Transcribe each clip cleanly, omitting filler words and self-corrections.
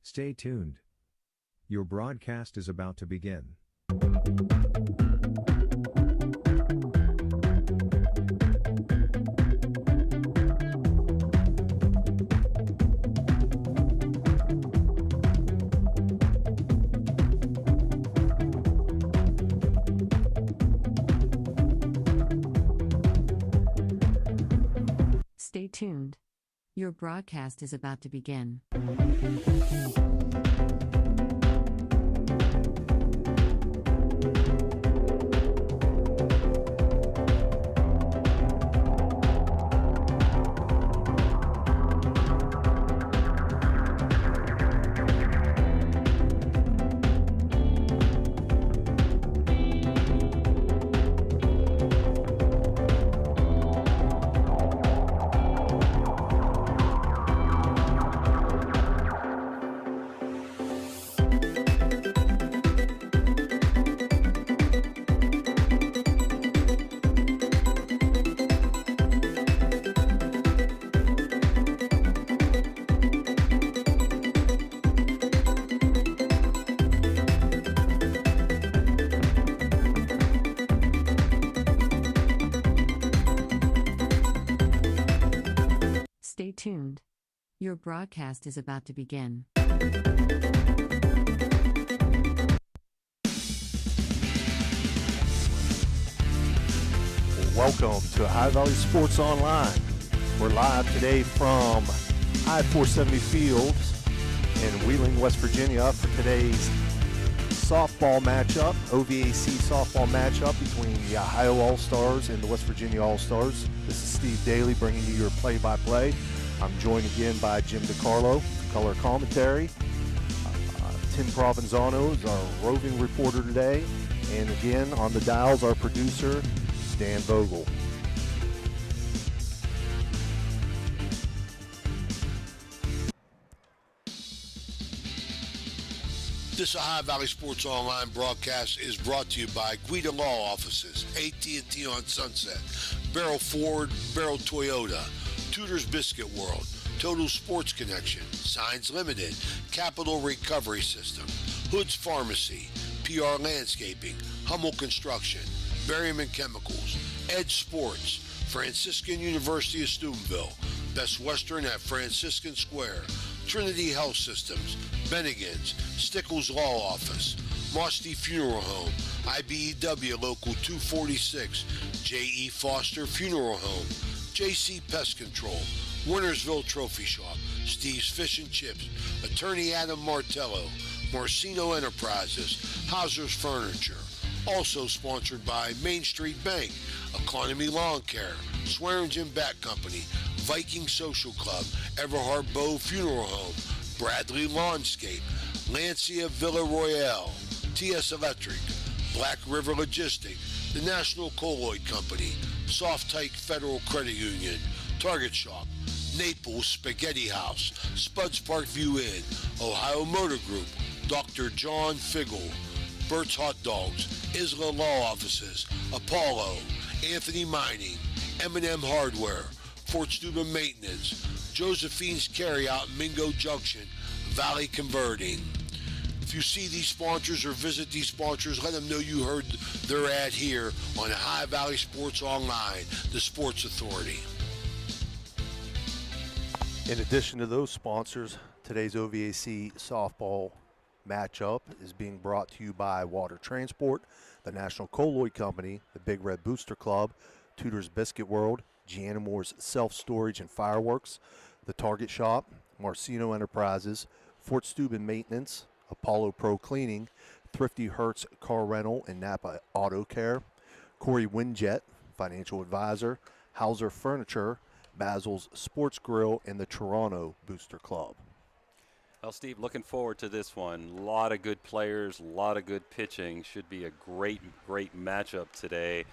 Stay tuned. Your broadcast is about to begin. Stay tuned. Your broadcast is about to begin. Stay tuned. Your broadcast is about to begin. Welcome to High Valley Sports Online. We're live today from I-470 Fields in Wheeling, West Virginia for today's softball matchup, OVAC softball matchup between the Ohio All-Stars and the West Virginia All-Stars. This is Steve Daly bringing you your play-by-play. I'm joined again by Jim DiCarlo, color commentary. Tim Provenzano is our roving reporter today. And again, on the dials, our producer, Dan Vogel. This Ohio Valley Sports Online broadcast is brought to you by Guida Law Offices, AT&T on Sunset, Barrel Ford, Barrel Toyota, Tudor's Biscuit World, Total Sports Connection, Signs Limited, Capital Recovery System, Hood's Pharmacy, PR Landscaping, Hummel Construction, Berryman Chemicals, Edge Sports, Franciscan University of Steubenville, Best Western at Franciscan Square, Trinity Health Systems, Bennigan's, Stickles Law Office, Mosty Funeral Home, IBEW Local 246, J.E. Foster Funeral Home, J.C. Pest Control, Wintersville Trophy Shop, Steve's Fish and Chips, Attorney Adam Martello, Marcino Enterprises, Hauser's Furniture. Also sponsored by Main Street Bank, Economy Lawn Care, Swearingen Bat Company, Viking Social Club, Everhard Bow Funeral Home, Bradley Lawnscape, Lancia Villa Royale, TS Electric, Black River Logistics, the National Colloid Company, Soft Tyke Federal Credit Union, Target Shop, Naples Spaghetti House, Spuds Park View Inn, Ohio Motor Group, Dr. John Figgle, Bert's Hot Dogs, Isla Law Offices, Apollo, Anthony Mining, M&M Hardware, Fort Steuben Maintenance, Josephine's Carryout, Mingo Junction, Valley Converting. If you see these sponsors or visit these sponsors, let them know you heard their ad here on High Valley Sports Online, the Sports Authority. In addition to those sponsors, today's OVAC softball matchup is being brought to you by Water Transport, the National Colloid Company, the Big Red Booster Club, Tudor's Biscuit World, Gianna Moore's Self Storage and Fireworks, the Target Shop, Marcino Enterprises, Fort Steuben Maintenance, Apollo Pro Cleaning, Thrifty Hertz Car Rental and Napa Auto Care, Corey Winjet, Financial Advisor, Hauser Furniture, Basil's Sports Grill, and the Toronto Booster Club. Well, Steve, looking forward to this one. A lot of good players, a lot of good pitching. Should be a great matchup today.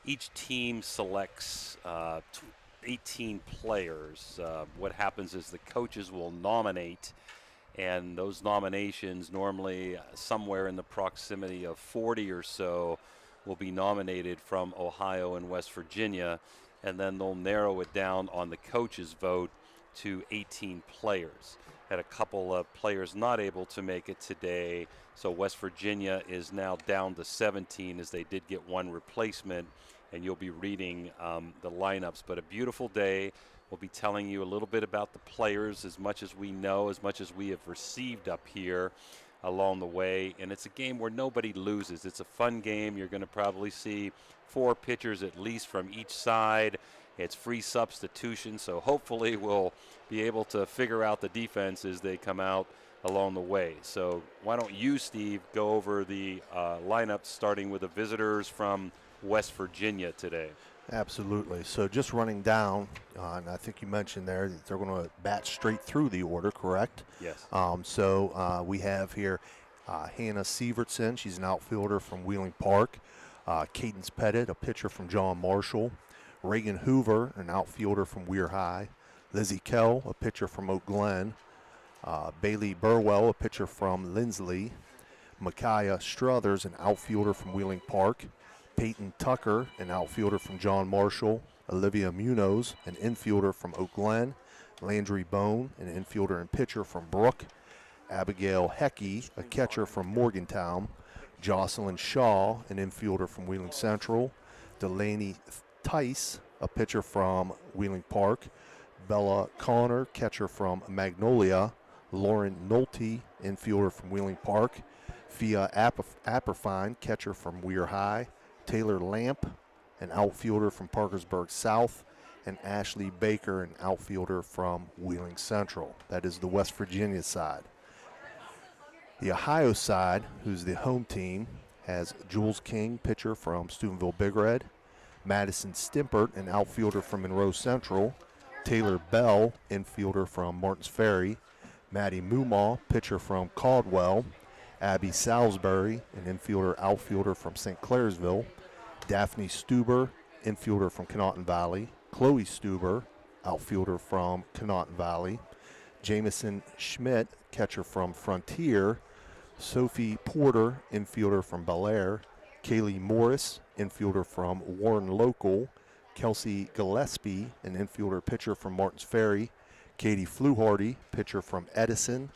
Each team selects 18 players. What happens is the coaches will nominate, and those nominations normally somewhere in the proximity of 40 or so will be nominated from Ohio and West Virginia, and then they'll narrow it down on the coaches' vote to 18 players. Had a couple of players not able to make it today, so West Virginia is now down to 17 as they did get one replacement, and you'll be reading the lineups. But a beautiful day. We'll be telling you a little bit about the players, as much as we know, as much as we have received up here along the way. And it's a game where nobody loses. It's a fun game. You're going to probably see 4 pitchers at least from each side. It's free substitution, so hopefully we'll be able to figure out the defense as they come out along the way. So why don't you, Steve, go over the lineup, starting with the visitors from West Virginia today. Absolutely. So just running down, and I think you mentioned there that they're going to bat straight through the order, correct? Yes. So we have here Hannah Sievertson. She's an outfielder from Wheeling Park. Cadence Pettit, a pitcher from John Marshall. Reagan Hoover, an outfielder from Weir High. Lizzie Kell, a pitcher from Oak Glen. Bailey Burwell, a pitcher from Lindsley. Micaiah Struthers, an outfielder from Wheeling Park. Peyton Tucker, an outfielder from John Marshall. Olivia Munoz, an infielder from Oak Glen. Landry Bone, an infielder and pitcher from Brook. Abigail Heckey, a catcher from Morgantown. Jocelyn Shaw, an infielder from Wheeling Central. Delaney Tice, a pitcher from Wheeling Park. Bella Connor, catcher from Magnolia. Lauren Nolte, infielder from Wheeling Park. Fia Apperfine, catcher from Weir High. Taylor Lamp, an outfielder from Parkersburg South. And Ashley Baker, an outfielder from Wheeling Central. That is the West Virginia side. The Ohio side, who's the home team, has Jules King, pitcher from Steubenville Big Red. Madison Stimpert, an outfielder from Monroe Central. Taylor Bell, infielder from Martins Ferry. Maddie Mumaw, pitcher from Caldwell. Abby Salisbury, an outfielder from St. Clairsville. Daphne Stuber, infielder from Connaughton Valley. Chloe Stuber, outfielder from Connaughton Valley. Jamison Schmidt, catcher from Frontier. Sophie Porter, infielder from Bel Air. Kaylee Morris, infielder from Warren Local. Kelsey Gillespie, an infielder pitcher from Martins Ferry. Katie Fluharty, pitcher from Edison.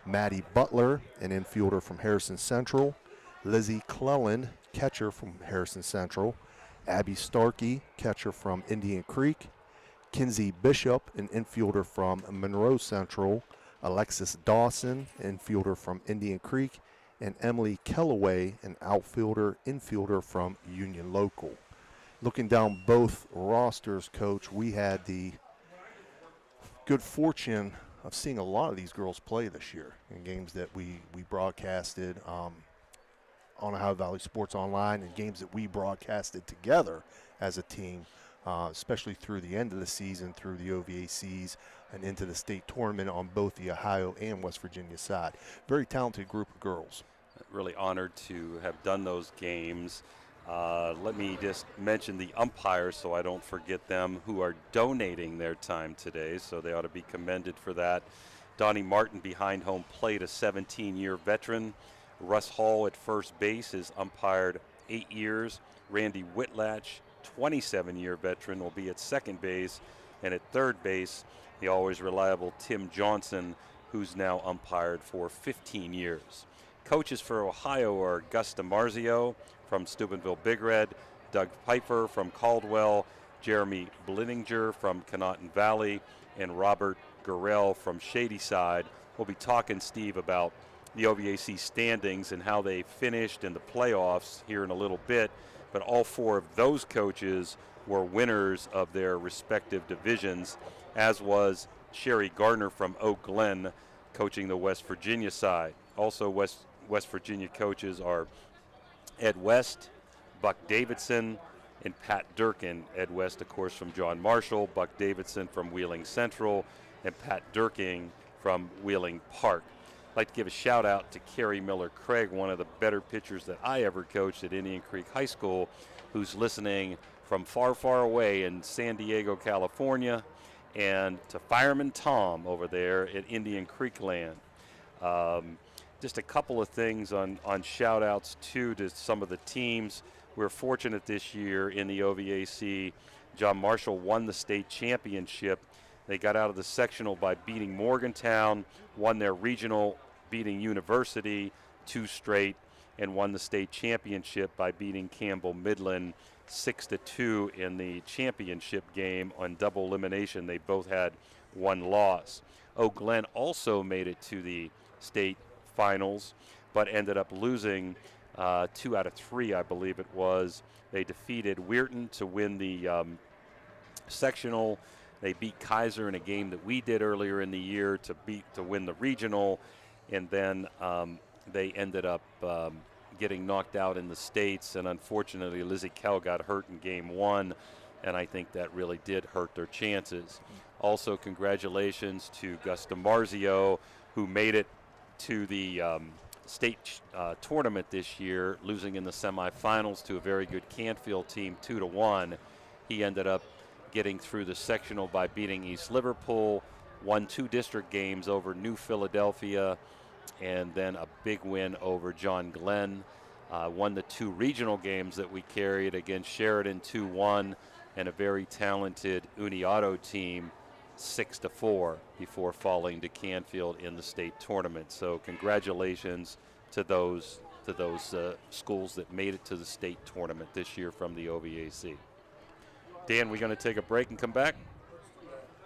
Maddie Butler, an infielder from Harrison Central. Lizzie Cleland, catcher from Harrison Central. Abby Starkey, catcher from Indian Creek. Kinsey Bishop, an infielder from Monroe Central. Alexis Dawson, infielder from Indian Creek. And Emily Kellaway, an infielder from Union Local. Looking down both rosters, Coach, we had the good fortune of seeing a lot of these girls play this year in games that we broadcasted on Ohio Valley Sports Online, and games that we broadcasted together as a team, especially through the end of the season, through the OVACs and into the state tournament on both the Ohio and West Virginia side. Very talented group of girls. Really honored to have done those games. Let me just mention the umpires so I don't forget them, who are donating their time today, so they ought to be commended for that. Donnie Martin behind home plate, a 17-year veteran. Russ Hall at first base has umpired 8 years. Randy Whitlatch, 27-year veteran, will be at second base. And at third base, the always reliable Tim Johnson, who's now umpired for 15 years. Coaches for Ohio are Gus DiMarzio from Steubenville Big Red, Doug Piper from Caldwell, Jeremy Blinninger from Connaughton Valley, and Robert Gurrell from Shadyside. We'll be talking, Steve, about the OVAC standings and how they finished in the playoffs here in a little bit. But all 4 of those coaches were winners of their respective divisions, as was Sherry Gardner from Oak Glen, coaching the West Virginia side. Also West Virginia coaches are Ed West, Buck Davidson, and Pat Durkin. Ed West, of course, from John Marshall, Buck Davidson from Wheeling Central, and Pat Durkin from Wheeling Park. I'd like to give a shout out to Carrie Miller-Craig, one of the better pitchers that I ever coached at Indian Creek High School, who's listening from far, far away in San Diego, California, and to Fireman Tom over there at Indian Creek Land. Just a couple of things on shout outs too to some of the teams. we're fortunate this year in the OVAC. John Marshall won the state championship. They got out of the sectional by beating Morgantown, won their regional, beating University 2 straight, and won the state championship by beating Campbell Midland 6-2 in the championship game on double elimination. They both had 1 loss. Oak Glen also made it to the state finals, but ended up losing 2 out of 3, I believe it was. They defeated Weirton to win the sectional. They beat Kaiser in a game that we did earlier in the year to win the regional, and then they ended up getting knocked out in the states, and unfortunately Lizzie Kell got hurt in game 1, and I think that really did hurt their chances. Also, congratulations to Gus DiMarzio, who made it to the state tournament this year, losing in the semifinals to a very good Canfield team 2-1. He ended up getting through the sectional by beating East Liverpool, won 2 district games over New Philadelphia, and then a big win over John Glenn. Won the 2 regional games that we carried against Sheridan 2-1 and a very talented Uniauto team 6-4 before falling to Canfield in the state tournament. So congratulations to those schools that made it to the state tournament this year from the OVAC. Dan, we're going to take a break and come back?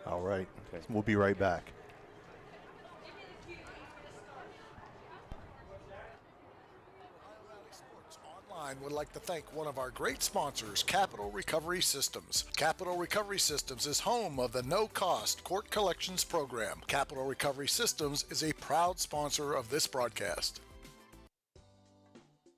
All right. Okay. We'll be right back. Would like to thank one of our great sponsors, Capital Recovery Systems. Capital Recovery Systems is home of the no-cost court collections program. Capital Recovery Systems is a proud sponsor of this broadcast.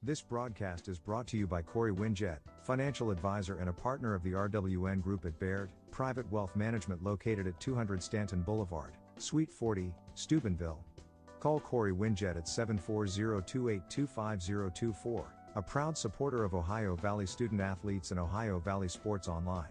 This broadcast is brought to you by Corey Winjet, financial advisor and a partner of the RWN Group at Baird, private wealth management located at 200 Stanton Boulevard, Suite 40, Steubenville. Call Corey Winjet at 740-2825024. A proud supporter of Ohio Valley student athletes and Ohio Valley Sports Online.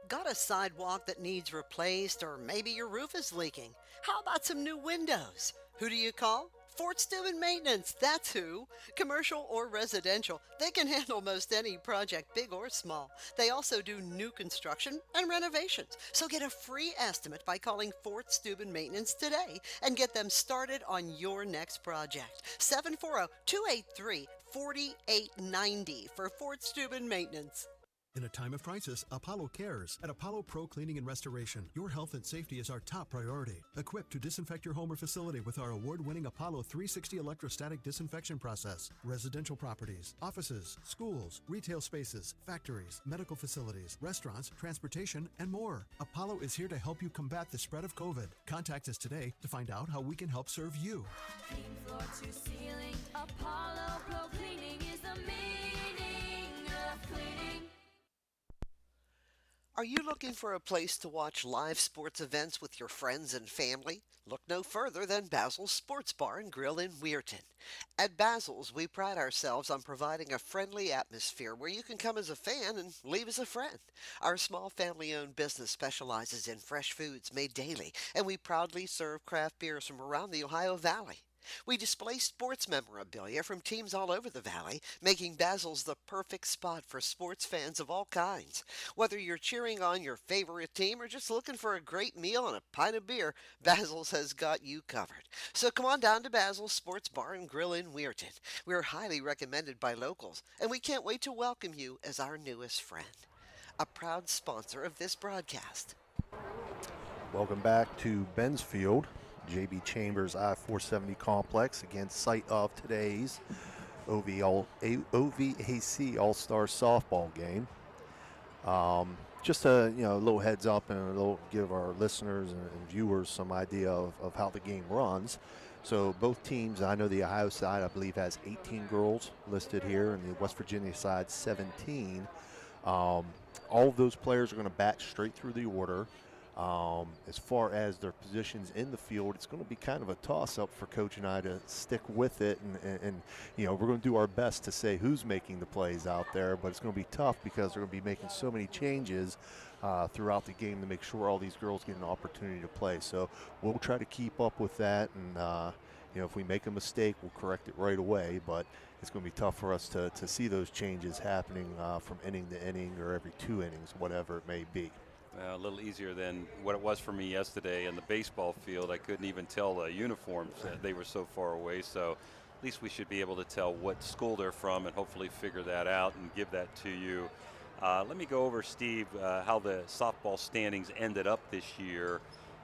Got a sidewalk that needs replaced, or maybe your roof is leaking? How about some new windows? Who do you call? Fort Steuben Maintenance, that's who. Commercial or residential, they can handle most any project, big or small. They also do new construction and renovations. So get a free estimate by calling Fort Steuben Maintenance today and get them started on your next project. 740-283-4890 for Fort Steuben Maintenance. In a time of crisis, Apollo cares. At Apollo Pro Cleaning and Restoration, your health and safety is our top priority. Equipped to disinfect your home or facility with our award-winning Apollo 360 electrostatic disinfection process. Residential properties, offices, schools, retail spaces, factories, medical facilities, restaurants, transportation, and more. Apollo is here to help you combat the spread of COVID. Contact us today to find out how we can help serve you. Clean floor to ceiling, Apollo Pro Cleaning is the meaning of cleaning. Are you looking for a place to watch live sports events with your friends and family? Look no further than Basil's Sports Bar and Grill in Weirton. At Basil's, we pride ourselves on providing a friendly atmosphere where you can come as a fan and leave as a friend. Our small family-owned business specializes in fresh foods made daily, and we proudly serve craft beers from around the Ohio Valley. We display sports memorabilia from teams all over the valley, making Basil's the perfect spot for sports fans of all kinds. Whether you're cheering on your favorite team or just looking for a great meal and a pint of beer, Basil's has got you covered. So come on down to Basil's Sports Bar and Grill in Weirton. We're highly recommended by locals, and we can't wait to welcome you as our newest friend. A proud sponsor of this broadcast. Welcome back to Bensfield, JB Chambers I-470 complex, again site of today's OVAC All-Star softball game. Just a little heads up and a little give our listeners and viewers some idea of how the game runs. So both teams, I know the Ohio side I believe has 18 girls listed here, and the West Virginia side 17. All of those players are going to bat straight through the order. As far as their positions in the field, it's going to be kind of a toss-up for Coach and I to stick with it, and we're going to do our best to say who's making the plays out there, but it's going to be tough because they're going to be making so many changes throughout the game to make sure all these girls get an opportunity to play. So we'll try to keep up with that, and if we make a mistake, we'll correct it right away. But it's going to be tough for us to see those changes happening from inning to inning or every 2 innings, whatever it may be. A little easier than what it was for me yesterday in the baseball field. I couldn't even tell the uniforms. They were so far away. So at least we should be able to tell what school they're from and hopefully figure that out and give that to you. Let me go over, Steve, how the softball standings ended up this year.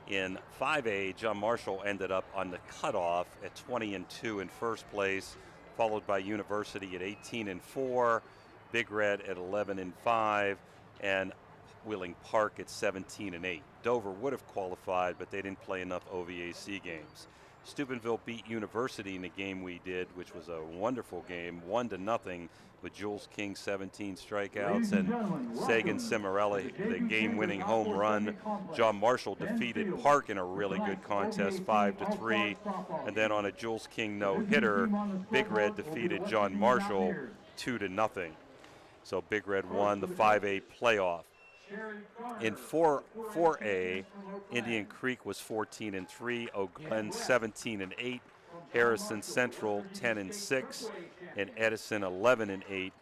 In 5A, John Marshall ended up on the cutoff at 20-2 in first place, followed by University at 18-4, Big Red at 11-5, and Wheeling Park at 17-8. Dover would have qualified, but they didn't play enough OVAC games. Steubenville beat University in the game we did, which was a wonderful game, 1-0, with Jules King 17 strikeouts and Sagan Cimarelli the game-winning home run. John Marshall defeated Park in a really good contest, 5-3, and then on a Jules King no-hitter, Big Red defeated John Marshall 2-0. So Big Red won the 5A playoff. In 4A, Indian Creek was 14-3, Eau Glen 17-8, Harrison Central 10-6, and Edison 11-8.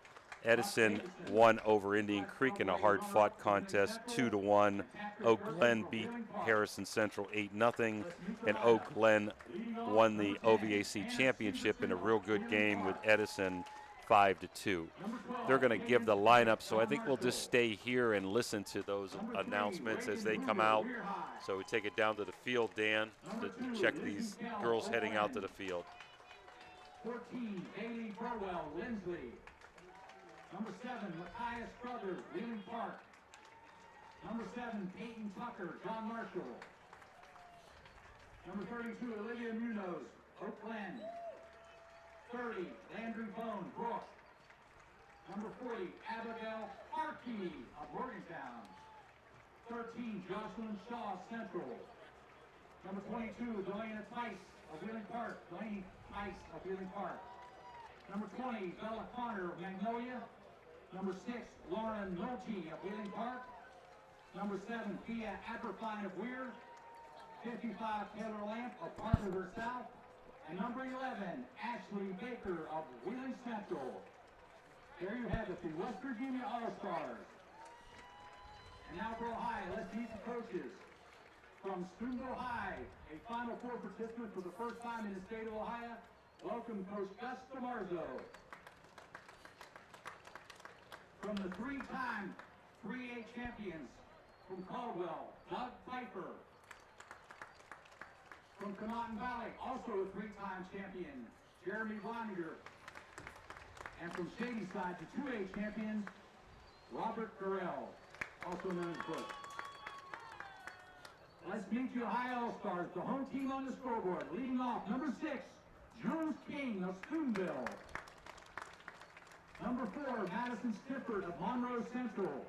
Edison won over Indian Creek in a hard-fought contest, 2-1. Eau Glen beat Harrison Central 8-0, and Eau Glen won the OVAC championship in a real good game with Edison 5-2. They're going to give the lineup, so I think we'll just stay here and listen to those announcements as they come out. So we take it down to the field, Dan, to check these girls heading out to the field. 14, Bailey Burwell, Lindsley. Number 7, Matthias Struthers, Wheeling Park. Number 7, Peyton Tucker, John Marshall. Number 32, Olivia Munoz, Oak Glen. 30, Landry Bone, Brook. Number 40, Abigail Harkey of Morgantown. 13, Jocelyn Shaw, Central. Number 22, Delaney Tice of Wheeling Park. Delaney Tice of Wheeling Park. Number 20, Bella Connor of Magnolia. Number 6, Lauren Nolte of Wheeling Park. Number 7, Pia Apperfine of Weir. 55, Taylor Lamp of Parker South. And number 11, Ashley Baker of Wheeling Central. There you have it, the West Virginia All-Stars. And now for Ohio, let's meet the coaches. From Steubenville High, a Final Four participant for the first time in the state of Ohio, welcome Coach Gus DeMarzo. From the 3-time 3A champions from Caldwell, Doug Pfeiffer. From Connaughton Valley, also a 3-time champion, Jeremy Voniger. And from Shadyside, the 2A champion, Robert Burrell, also known as Bush. Let's meet you Ohio All-Stars, the home team on the scoreboard. Leading off, number 6, Jules King of Steubenville. Number 4, Madison Stifford of Monroe Central.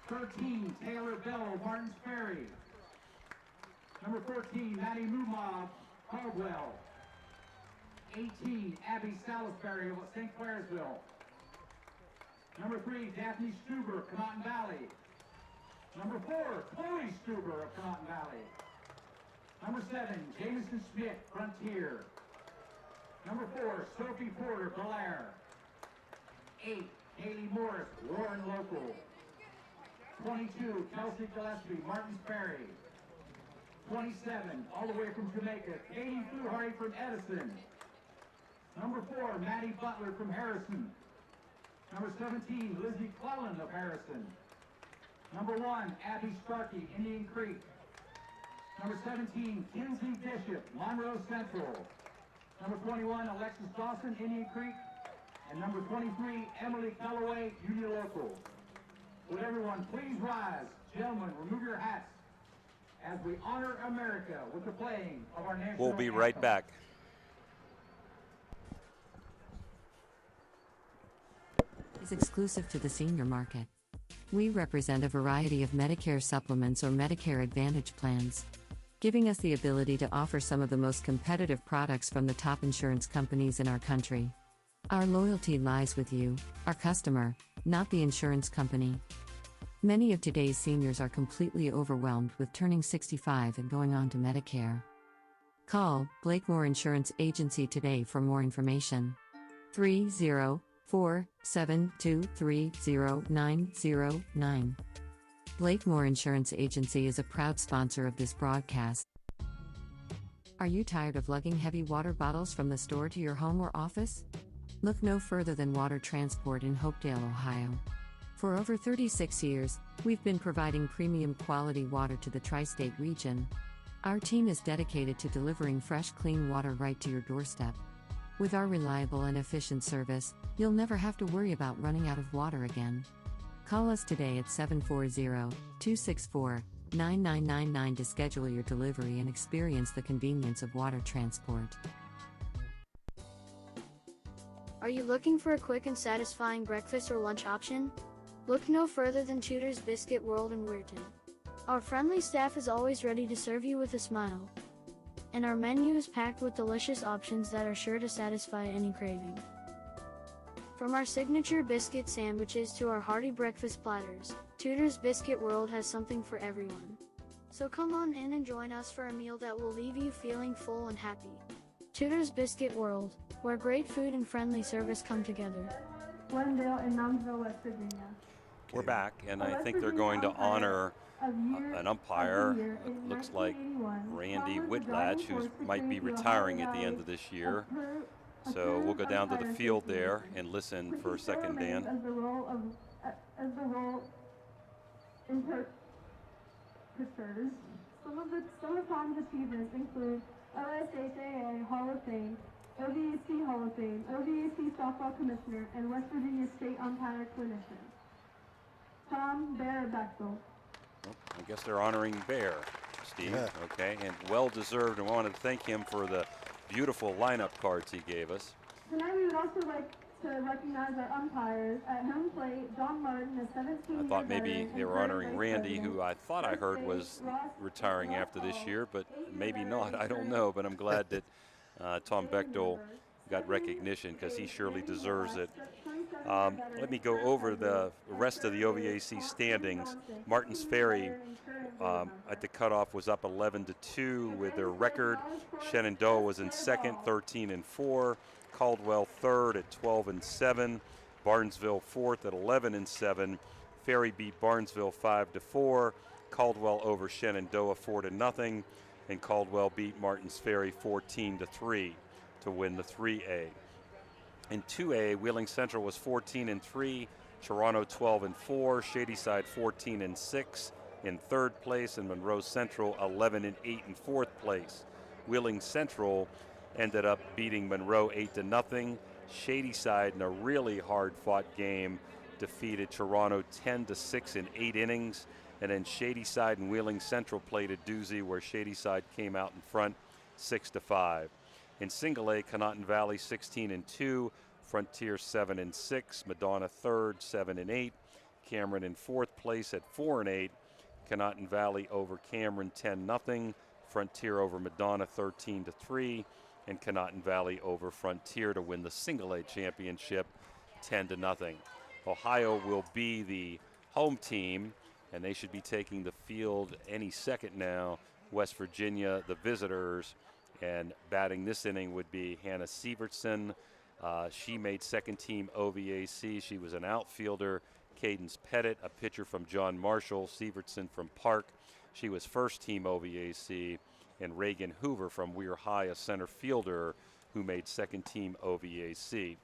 13, Taylor Bell of Martins Ferry. Number 14, Maddie Mumab, Caldwell. 18, Abby Salisbury of St. Clairsville. Number 3, Daphne Stuber, Connaughton Valley. Number 4, Chloe Stuber of Connaughton Valley. Number 7, Jameson Schmidt, Frontier. Number 4, Sophie Porter, Belair. 8, Haley Morris, Warren Local. 22, Kelsey Gillespie, Martins Ferry. 27, all the way from Jamaica, Katie Fluharty from Edison. Number 4, Maddie Butler from Harrison. Number 17, Lizzie Clellan of Harrison. Number 1, Abby Starkey, Indian Creek. Number 17, Kinsey Bishop, Monroe Central. Number 21, Alexis Dawson, Indian Creek. And number 23, Emily Calloway, Union Local. Would everyone please rise? Gentlemen, remove your hats as we honor America with the playing of our national We'll be right anthem. back. Is exclusive to the senior market. We represent a variety of Medicare supplements or Medicare Advantage plans, giving us the ability to offer some of the most competitive products from the top insurance companies in our country. Our loyalty lies with you, our customer, not the insurance company. Many of today's seniors are completely overwhelmed with turning 65 and going on to Medicare. Call Blakemore Insurance Agency today for more information. 304-723-0909. Blakemore Insurance Agency is a proud sponsor of this broadcast. Are you tired of lugging heavy water bottles from the store to your home or office? Look no further than Water Transport in Hopedale, Ohio. For over 36 years, we've been providing premium quality water to the tri-state region. Our team is dedicated to delivering fresh, clean water right to your doorstep. With our reliable and efficient service, you'll never have to worry about running out of water again. Call us today at 740-264-9999 to schedule your delivery and experience the convenience of water transport. Are you looking for a quick and satisfying breakfast or lunch option? Look no further than Tudor's Biscuit World in Weirton. Our friendly staff is always ready to serve you with a smile. And our menu is packed with delicious options that are sure to satisfy any craving. From our signature biscuit sandwiches to our hearty breakfast platters, Tudor's Biscuit World has something for everyone. So come on in and join us for a meal that will leave you feeling full and happy. Tudor's Biscuit World, where great food and friendly service come together. Glendale and Moundsville, West Virginia. We're back, and I think they're going to honor an umpire. It looks like Randy Whitlatch, who might be retiring at the end of this year. So we'll go down to the field there and listen for a second, Dan. As the role interprets. Some of Tom's achievements include OSHAA Hall of Fame, OVAC Hall of Fame, OVAC Softball Commissioner, and West Virginia State Umpire Clinician. Tom Bear Bechtel. Well, I guess they're honoring Bear, Steve. Yeah. Okay, and well-deserved, and we wanted to thank him for the beautiful lineup cards he gave us. Tonight we would also like to recognize our umpires. At home plate, John Martin, a 17-year I thought maybe they were honoring Randy, who I thought I heard was retiring after this year, but maybe not. I don't know, but I'm glad that Tom Bechtel got recognition because he surely deserves it. Let me go over the rest of the OVAC standings. Martins Ferry at the cutoff was up 11-2 with their record. Shenandoah was in second, 13-4. Caldwell third at 12-7. Barnesville fourth at 11-7. Ferry beat Barnesville 5-4. Caldwell over Shenandoah 4-0. And Caldwell beat Martins Ferry 14-3 to win the 3A. In 2A, Wheeling Central was 14-3, Toronto 12-4, Shadyside 14-6 in third place, and Monroe Central 11-8 in fourth place. Wheeling Central ended up beating Monroe 8-0. Shadyside, in a really hard-fought game, defeated Toronto 10-6 in 8 innings, and then Shadyside and Wheeling Central played a doozy where Shadyside came out in front 6-5. In single A, Conotton Valley 16-2, Frontier 7-6, Madonna third 7-8, Cameron in fourth place at 4-8, Conotton Valley over Cameron 10-0, Frontier over Madonna 13-3, and Conotton Valley over Frontier to win the single A championship 10-0. Ohio will be the home team, and they should be taking the field any second now. West Virginia, the visitors. And batting this inning would be Hannah Sievertson. She made second team OVAC. She was an outfielder. Cadence Pettit, a pitcher from John Marshall. Sievertson from Park. She was first team OVAC. And Reagan Hoover from Weir High, a center fielder who made second team OVAC.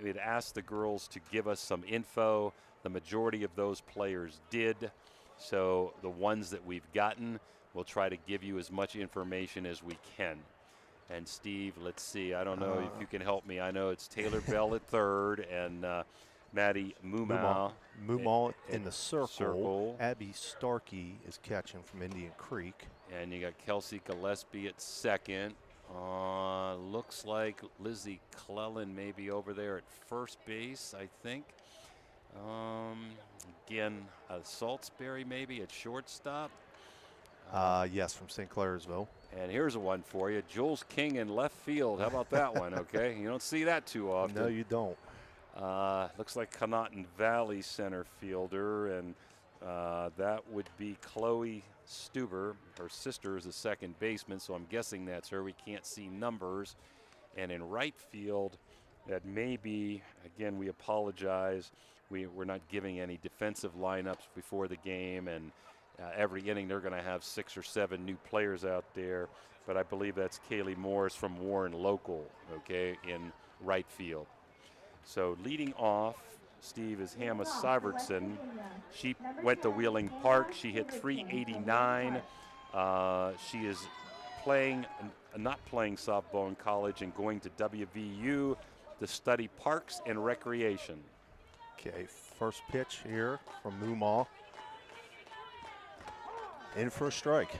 We'd asked the girls to give us some info. The majority of those players did. So the ones that we've gotten, we'll try to give you as much information as we can. And Steve, let's see, I don't know if you can help me. I know it's Taylor Bell at third and Maddie Mumau in the circle. Abby Starkey is catching from Indian Creek. And you got Kelsey Gillespie at second. Looks like Lizzie Clellan maybe over there at first base, I think. Again, Salisbury maybe at shortstop. Yes, from St. Clairsville. And here's a one for you. Jules King in left field. How about that one, okay? You don't see that too often. No, you don't. Looks like Conotton Valley center fielder, and that would be Chloe Stuber. Her sister is the second baseman, so I'm guessing that's her. We can't see numbers. And in right field, that may be, again, we apologize. We're not giving any defensive lineups before the game, and every inning they're going to have 6 or 7 new players out there. But I believe that's Kaylee Morris from Warren Local, okay, in right field. So leading off, Steve, is Hannah Syvertson. She went to Wheeling Park. She hit .389. She is not playing softball in college and going to WVU to study parks and recreation. Okay, first pitch here from Mumaw. In for a strike.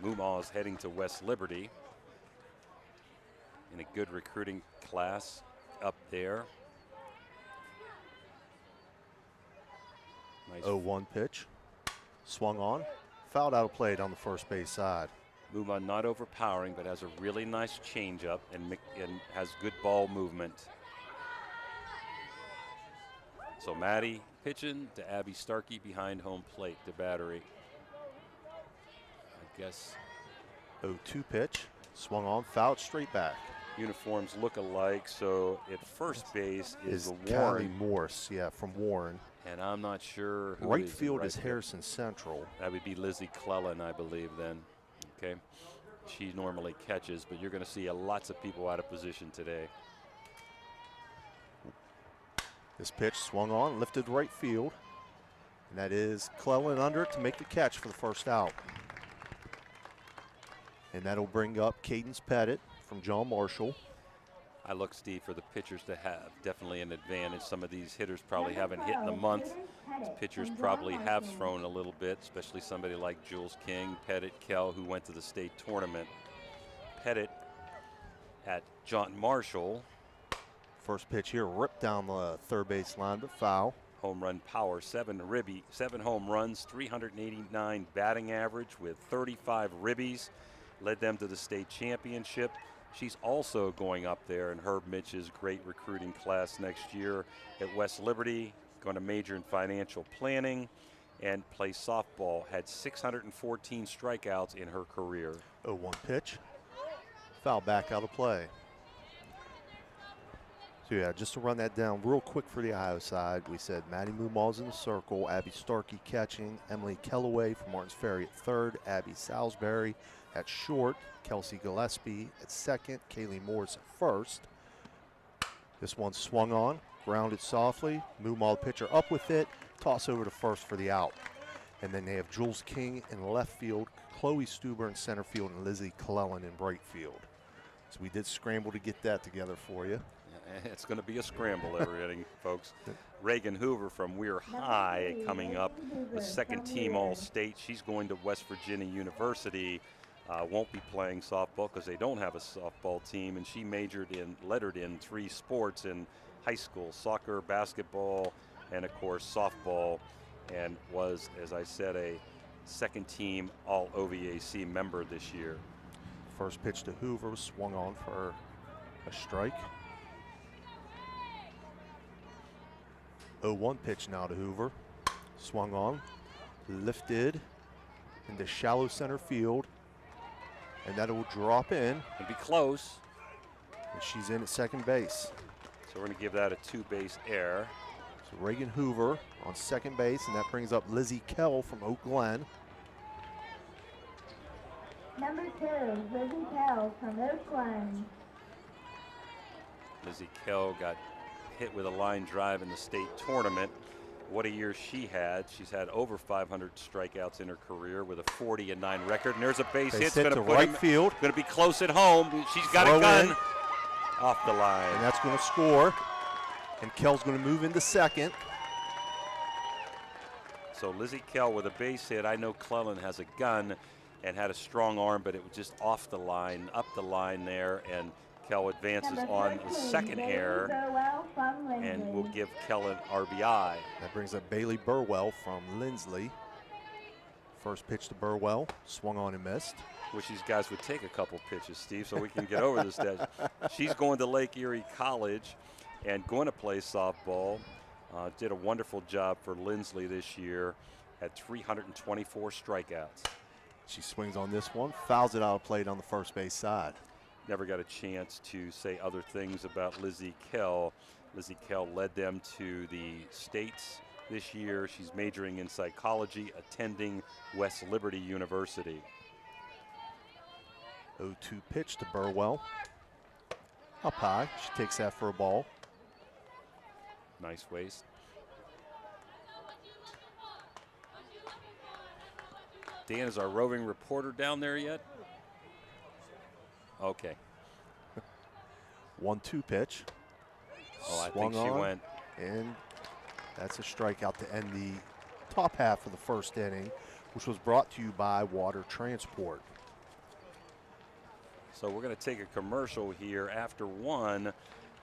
Mumaw is heading to West Liberty in a good recruiting class up there. Nice 0-1 pitch. Swung on. Fouled out of play on the first base side. Mumaw not overpowering, but has a really nice changeup and has good ball movement. So Maddie pitching to Abby Starkey behind home plate, the battery. I guess 0-2 pitch. Swung on, fouled straight back. Uniforms look alike, so at first base is Callie Warren. Morse, yeah, from Warren. And I'm not sure who Right is in field right is field. Harrison Central. That would be Lizzie Clellan, I believe, then. Okay. She normally catches, but you're going to see lots of people out of position today. This pitch swung on, lifted right field. And that is Clellan under it to make the catch for the first out. And that'll bring up Cadence Pettit from John Marshall. I look, Steve, for the pitchers to have definitely an advantage. Some of these hitters probably haven't hit in a month. These pitchers probably have thrown a little bit, especially somebody like Jules King, Pettit, Kell, who went to the state tournament. Pettit at John Marshall. First pitch here, ripped down the third base line, but foul. Home run power, 7 home runs, 389 batting average with 35 ribbies. Led them to the state championship. She's also going up there in Herb Mitch's great recruiting class next year at West Liberty, going to major in financial planning and play softball. Had 614 strikeouts in her career. 0-1 pitch. Foul back out of play. So yeah, just to run that down real quick for the Iowa side, we said Maddie Mumaw's in the circle, Abby Starkey catching, Emily Kellaway from Martins Ferry at third, Abby Salisbury at short, Kelsey Gillespie at second, Kaylee Morris at first. This one swung on, grounded softly, Mumaw the pitcher up with it, toss over to first for the out. And then they have Jules King in left field, Chloe Stuber in center field, and Lizzie Clellan in right field. So we did scramble to get that together for you. It's going to be a scramble every inning, folks. Reagan Hoover from Weir High coming up, the second team All-State. She's going to West Virginia University. Won't be playing softball because they don't have a softball team, and she lettered in 3 sports in high school: soccer, basketball, and of course softball, and was, as I said, a second team All-OVAC member this year. First pitch to Hoover, swung on for a strike. 0-1 pitch now to Hoover. Swung on, lifted into shallow center field, and that will drop in. And be close. And she's in at second base. So we're going to give that a 2-base error. So Reagan Hoover on second base, and that brings up Lizzie Kell from Oak Glen. Number 2, Lizzie Kell from Oak Glen. Lizzie Kell got hit with a line drive in the state tournament. What a year she had. She's had over 500 strikeouts in her career with a 40-9 record. And there's a base hit. Hit to right field. Going to be close at home. She's got a gun off the line. And that's going to score. And Kell's going to move into second. So Lizzie Kell with a base hit. I know Clellan has a gun and had a strong arm, but it was just off the line, up the line there, and Kell advances on the second error, and will give Kell an RBI. That brings up Bailey Burwell from Lindsley. First pitch to Burwell, swung on and missed. Wish these guys would take a couple pitches, Steve, so we can get over this stage. She's going to Lake Erie College and going to play softball. Did a wonderful job for Lindsley this year, had 324 strikeouts. She swings on this one, fouls it out of plate on the first base side. never got a chance to say other things about Lizzie Kell. Lizzie Kell led them to the States this year. She's majoring in psychology, attending West Liberty University. 0-2 pitch to Burwell. Up high. She takes that for a ball. Nice waist. Dan, is our roving reporter down there yet? Okay. 1-2 pitch. Oh, I Swung think she on, went. and that's a strikeout to end the top half of the first inning, which was brought to you by Water Transport. So we're going to take a commercial here. After one,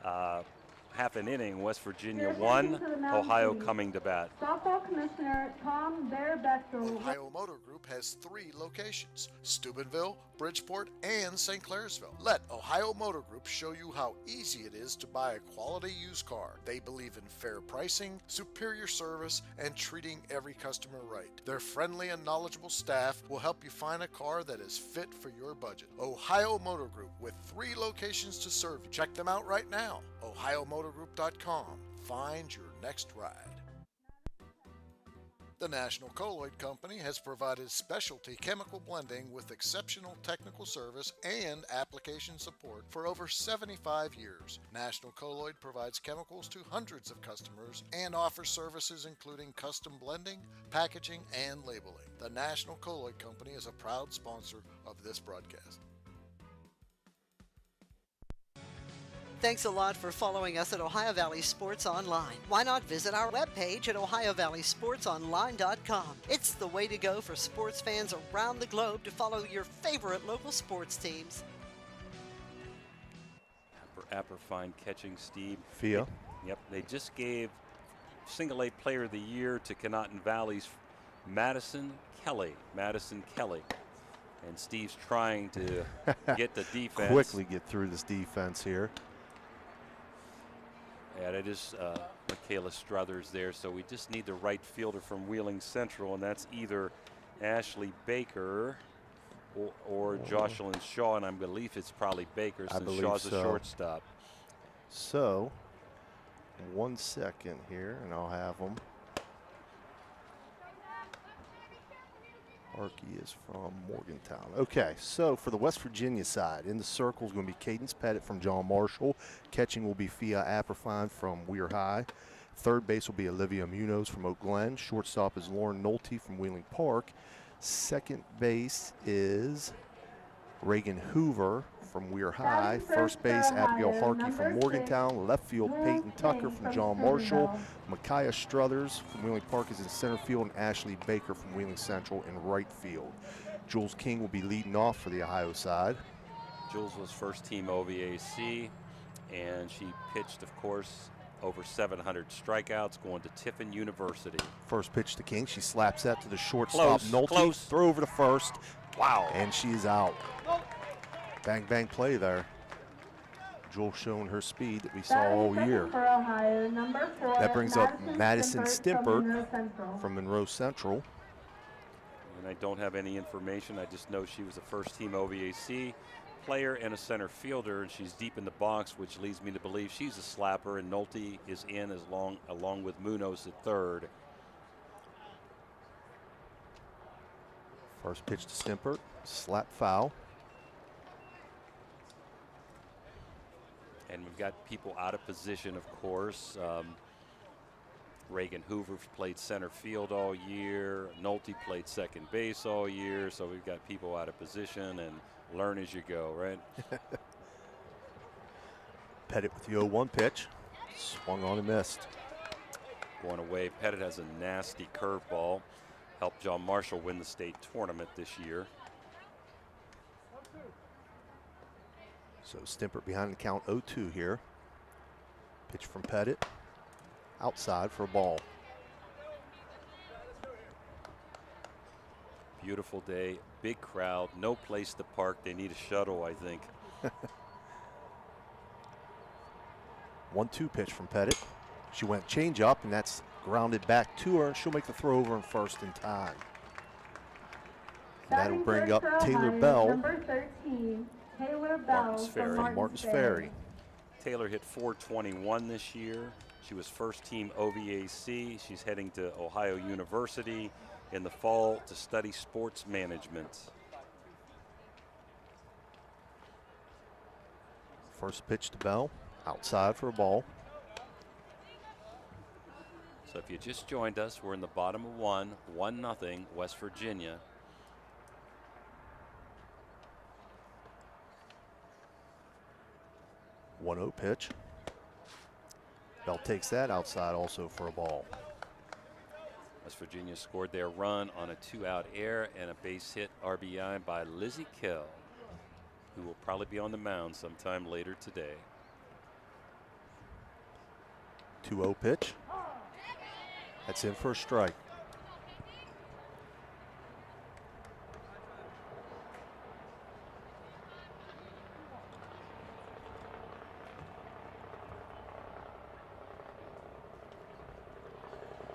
half an inning, West Virginia 1, Ohio coming to bat. Softball Commissioner Tom Bear Bechtel. Ohio Motor Group has 3 locations: Steubenville, Bridgeport, and St. Clairsville. Let Ohio Motor Group show you how easy it is to buy a quality used car. They believe in fair pricing, superior service, and treating every customer right. Their friendly and knowledgeable staff will help you find a car that is fit for your budget. Ohio Motor Group, with 3 locations to serve you. Check them out right now. OhioMotorGroup.com. Find your next ride. The National Colloid Company has provided specialty chemical blending with exceptional technical service and application support for over 75 years. National Colloid provides chemicals to hundreds of customers and offers services including custom blending, packaging, and labeling. The National Colloid Company is a proud sponsor of this broadcast. Thanks a lot for following us at Ohio Valley Sports Online. Why not visit our webpage at ohiovalleysportsonline.com? It's the way to go for sports fans around the globe to follow your favorite local sports teams. Fine catching, Steve. Fia. Yep, they just gave Single A Player of the Year to Conotton Valley's Madison Kelly. And Steve's trying to get the defense. Quickly get through this defense here. Yeah, it is Michaela Struthers there, so we just need the right fielder from Wheeling Central, and that's either Ashley Baker or Jocelyn Shaw, and I believe it's probably Baker since Shaw's a shortstop. So, 1 second here, and I'll have them. Harkey is from Morgantown. Okay, so for the West Virginia side, in the circle is going to be Cadence Pettit from John Marshall. Catching will be Fia Apperfine from Weir High. Third base will be Olivia Munoz from Oak Glen. Shortstop is Lauren Nolte from Wheeling Park. Second base is Reagan Hoover from Weir High. First base, Abigail Harkey from Morgantown. Left field, Peyton Tucker from John Marshall. Micaiah Struthers from Wheeling Park is in center field, and Ashley Baker from Wheeling Central in right field. Jules King will be leading off for the Ohio side. Jules was first team OVAC, and she pitched, of course, over 700 strikeouts, going to Tiffin University. First pitch to King. She slaps that to the shortstop. Nolte. Throw over to first. Wow. And she's out. Bang, bang play there. Jules showing her speed that we saw all year. Ohio, number 4, that brings up Madison Stimpert from Monroe Central. And I don't have any information. I just know she was a first team OVAC player and a center fielder, and she's deep in the box, which leads me to believe she's a slapper, and Nolte is in along with Munoz at third. First pitch to Stimpert, slap foul. And we've got people out of position, of course. Reagan Hoover's played center field all year. Nolte played second base all year. So we've got people out of position, and learn as you go, right? Pettit with the 0-1 pitch. Swung on and missed. Going away, Pettit has a nasty curveball. Helped John Marshall win the state tournament this year. So Stimpert behind the count 0-2 here. Pitch from Pettit. Outside for a ball. Beautiful day, big crowd, no place to park. They need a shuttle, I think. 1-2 pitch from Pettit. She went change up, and that's grounded back to her, and she'll make the throw over in first in time. And that'll bring up Taylor Bell. Number 13, Taylor Bell Martins from Ferry. Martins Ferry. Taylor hit .421 this year. She was first team OVAC. She's heading to Ohio University in the fall to study sports management. First pitch to Bell, outside for a ball. So if you just joined us, we're in the bottom of 1-0, West Virginia. One 1-0 pitch. Bell takes that outside also for a ball. West Virginia scored their run on a 2-out error and a base hit RBI by Lizzie Kell, who will probably be on the mound sometime later today. 2-0 pitch. That's in for a strike.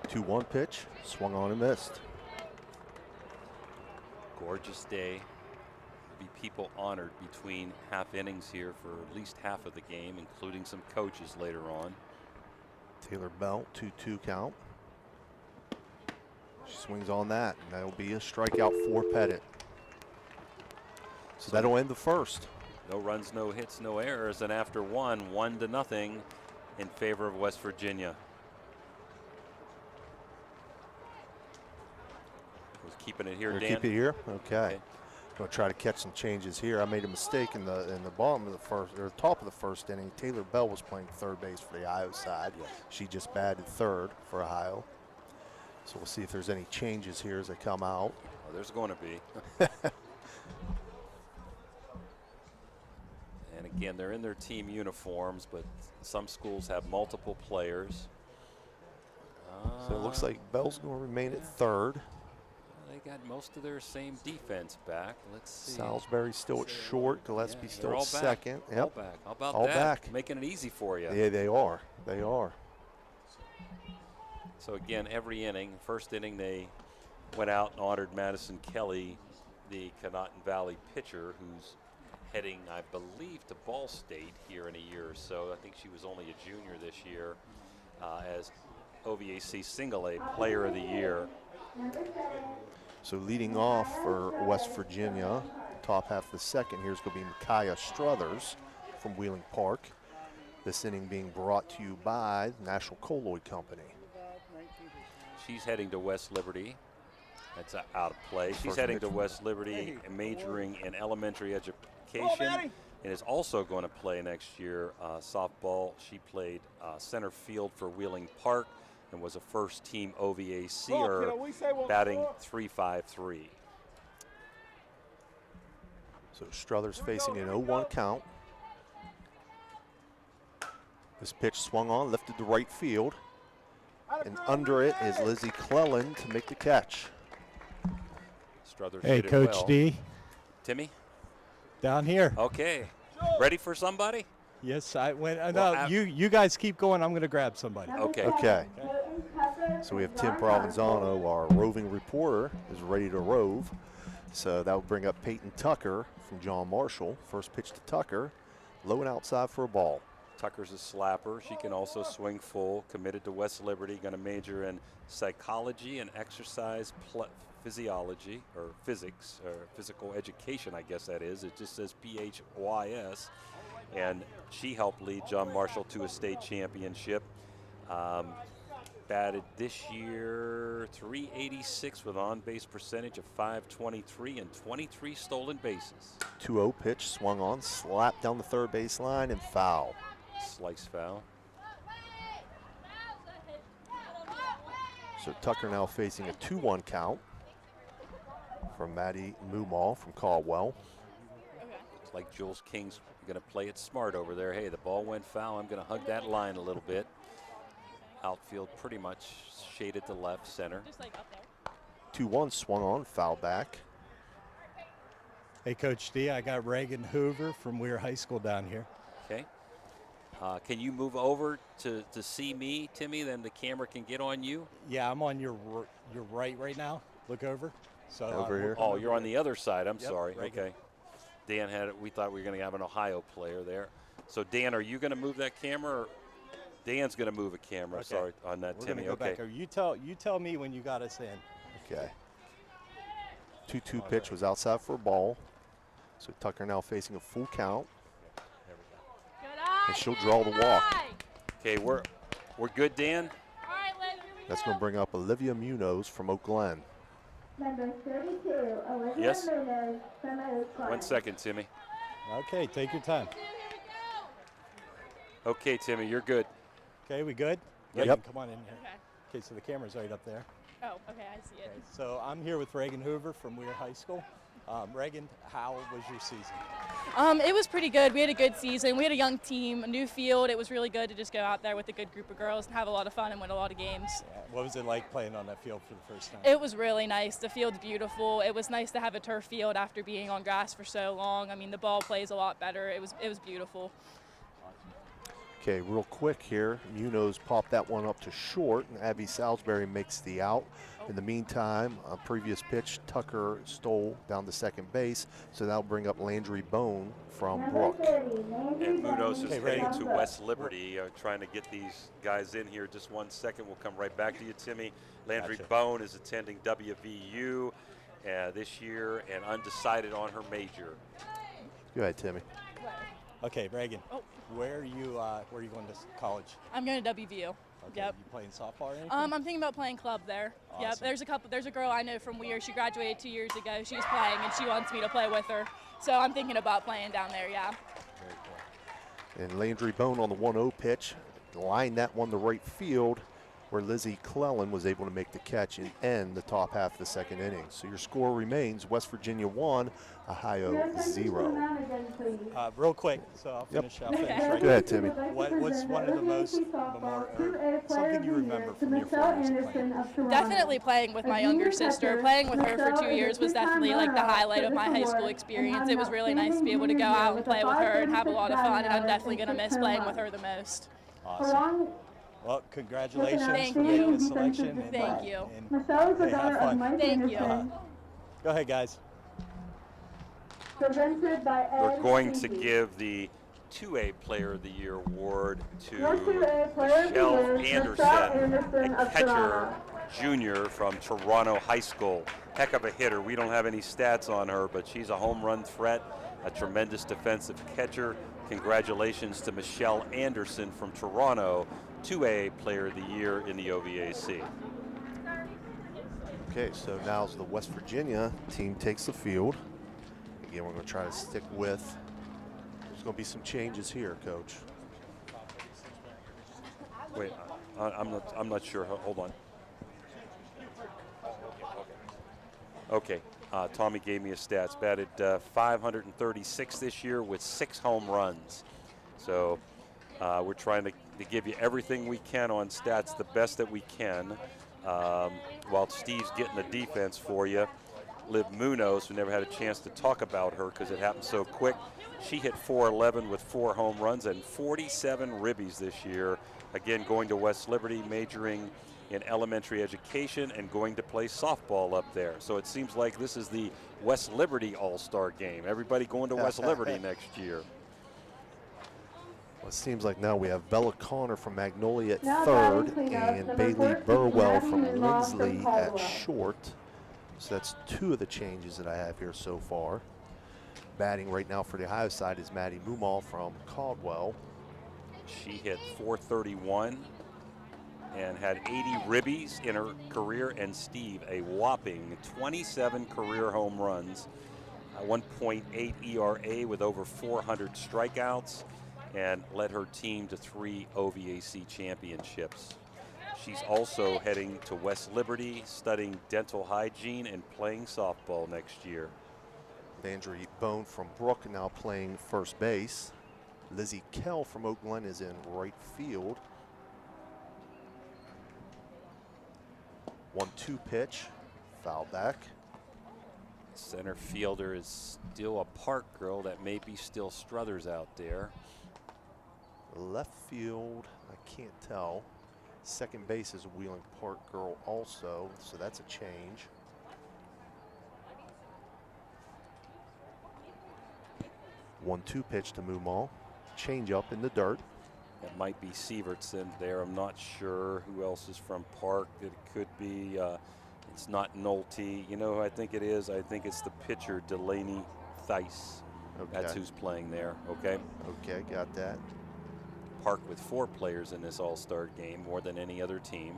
Two-one pitch, swung on and missed. Gorgeous day. Be people honored between half innings here for at least half of the game, including some coaches later on. Taylor Bell, 2-2 count. She swings on that, and that'll be a strikeout for Pettit. So that'll end the first. No runs, no hits, no errors, and after 1-0 in favor of West Virginia. Was keeping it here, We'll Dan. keep it here. Okay. Going to try to catch some changes here. I made a mistake in the bottom of the first, or top of the first inning. Taylor Bell was playing third base for the Ohio side. Yes. She just batted third for Ohio. So we'll see if there's any changes here as they come out. Well, there's going to be. And again, they're in their team uniforms, but some schools have multiple players. So it looks like Bell's going to remain at third. They got most of their same defense back. Let's see. Salisbury's still at short. Gillespie still all at back. second. Yep. All back. How about all that? Back. Making it easy for you. Yeah, they are. They are. So again, every inning, first inning, they went out and honored Madison Kelly, the Conotton Valley pitcher, who's heading, I believe, to Ball State here in a year or so. I think she was only a junior this year, as OVAC Single A Player of the Year. So leading off for West Virginia, top half of the second, here's going to be Micaiah Struthers from Wheeling Park. This inning being brought to you by the National Colloid Company. She's heading to West Liberty. That's out of play. She's First heading pitch. to West Liberty, majoring in elementary education, and is also going to play next year softball. She played center field for Wheeling Park and was a first-team OVAC-er, batting .353. So Struthers facing an 0-1 count. This pitch swung on, lifted to right field. And under it is Lizzie Clellan to make the catch. Struthers hey, hit it Coach well. D. Timmy? Down here. Okay. Ready for somebody? Yes, I went. Well, no, you guys keep going. I'm going to grab somebody. Okay. Okay. So we have Tim Provenzano, our roving reporter, is ready to rove. So that will bring up Peyton Tucker from John Marshall. First pitch to Tucker, low and outside for a ball. Tucker's a slapper. She can also swing full. Committed to West Liberty. Going to major in psychology and exercise physiology, or physics, or physical education, I guess that is. It just says PHYS. And she helped lead John Marshall to a state championship. Batted this year .386 with on-base percentage of .523 and 23 stolen bases. 2-0 pitch swung on, slapped down the third base line and foul. Slice foul. So Tucker now facing a 2-1 count from Maddie Moomaw from Caldwell. Looks like Jules King's going to play it smart over there. Hey, the ball went foul. I'm going to hug that line a little bit. Outfield pretty much shaded to left center. 2-1 swung on, foul back. Hey, Coach D, I got Reagan Hoover from Weir High School down here. Okay. Can you move over to see me, Timmy? Then the camera can get on you. Yeah, I'm on your right now. Look over. So Over here. Oh, you're on the other side. I'm Yep, sorry. right Okay. Dan had it. We thought we were going to have an Ohio player there. So, Dan, are you going to move that camera? Or Dan's going to move a camera, Okay. sorry, on that, We're Timmy. gonna go Okay. back. You tell me when you got us in. Okay. 2-2 pitch was outside for a ball. So Tucker now facing a full count. And she'll draw the walk. Okay, we're good, Dan? That's going to bring up Olivia Munoz from Oak Glen. Number 32, Olivia Yes. Munoz from Oak Glen. 1 second, Timmy. Okay, take your time. Okay, Timmy, you're good. Okay, we good? Yep. Reagan, come on in here. Okay, so the camera's right up there. Oh, okay, I see it. Okay, so I'm here with Reagan Hoover from Weir High School. Reagan, how was your season? It was pretty good. We had a good season. We had a young team, a new field. It was really good to just go out there with a good group of girls and have a lot of fun and win a lot of games. Yeah, what was it like playing on that field for the first time? It was really nice. The field's beautiful. It was nice to have a turf field after being on grass for so long. I mean, the ball plays a lot better. It was beautiful. Okay, real quick here. Munoz popped that one up to short, and Abby Salisbury makes the out. In the meantime, a previous pitch, Tucker stole down to second base, so that'll bring up Landry Bone from Brook. And Munoz is Okay, heading ready? to West Liberty, trying to get these guys in here. Just 1 second. We'll come right back to you, Timmy. Landry Gotcha. Bone is attending WVU this year and undecided on her major. Go ahead, Timmy. Okay, Reagan, where are you going to college? I'm going to WVU. Okay, Yep. you playing softball or anything? I'm thinking about playing club there. Yep. Awesome. There's a girl I know from Weir. She graduated 2 years ago. She's playing and she wants me to play with her. So I'm thinking about playing down there. Yeah. Very cool. And Landry Bone on the 1-0 pitch, lined that one to right field, where Lizzie Clellan was able to make the catch and end the top half of the second inning. So your score remains West Virginia 1, Ohio 0. Real quick, so I'll Yep. finish right Go ahead, Timmy. What's one of the most something you remember from your 4 years of playing? Definitely playing with my younger sister. Playing with her for 2 years was definitely like the highlight of my high school experience. It was really nice to be able to go out and play with her and have a lot of fun, and I'm definitely going to miss playing with her the most. Awesome. Well, congratulations Thank for you. making the selection. And, Thank you. And, hey, have fun. Thank you. Go ahead, guys. Presented by We're going to Ed give the 2A Player of the Year award to Your 2A Player of the Michelle Year, Michelle Anderson, Anderson a of catcher Toronto. junior from Toronto High School. Heck of a hitter. We don't have any stats on her, but she's a home run threat, a tremendous defensive catcher. Congratulations to Michelle Anderson from Toronto, 2A Player of the Year in the OVAC. Okay, so now as the West Virginia team takes the field. Again, we're going to try to stick with. There's going to be some changes here, Coach. Wait, I'm not sure. Hold on. Okay, Tommy gave me his stats. Batted 536 this year with 6 home runs. So we're trying to give you everything we can on stats, the best that we can, while Steve's getting the defense for you. Liv Munoz, who never had a chance to talk about her because it happened so quick. She hit .411 with 4 home runs and 47 ribbies this year. Again, going to West Liberty, majoring in elementary education and going to play softball up there. So it seems like this is the West Liberty All-Star game. Everybody going to West Liberty next year. Well, it seems like now we have Bella Connor from Magnolia at Now third batting cleanup, and number Bailey 14, Burwell Maggie from Newmont from Lindsley at Caldwell. short. So that's 2 of the changes that I have here so far. Batting right now for the Ohio side is Maddie Mumal from Caldwell. She hit .431 and had 80 ribbies in her career, and Steve, a whopping 27 career home runs, 1.8 ERA with over 400 strikeouts, and led her team to 3 OVAC championships. She's also heading to West Liberty, studying dental hygiene and playing softball next year. Landry Bone from Brook now playing first base. Lizzie Kell from Oak Glen is in right field. 1-2 pitch, foul back. Center fielder is still a Park girl. That may be still Struthers out there. Left field, I can't tell. Second base is a Wheeling Park girl also, so that's a change. 1-2 pitch to Mumall. Change up in the dirt. It might be Sievertson there. I'm not sure who else is from Park. It could be, it's not Nolte. You know who I think it is? I think it's the pitcher, Delaney Theis. Okay. That's who's playing there, okay? Okay, got that. Park with 4 players in this all-star game, more than any other team.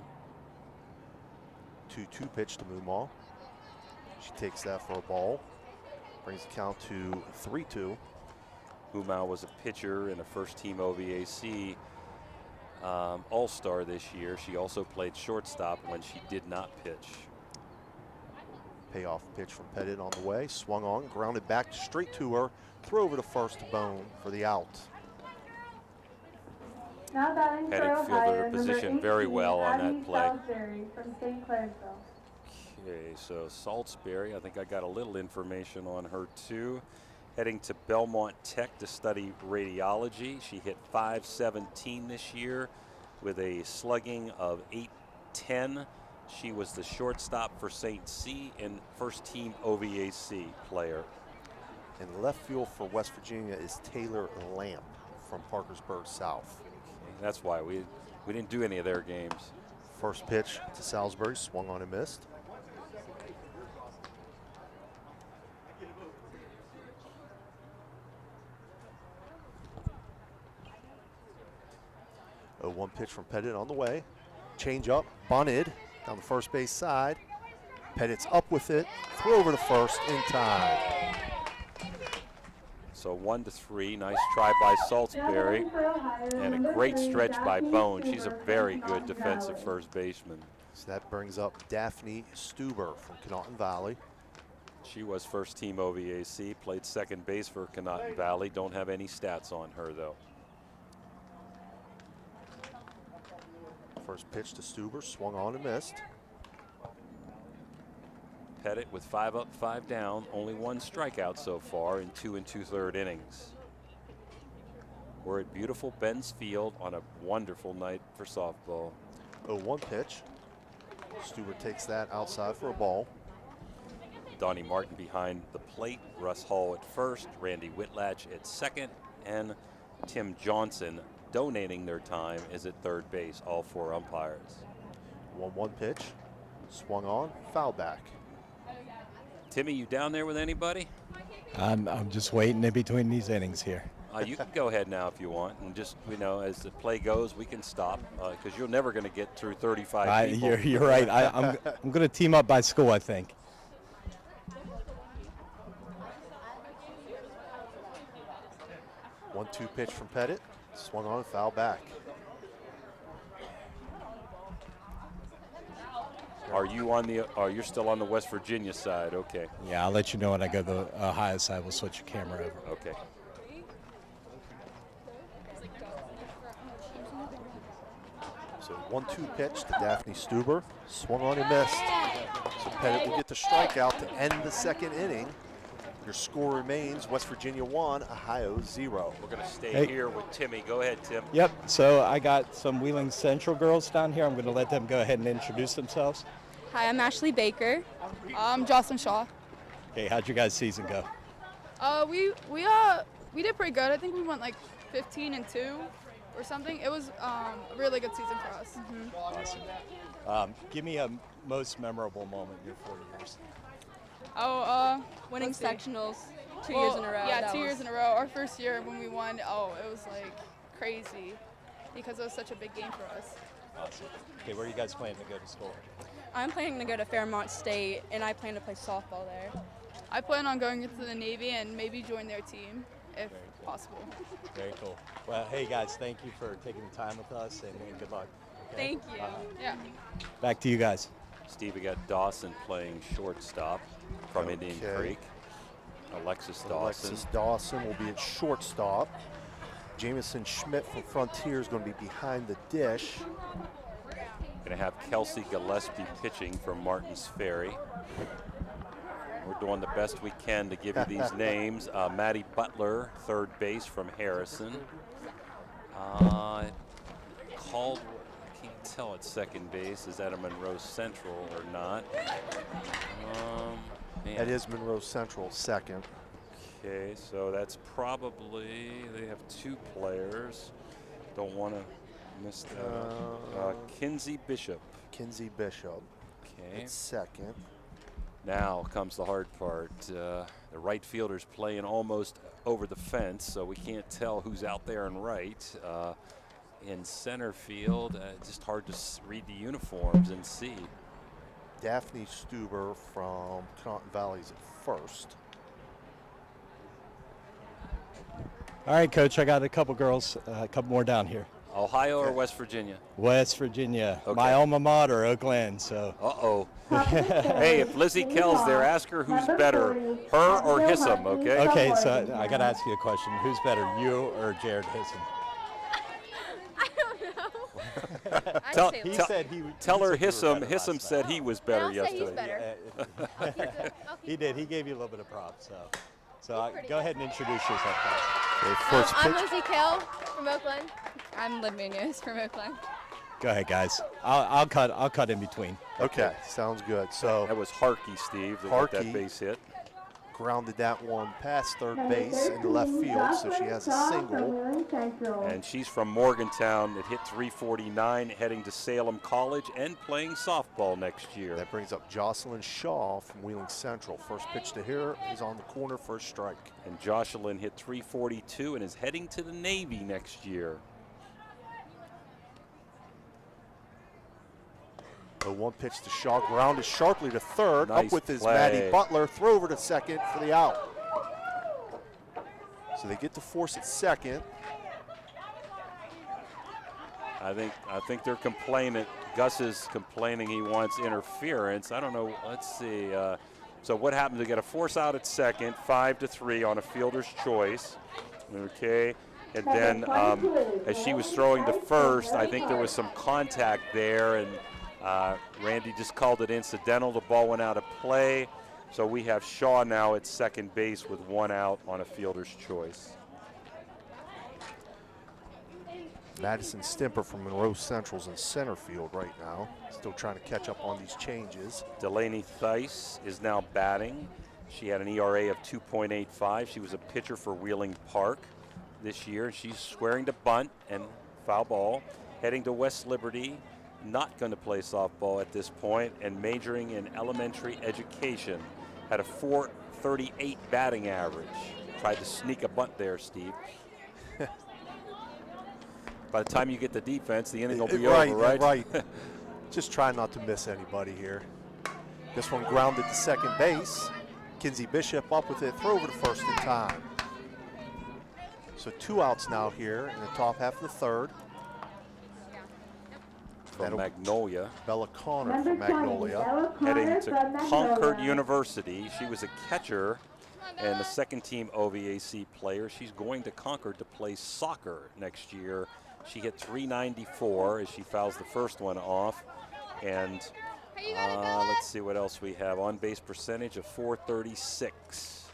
2-2 pitch to Mumall. She takes that for a ball. Brings the count to 3-2. Mumau was a pitcher and a first-team OVAC all-star this year. She also played shortstop when she did not pitch. Payoff pitch from Pettit on the way. Swung on, grounded back straight to her. Throw over to first to Bone for the out. Now batting for Pettit Ohio, fielded her position very well on that play. Salisbury from St. Clairsville. Okay, so Salisbury, I think I got a little information on her too. Heading to Belmont Tech to study radiology. She hit .517 this year with a slugging of .810. She was the shortstop for St. C and first team OVAC player. And left field for West Virginia is Taylor Lamp from Parkersburg South. That's why we didn't do any of their games. First pitch to Salisbury, swung on and missed. A 1 pitch from Pettit on the way. Change up, bunted down the first base side. Pettit's up with it, throw over to first in time. So 1-3, nice try by Salisbury, and a great stretch by Bone. She's a very good defensive first baseman. So that brings up Daphne Stuber from Canotton Valley. She was first team OVAC, played second base for Canotton Valley. Don't have any stats on her though. First pitch to Stuber, swung on and missed. Pettit with 5 up, 5 down, only 1 strikeout so far in 2 2/3 innings. We're at beautiful Benz Field on a wonderful night for softball. 0-1 pitch. Stuber takes that outside for a ball. Donnie Martin behind the plate, Russ Hall at first, Randy Whitlatch at second, and Tim Johnson donating their time is at third base, all 4 umpires. 1-1 pitch, swung on, foul back. Timmy, you down there with anybody? I'm just waiting in between these innings here. You can go ahead now if you want, and just, you know, as the play goes, we can stop because you're never going to get through 35 people. You're right. I'm going to team up by school, I think. One-two pitch from Pettit, swung on, foul back. Are you on the? You're still on the West Virginia side? Okay. Yeah, I'll let you know when I go to the Ohio side. We'll switch the camera over. Okay. So 1-2 pitch to Daphne Stuber, swung on and missed. So Pettit will get the strikeout to end the second inning. Your score remains West Virginia 1, Ohio 0. We're going to stay here with Timmy. Go ahead, Tim. Yep. So I got some Wheeling Central girls down here. I'm going to let them go ahead and introduce themselves. Hi, I'm Ashley Baker. I'm Jocelyn Shaw. Okay, how'd your guys' season go? We did pretty good. I think we went like 15-2 or something. It was a really good season for us. Awesome. Give me a most memorable moment in your 4 years. Winning sectionals 2 years in a row. Yeah, 2 years in a row. Our first year when we won, it was like crazy because it was such a big game for us. Awesome. Okay, where are you guys planning to go to school? I'm planning to go to Fairmont State, and I plan to play softball there. I plan on going into the Navy and maybe join their team if possible. Very cool. Well, hey guys, thank you for taking the time with us, and good luck. Okay? Thank you. Yeah. Back to you guys. Steve, we got Dawson playing shortstop from Indian Creek. Alexis Dawson will be at shortstop. Jamison Schmidt from Frontier is going to be behind the dish. Going to have Kelsey Gillespie pitching from Martins Ferry. We're doing the best we can to give you these names. Maddie Butler, third base from Harrison. Called, I can't tell at second base. Is that a Monroe Central or not? That is Monroe Central, second. Okay, so that's probably, they have 2 players. Don't want to miss that. Kinsey Bishop. Kinsey Bishop. Okay. At second. Now comes the hard part. The right fielder's playing almost over the fence, so we can't tell who's out there and right. In center field, just hard to read the uniforms and see. Daphne Stuber from Canton Valley's at first. All right, Coach, I got a couple girls, a couple more down here. Ohio or West Virginia? West Virginia, Okay. my alma mater, Oakland. So. Uh-oh. Hey, if Lizzie Kell's there, ask her who's better, her or Hissam, okay? Okay, so I got to ask you a question. Who's better, you or Jared Hissam? I don't know. Tell her Hissam said he was better I'll say he's yesterday. better. He did. He gave you a little bit of props. So go ahead and introduce yourself, guys. I'm Lizzie Kell from Oakland. I'm Liv Munoz from Oakland. Go ahead, guys. I'll cut in between. Okay, sounds good. So that was Harkey, Steve, that got that base hit. Grounded that one past third base into left field, so she has a single. And she's from Morgantown. It hit 349, heading to Salem College and playing softball next year. That brings up Jocelyn Shaw from Wheeling Central. First pitch to her is on the corner, first strike. And Jocelyn hit 342 and is heading to the Navy next year. The 1 pitch to Shaw, grounded sharply to third. Nice up with his play. Maddie Butler, throw over to second for the out. So they get to force at second. I think they're complaining. Gus is complaining he wants interference. I don't know. Let's see. So what happened? They get a force out at second, 5-3 on a fielder's choice. Okay. And then as she was throwing to first, I think there was some contact there, and Randy just called it incidental. The ball went out of play. So we have Shaw now at second base with 1 out on a fielder's choice. Madison Stimper from Monroe Central's in center field right now. Still trying to catch up on these changes. Delaney Theis is now batting. She had an ERA of 2.85. She was a pitcher for Wheeling Park this year. She's squaring to bunt and foul ball. Heading to West Liberty. Not going to play softball at this point and majoring in elementary education. Had a 438 batting average. Tried to sneak a bunt there, Steve. By the time you get the defense, the inning will be over, right? Right. Just try not to miss anybody here. This one grounded to second base. Kinsey Bishop up with it, throw over to first in time. So 2 outs now here in the top half of the third. From Magnolia. Bella Connor from Magnolia. Heading to Concord University. She was a catcher and a second-team OVAC player. She's going to Concord to play soccer next year. She hit 394 as she fouls the first one off. And let's see what else we have. On-base percentage of 436.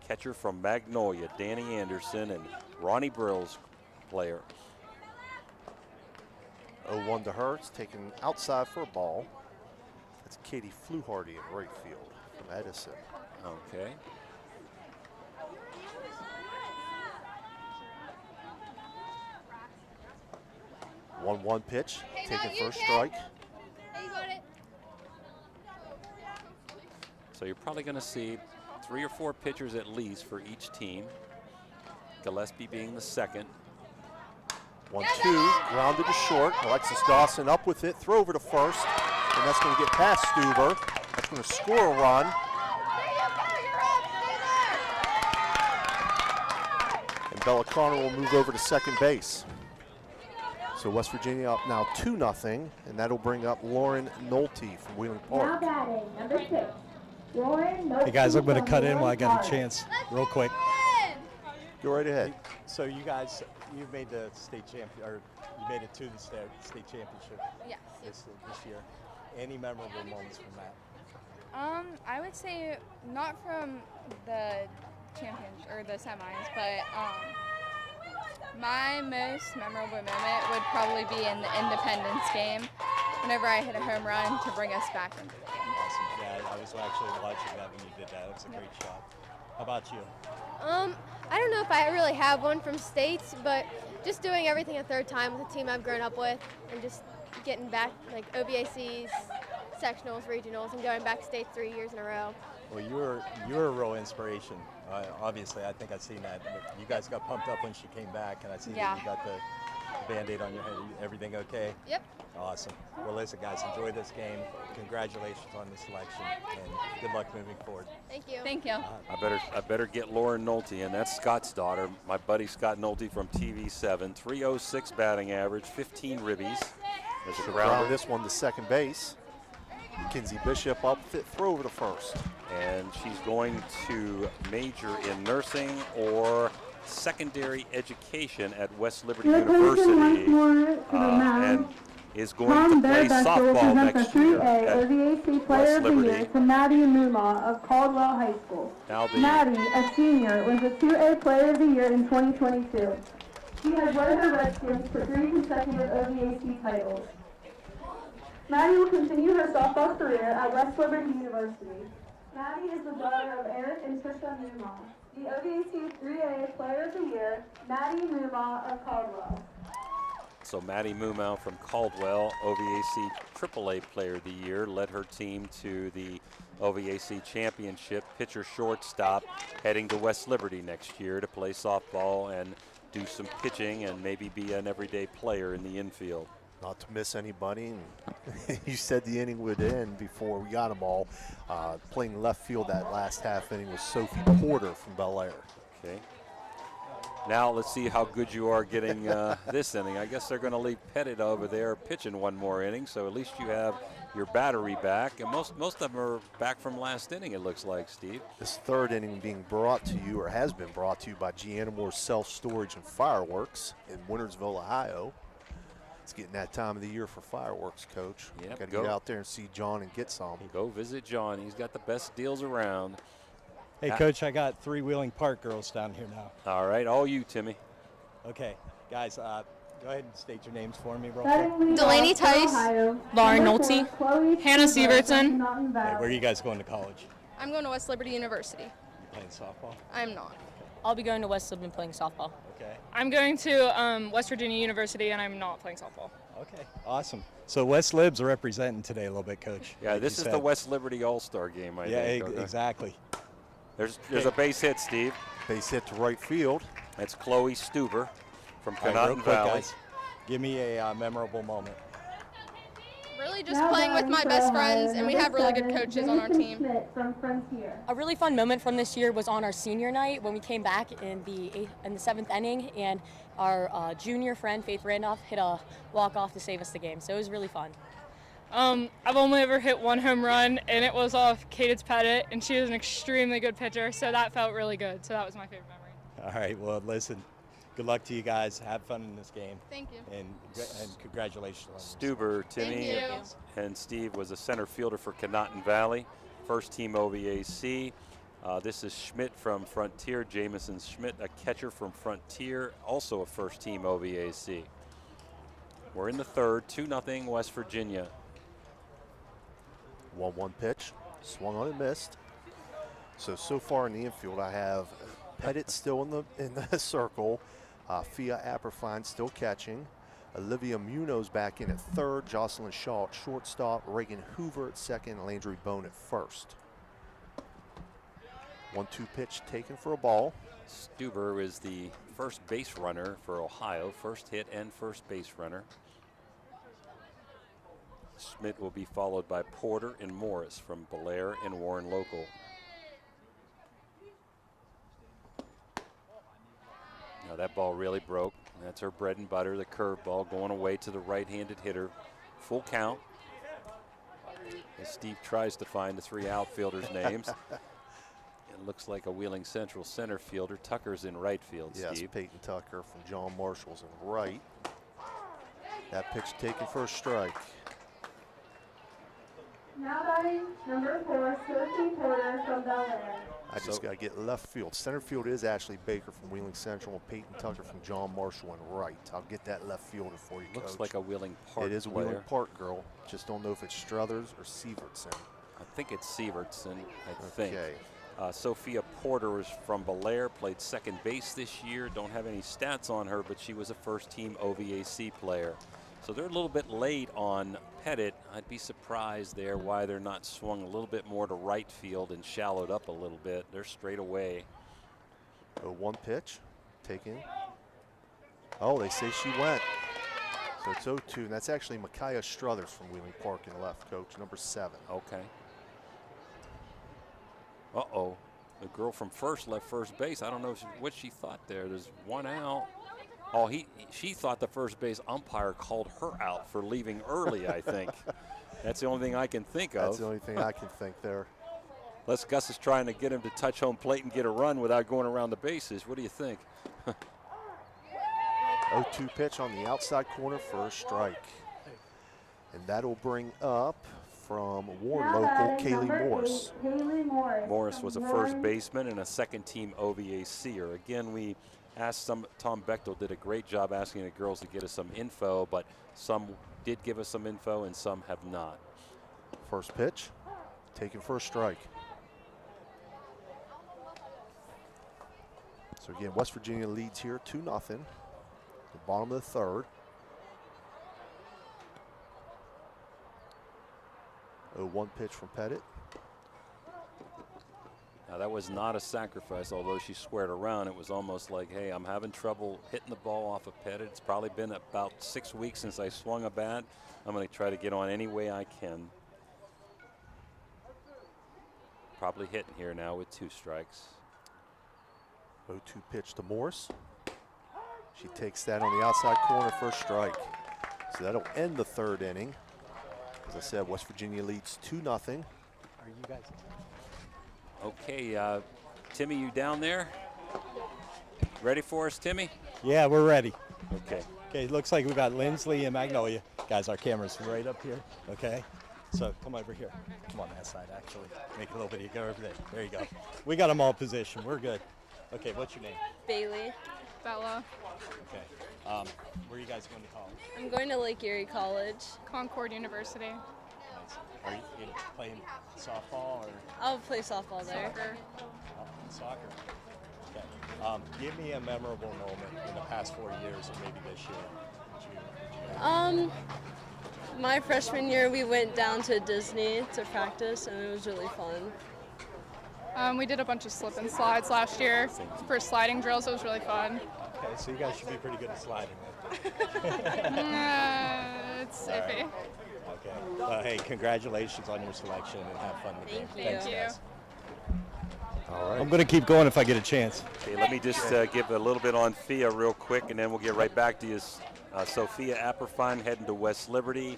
Catcher from Magnolia, Danny Anderson, and Ronnie Brill's player. 0-1 to her. It's taken outside for a ball. That's Katie Fluharty in right field from Edison. Okay. One pitch, taken first strike. So you're probably going to see 3 or 4 pitchers at least for each team. Gillespie being the second. 1-2, grounded to short. Alexis Dawson up with it, throw over to first, and that's going to get past Stuber. That's going to score a run. And Bella Connor will move over to second base. So West Virginia up now 2-0, and that'll bring up Lauren Nolte from Wheeling Park. Now batting, number 6, Lauren Nolte. Hey guys, I'm going to cut in while I got a chance, real quick. Go right ahead. So you guys, you've made the state champion, or you made it to the state championship. Yes. This year. Any memorable moments from that? I would say not from the championship or the semis, but my most memorable moment would probably be in the Independence game, whenever I hit a home run to bring us back into the game. Awesome. Yeah, I was actually watching that when you did that. It was a great shot. How about you? I don't know if I really have one from states, but just doing everything a third time with a team I've grown up with and just getting back like OVACs, sectionals, regionals, and going back states 3 years in a row. Well, you're a real inspiration. Obviously, I think I've seen that. You guys got pumped up when she came back, and I see that you got the Band-Aid on your head. Everything okay? Yep. Awesome. Well, listen, guys, enjoy this game. Congratulations on the selection, and good luck moving forward. Thank you. Thank you. I better get Lauren Nolte in. That's Scott's daughter, my buddy Scott Nolte from TV7. 306 batting average, 15 ribbies. There's a Ground this one to second base. Kinsey Bishop up, throw over to first. And she's going to major in nursing or secondary education at West Liberty University, and is going to play softball next year at OVAC Player of the Year to Maddie Muma of Caldwell High School. Maddie, a senior, was a 2A Player of the Year in 2022. She has led her Redskins to 3 consecutive OVAC titles. Maddie will continue her softball career at West Liberty University. Maddie is the daughter of Eric and Trisha Muma. The OVAC 3A Player of the Year, Maddie Muma of Caldwell. So Maddie Mumau from Caldwell, OVAC AAA Player of the Year, led her team to the OVAC Championship, pitcher shortstop, heading to West Liberty next year to play softball and do some pitching and maybe be an everyday player in the infield. Not to miss anybody. You said the inning would end before we got them all. Playing left field that last half inning was Sophie Porter from Bel Air. Okay. Now let's see how good you are getting this inning. I guess they're going to leave Pettit over there pitching one more inning, so at least you have your battery back. And most of them are back from last inning, it looks like, Steve. This third inning being brought to you, or has been brought to you, by Gianna Moore Self-Storage and Fireworks in Wintersville, Ohio. It's getting that time of the year for fireworks, Coach. Yep, got to get out there and see John and get some. Go visit John. He's got the best deals around. Hey, Coach, I got 3 Wheeling Park girls down here now. All right, all you, Timmy. Okay, guys, go ahead and state your names for me real quick. Delaney Tice, Lauren Nolte, Hannah Sievertson. Hey, where are you guys going to college? I'm going to West Liberty University. You playing softball? I'm not. I'll be going to West Liberty playing softball. Okay. I'm going to West Virginia University, and I'm not playing softball. Okay, awesome. So West Libs are representing today a little bit, Coach. Yeah, like this is the West Liberty All-Star game, I think. Yeah, exactly. There's a base hit, Steve. Base hit to right field. That's Chloe Stuber from All right, real Conotton quick, Valley. guys, give me a memorable moment. Really just playing with my best friends, and we have really good coaches on our team. A really fun moment from this year was on our senior night when we came back in the 7th inning, and our junior friend Faith Randolph hit a walk-off to save us the game. So it was really fun. I've only ever hit 1 home run, and it was off Cadence Pettit, and she was an extremely good pitcher, so that felt really good. So that was my favorite memory. All right, well, listen, good luck to you guys. Have fun in this game. Thank you. And congratulations on this. Stuber, Timmy, and Steve was a center fielder for Conotton Valley, first team OVAC. This is Schmidt from Frontier, Jamison Schmidt, a catcher from Frontier, also a first team OVAC. We're in the third, 2-0 West Virginia. 1-1 pitch, swung on and missed. So far in the infield, I have Pettit still in the circle, Fia Apperfine still catching, Olivia Munoz back in at third, Jocelyn Shaw at shortstop, Reagan Hoover at second, Landry Bone at first. 1-2 pitch taken for a ball. Stuber is the first base runner for Ohio, first hit and first base runner. Schmidt will be followed by Porter and Morris from Belair and Warren Local. Now that ball really broke. That's her bread and butter, the curveball going away to the right-handed hitter. Full count. As Steve tries to find the 3 outfielders' names. It looks like a Wheeling Central center fielder. Tucker's in right field, yes, Steve. Peyton Tucker from John Marshall's in right. That pitch taken for a strike. Now batting, number 4, Sophie Porter from Bel Air. I just got to get left field. Center field is Ashley Baker from Wheeling Central and Peyton Tucker from John Marshall and right. I'll get that left fielder for you, Looks Coach. like a Wheeling Park It is a player. Wheeling Park girl. Just don't know if it's Struthers or Sievertson. I think it's Sievertson, I think. Okay. Sophia Porter is from Belair, played second base this year. Don't have any stats on her, but she was a first-team OVAC player. So they're a little bit late on Pettit. I'd be surprised there why they're not swung a little bit more to right field and shallowed up a little bit. They're straight away. One pitch taken. Oh, they say she went. So it's 0-2, and that's actually Micaiah Struthers from Wheeling Park in left, coach, number 7. Okay. Uh-oh. The girl from first left first base. I don't know what she thought there. There's one out. Oh, she thought the first base umpire called her out for leaving early, I think. That's the only thing I can think of. That's the only thing I can think there. Les Gus is trying to get him to touch home plate and get a run without going around the bases. What do you think? 0-2 pitch on the outside corner for a strike. And that'll bring up from Warren local, Kaylee Morris. Morris was a first baseman and a second-team OVACer. Again, we asked Tom Bechtel did a great job asking the girls to get us some info, but some did give us some info and some have not. First pitch, taken for a strike. So again, West Virginia leads here 2-0. The bottom of the third. 0-1 pitch from Pettit. Now that was not a sacrifice, although she squared around. It was almost like, hey, I'm having trouble hitting the ball off of Pettit. It's probably been about 6 weeks since I swung a bat. I'm going to try to get on any way I can. Probably hitting here now with 2 strikes. 0-2 pitch to Morris. She takes that on the outside corner for a strike. So that'll end the third inning. As I said, West Virginia leads 2-0. Are you guys? Okay, Timmy, you down there? Ready for us, Timmy? Yeah, we're ready. Okay. Okay, looks like we got Lindsley and Magnolia. Guys, our camera's right up here, okay? So come over here. Come on that side, actually. Make a little bit, you go over there. There you go. We got them all positioned, we're good. Okay, what's your name? Bailey. Bella. Okay. Where are you guys going to college? I'm going to Lake Erie College. Concord University. Nice. Are you playing softball or? I'll play softball there. Soccer. Oh, soccer. Okay. Give me a memorable moment in the past 4 years or maybe this year. My freshman year we went down to Disney to practice and it was really fun. We did a bunch of slip and slides last year for sliding drills. It was really fun. Okay, so you guys should be pretty good at sliding. It's iffy. Okay. Hey, congratulations on your selection and have fun with Thank you. Thanks, guys. All right. I'm going to keep going if I get a chance. Okay, let me just give a little bit on Fia real quick, and then we'll get right back to you. Sophia Apperfine heading to West Liberty.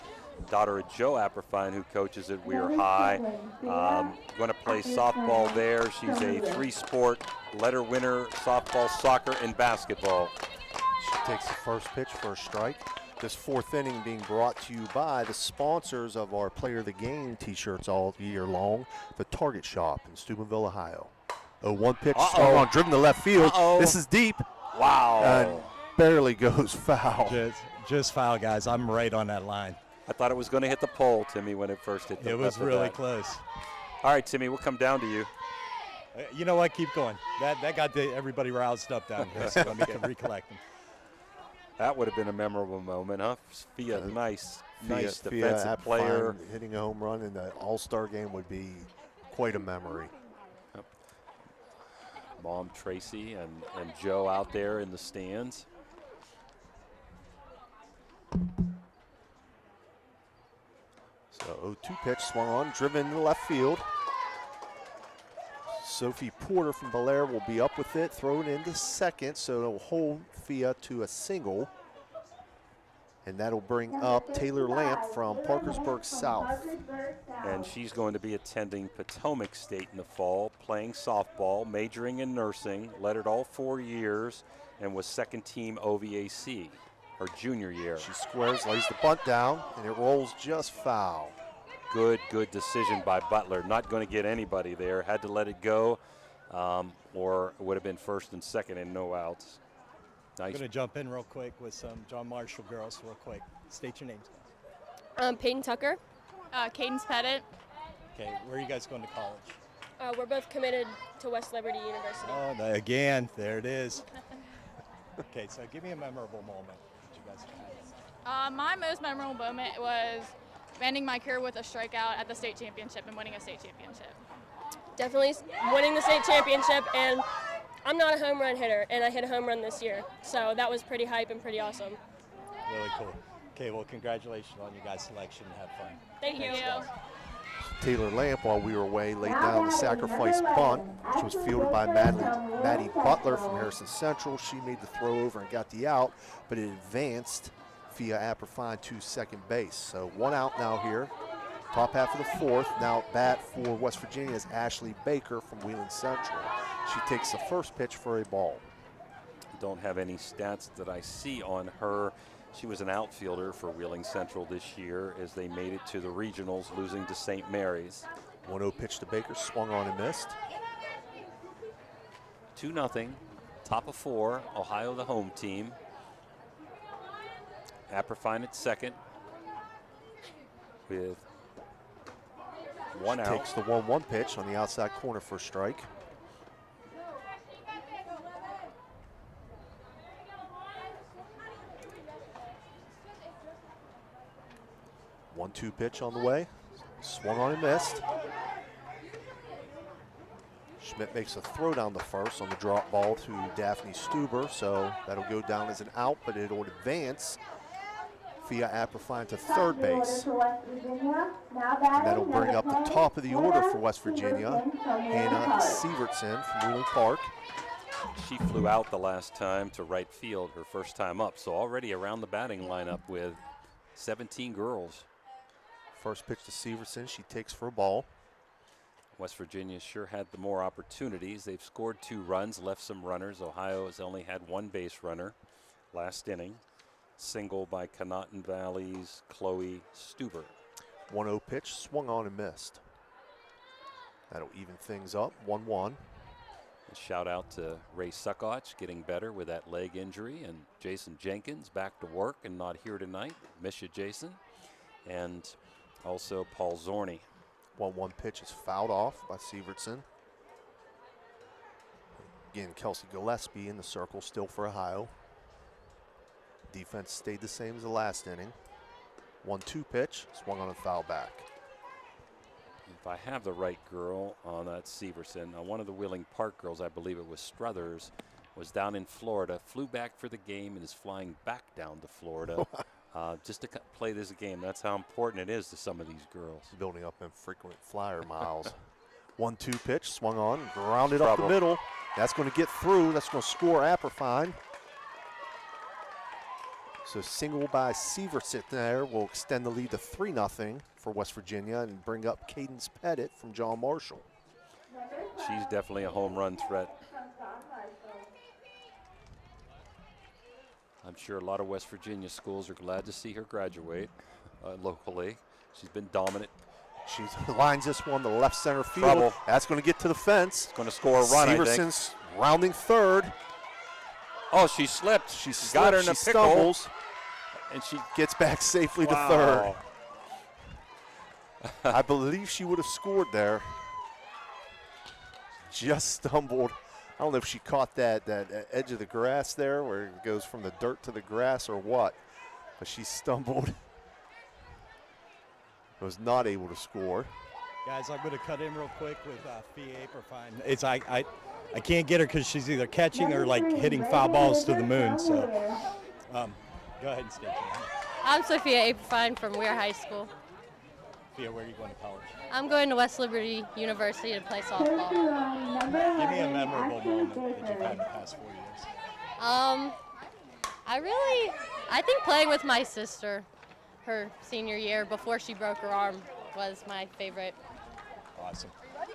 Daughter of Joe Apperfine, who coaches at Weir High. Going to play softball there. She's a 3-sport letter winner, softball, soccer, and basketball. She takes the first pitch for a strike. This fourth inning being brought to you by the sponsors of our Player of the Game t-shirts all year long, the Target Shop in Steubenville, Ohio. 0-1 pitch, swung on, driven to left field. This is deep. Wow. And barely goes foul. Just foul, guys. I'm right on that line. I thought it was going to hit the pole, Timmy, when it first hit the It was really close. All right, Timmy, we'll come down to you. You know what? Keep going. That got everybody roused up down here, so let me recollect them. That would have been a memorable moment, huh? Fia, nice defensive Fia player. Hitting a home run in the All-Star game would be quite a memory. Yep. Mom Tracy and Joe out there in the stands. So 0-2 pitch swung on, driven to left field. Sophie Porter from Belair will be up with it, thrown into second, so it'll hold Fia to a single. And that'll bring up Taylor Lamp from Parkersburg South. And she's going to be attending Potomac State in the fall, playing softball, majoring in nursing, lettered all 4 years, and was second team OVAC her junior year. She squares, lays the bunt down, and it rolls just foul. Good decision by Butler. Not going to get anybody there. Had to let it go, or it would have been first and second and no outs. Nice. I'm going to jump in real quick with some John Marshall girls real quick. State your names, guys. Peyton Tucker. Cadence Pettit. Okay, where are you guys going to college? We're both committed to West Liberty University. Oh, again, there it is. Okay, so give me a memorable moment that you guys have had. My most memorable moment was ending my career with a strikeout at the state championship and winning a state championship. Definitely winning the state championship, and I'm not a home run hitter, and I hit a home run this year, so that was pretty hype and pretty awesome. Really cool. Okay, well, congratulations on your guys' selection and have fun. Thank you. Guys. Taylor Lamp, while we were away, laid down the sacrifice bunt, which was fielded by Maddie Butler from Harrison Central. She made the throw over and got the out, but it advanced via Apperfine to second base. So 1 out now here. Top half of the fourth. Now at bat for West Virginia is Ashley Baker from Wheeling Central. She takes the first pitch for a ball. Don't have any stats that I see on her. She was an outfielder for Wheeling Central this year as they made it to the regionals, losing to St. Mary's. 1-0 pitch to Baker, swung on and missed. 2-0, top of 4, Ohio the home team. Apperfine at second with 1 out. Takes the 1-1 pitch on the outside corner for a strike. One-two pitch on the way. Swung on and missed. Schmidt makes a throw down the first on the drop ball to Daphne Stuber, so that'll go down as an out, but it'll advance via Apperfine to third base. And that'll bring up the top of the order for West Virginia, Hannah Sievertson from Wheeling Park. She flew out the last time to right field, her first time up, so already around the batting lineup with 17 girls. First pitch to Sievertson, she takes for a ball. West Virginia sure had the more opportunities. They've scored 2 runs, left some runners. Ohio has only had 1 base runner last inning. Single by Connaughton Valley's Chloe Stuber. 1-0 pitch, swung on and missed. That'll even things up, 1-1. A shout out to Ray Suckoch getting better with that leg injury, and Jason Jenkins back to work and not here tonight. Miss you, Jason. And also Paul Zorney. 1-1 pitch is fouled off by Sievertson. Again, Kelsey Gillespie in the circle, still for Ohio. Defense stayed the same as the last inning. 1-2 pitch, swung on and foul back. If I have the right girl on that Sievertson, one of the Wheeling Park girls, I believe it was Struthers, was down in Florida, flew back for the game and is flying back down to Florida. Just to play this game. That's how important it is to some of these girls. Building up in frequent flyer miles. 1-2 pitch, swung on, grounded up the middle. That's going to get through. That's going to score Apperfine. So single by Sievertson there will extend the lead to 3-0 for West Virginia and bring up Cadence Pettit from John Marshall. She's definitely a home run threat. I'm sure a lot of West Virginia schools are glad to see her graduate locally. She's been dominant. She lines this one to left center field. Trouble. That's going to get to the fence. It's going to score a run, I think. Sieverson's rounding third. Oh, she slipped. She got her in a pickle. Stumbles. And she gets back safely to third. I believe she would have scored there. Just stumbled. I don't know if she caught that edge of the grass there where it goes from the dirt to the grass or what, but she stumbled. Was not able to score. Guys, I'm going to cut in real quick with Fia Apperfine. It's I can't get her because she's either catching or like hitting foul balls to the moon. So go ahead and state your name. I'm Sophia Apperfine from Weir High School. Fia, where are you going to college? I'm going to West Liberty University to play softball. Give me a memorable moment that you've had in the past 4 years. I think playing with my sister her senior year before she broke her arm was my favorite. Awesome.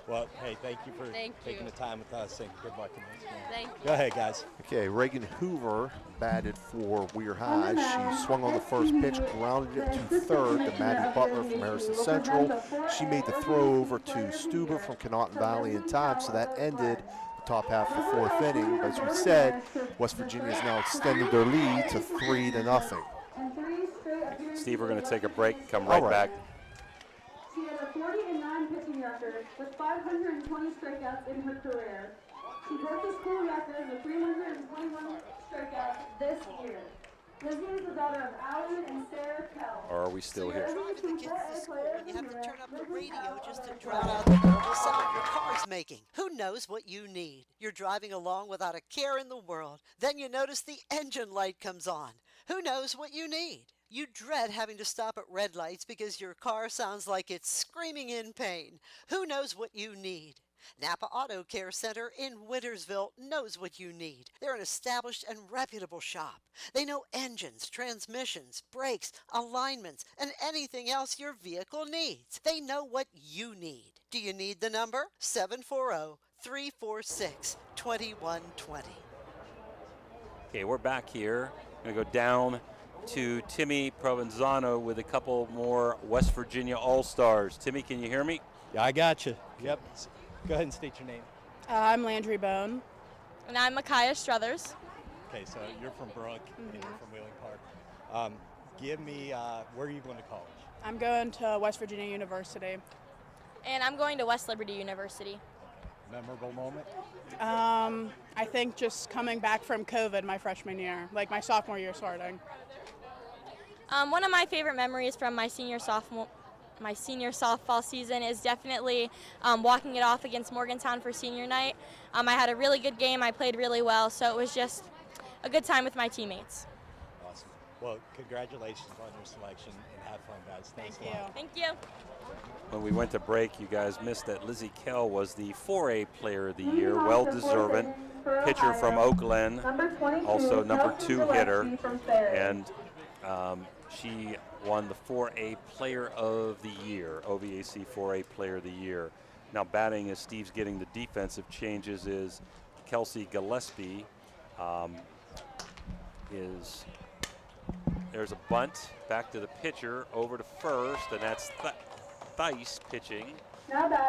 Well, hey, thank you for taking the time with us, and good luck in this game. Thank you. Go ahead, guys. Okay, Reagan Hoover batted for Weir High. She swung on the first pitch, grounded it to third to Maddie Butler from Harrison Central. She made the throw over to Stuber from Connaughton Valley in time, so that ended the top half of the fourth inning. As we said, West Virginia has now extended their lead to 3-0. Steve, we're going to take a break, come right back. She has a 40-9 pitching record with 520 strikeouts in her career. She broke the school record with 321 strikeouts this year. Lizzie is the daughter of Alan and Sarah Kell. Or are we still here? Driving against the school, you have to turn up the radio just to drown out the horrible sound your car's making. Who knows what you need? You're driving along without a care in the world. Then you notice the engine light comes on. Who knows what you need? You dread having to stop at red lights because your car sounds like it's screaming in pain. Who knows what you need? Napa Auto Care Center in Wintersville knows what you need. They're an established and reputable shop. They know engines, transmissions, brakes, alignments, and anything else your vehicle needs. They know what you need. Do you need the number? 740-346-2120. Okay, we're back here. Going to go down to Timmy Provenzano with a couple more West Virginia All-Stars. Timmy, can you hear me? Yeah, I got you. Yep. Go ahead and state your name. I'm Landry Bone. And I'm Micaiah Struthers. Okay, so you're from Brook and you're from Wheeling Park. Give me, where are you going to college? I'm going to West Virginia University. And I'm going to West Liberty University. Memorable moment? I think just coming back from COVID my freshman year, like my sophomore year starting. One of my favorite memories from my senior sophomore season is definitely walking it off against Morgantown for senior night. I had a really good game. I played really well, so it was just a good time with my teammates. Awesome. Well, congratulations on your selection and have fun, guys. Thanks a lot. Thank you. When we went to break, you guys missed that Lizzie Kell was the 4A Player of the Year, well-deserved. Pitcher from Oakland, also number 2 hitter, and she won the 4A Player of the Year, OVAC 4A Player of the Year. Now batting, as Steve's getting the defensive changes, is Kelsey Gillespie. There's a bunt back to the pitcher, over to first, and that's Thice pitching.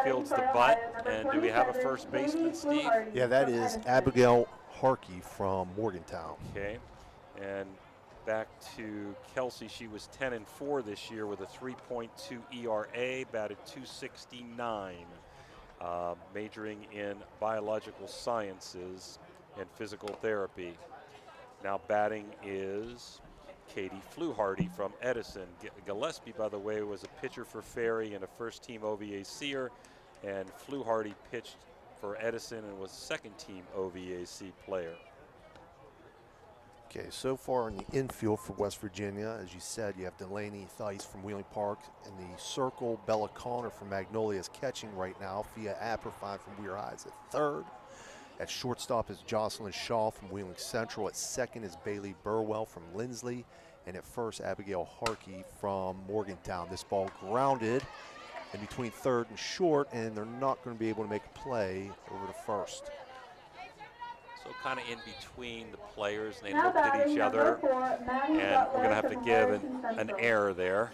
Fields the bunt, and do we have a first baseman, Steve? Yeah, that is Abigail Harkey from Morgantown. Okay, and back to Kelsey. She was 10-4 this year with a 3.2 ERA, batted .269, majoring in biological sciences and physical therapy. Now batting is Katie Fluharty from Edison. Gillespie, by the way, was a pitcher for Ferry and a first-team OVACer, and Fluharty pitched for Edison and was a second-team OVAC player. Okay, so far in the infield for West Virginia, as you said, you have Delaney Thice from Wheeling Park. In the circle, Bella Connor from Magnolia is catching right now. Fia Apperfine from Weir High is at third. At shortstop is Jocelyn Shaw from Wheeling Central. At second is Bailey Burwell from Lindsley. And at first, Abigail Harkey from Morgantown. This ball grounded in between third and short, and they're not going to be able to make a play over to first. So kind of in between the players, and they looked at each other, and we're going to have to give an error there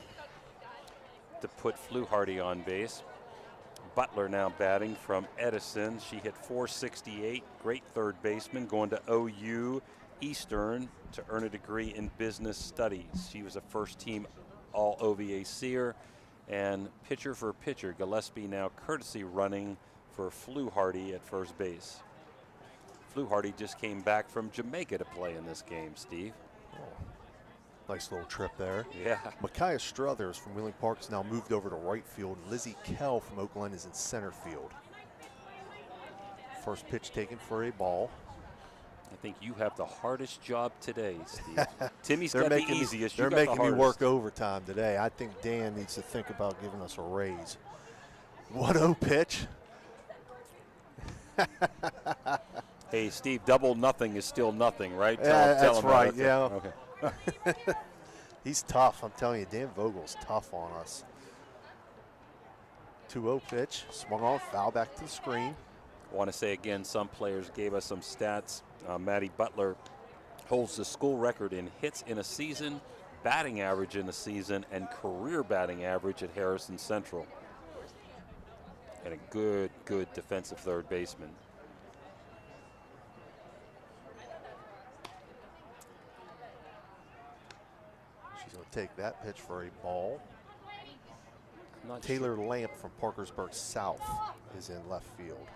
to put Fluharty on base. Butler now batting from Edison. She hit .468, great third baseman, going to OU Eastern to earn a degree in business studies. She was a first-team All-OVACer, and pitcher for pitcher, Gillespie now courtesy running for Fluharty at first base. Fluharty just came back from Jamaica to play in this game, Steve. Oh, nice little trip there. Yeah. Micaiah Struthers from Wheeling Park has now moved over to right field. Lizzie Kell from Oakland is in center field. First pitch taken for a ball. I think you have the hardest job today, Steve. Timmy's got the easiest. They're making me work overtime today. I think Dan needs to think about giving us a raise. 1-0 pitch. Hey, Steve, double nothing is still nothing, right? That's right, yeah. Okay. He's tough, I'm telling you. Dan Vogel's tough on us. 2-0 pitch, swung on, foul back to the screen. I want to say again, some players gave us some stats. Maddie Butler holds the school record in hits in a season, batting average in a season, and career batting average at Harrison Central. And a good defensive third baseman. She's going to take that pitch for a ball. Taylor Lamp from Parkersburg South is in left field.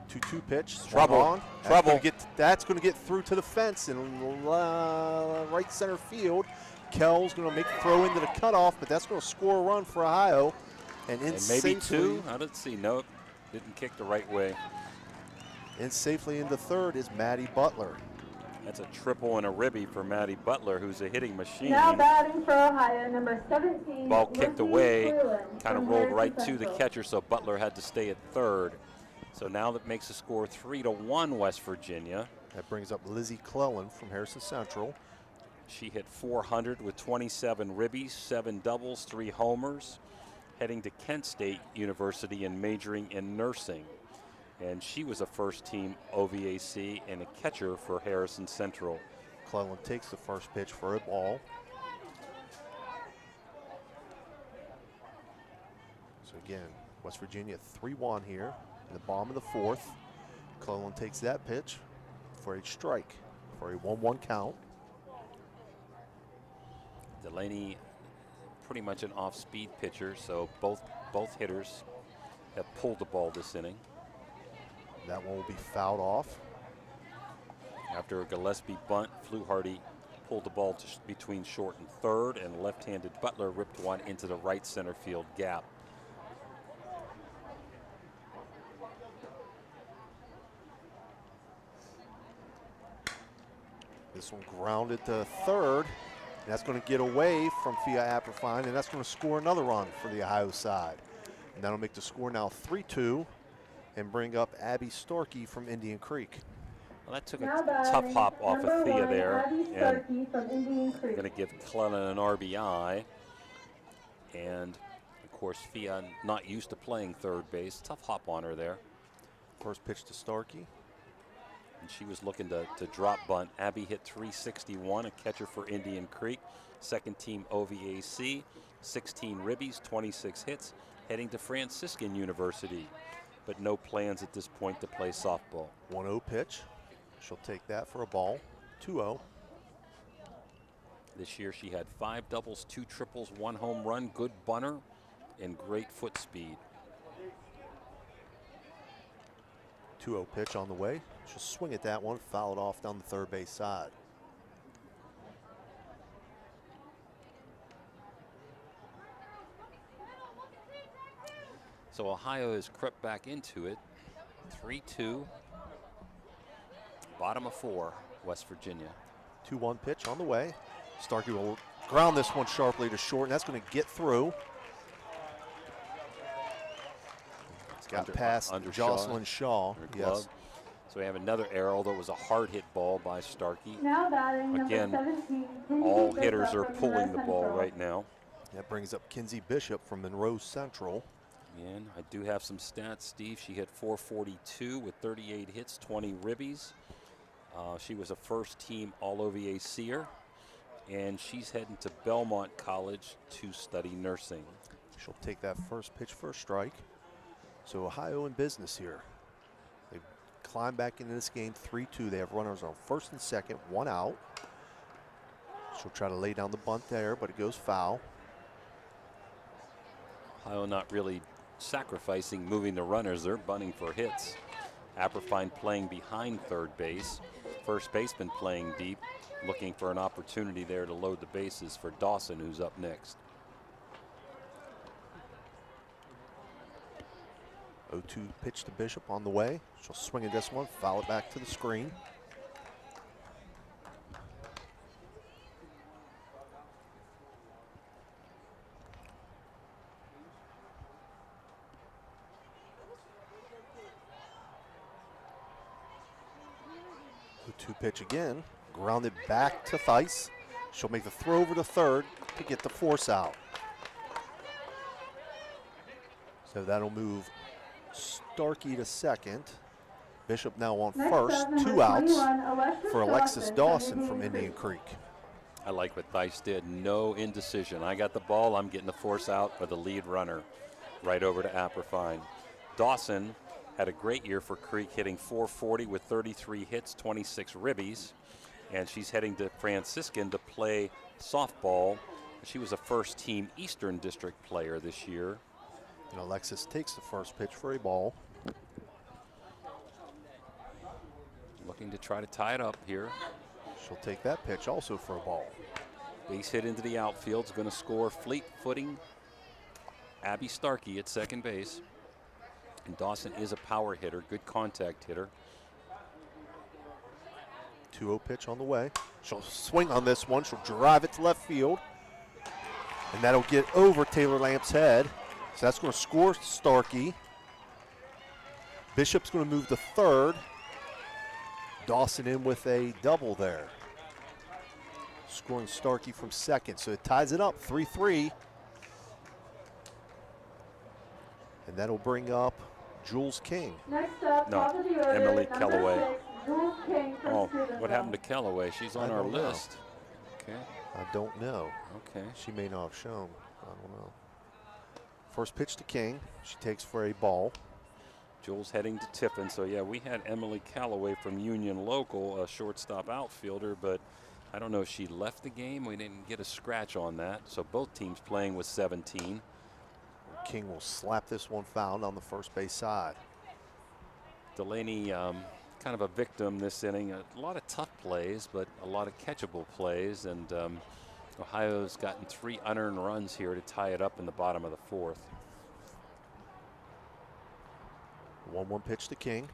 Two pitch. Trouble. On. Trouble. That's going to get through to the fence in right center field. Kell's going to make the throw into the cutoff, but that's going to score a run for Ohio. And maybe two. I didn't see. Nope. Didn't kick the right way. And safely into third is Maddie Butler. That's a triple and a ribby for Maddie Butler, who's a hitting machine. Now batting for Ohio, number 17. Ball kicked away, kind of from rolled right Harrison to the Central. catcher, so Butler had to stay at third. So now that makes the score 3-1 West Virginia. That brings up Lizzie Clellan from Harrison Central. She hit 400 with 27 ribbies, 7 doubles, 3 homers, heading to Kent State University and majoring in nursing. And she was a first-team OVAC and a catcher for Harrison Central. Clellan takes the first pitch for a ball. So again, West Virginia 3-1 here in the bottom of the fourth. Clellan takes that pitch for a strike for a 1-1 count. Delaney, pretty much an off-speed pitcher, so both hitters have pulled the ball this inning. That one will be fouled off. After a Gillespie bunt, Fluharty pulled the ball between short and third, and left-handed Butler ripped one into the right center field gap. This one grounded to third. And that's going to get away from Fia Apperfine, and that's going to score another run for the Ohio side. And that'll make the score now 3-2 and bring up Abby Storkey from Indian Creek. Well, that took a tough hop off of Thea there, and going to give Clellan an RBI. And of course, Thea not used to playing third base. Tough hop on her there. First pitch to Starkey. And she was looking to drop bunt. Abby hit 361, a catcher for Indian Creek. Second team OVAC, 16 ribbies, 26 hits, heading to Franciscan University. But no plans at this point to play softball. 1-0 pitch. She'll take that for a ball. 2-0. This year she had 5 doubles, 2 triples, 1 home run, good bunter, and great foot speed. 2-0 pitch on the way. She'll swing at that one, foul it off down the third base side. So Ohio has crept back into it. 3-2. Bottom of 4, West Virginia. 2-1 pitch on the way. Starkey will ground this one sharply to short, and that's going to get through. It's got past Jocelyn Shaw. Yes. So we have another error, although it was a hard hit ball by Starkey. Now batting, Again, number 17, all Kinsey hitters Bishop are from pulling Monroe the ball Central. right now. That brings up Kinsey Bishop from Monroe Central. And I do have some stats, Steve. She hit 442 with 38 hits, 20 ribbies. She was a first-team All-OVACer, and she's heading to Belmont College to study nursing. She'll take that first pitch for a strike. So Ohio in business here. They climb back into this game 3-2. They have runners on first and second, 1 out. She'll try to lay down the bunt there, but it goes foul. Ohio not really sacrificing moving the runners. They're bunting for hits. Apperfine playing behind third base. First baseman playing deep, looking for an opportunity there to load the bases for Dawson, who's up next. 0-2 pitch to Bishop on the way. She'll swing at this one, foul it back to the screen. Two pitch again, grounded back to Theis. She'll make the throw over to third to get the force out. So that'll move Starkey to second. Bishop now on first, 2 outs for Alexis Dawson from Indian Creek. I like what Theis did. No indecision. I got the ball. I'm getting the force out for the lead runner. Right over to Apperfine. Dawson had a great year for Creek, hitting 440 with 33 hits, 26 ribbies. and she's heading to Franciscan to play softball. She was a first-team Eastern District player this year. And Alexis takes the first pitch for a ball. Looking to try to tie it up here. She'll take that pitch also for a ball. Base hit into the outfield is going to score fleet-footing Abby Starkey at second base. And Dawson is a power hitter, good contact hitter. 2-0 pitch on the way. She'll swing on this one. She'll drive it to left field. And that'll get over Taylor Lamp's head. So that's going to score Starkey. Bishop's going to move to third. Dawson in with a double there. Scoring Starkey from second. So it ties it up 3-3. And that'll bring up Jules King. Next up, No, top of the order, Emily number Kellaway. 6, Jules King from Oh, Steubenville. what happened to Kellaway? She's on I our don't know. list. Okay. I don't know. Okay. She may not have shown. I don't know. First pitch to King. She takes for a ball. Jules heading to Tiffin. So, yeah, we had Emily Callaway from Union Local, a shortstop outfielder, but I don't know if she left the game. We didn't get a scratch on that. So both teams playing with 17. King will slap this one foul on the first base side. Delaney kind of a victim this inning. A lot of tough plays, but a lot of catchable plays. And Ohio's gotten 3 unearned runs here to tie it up in the bottom of the fourth. 1-1 pitch to King.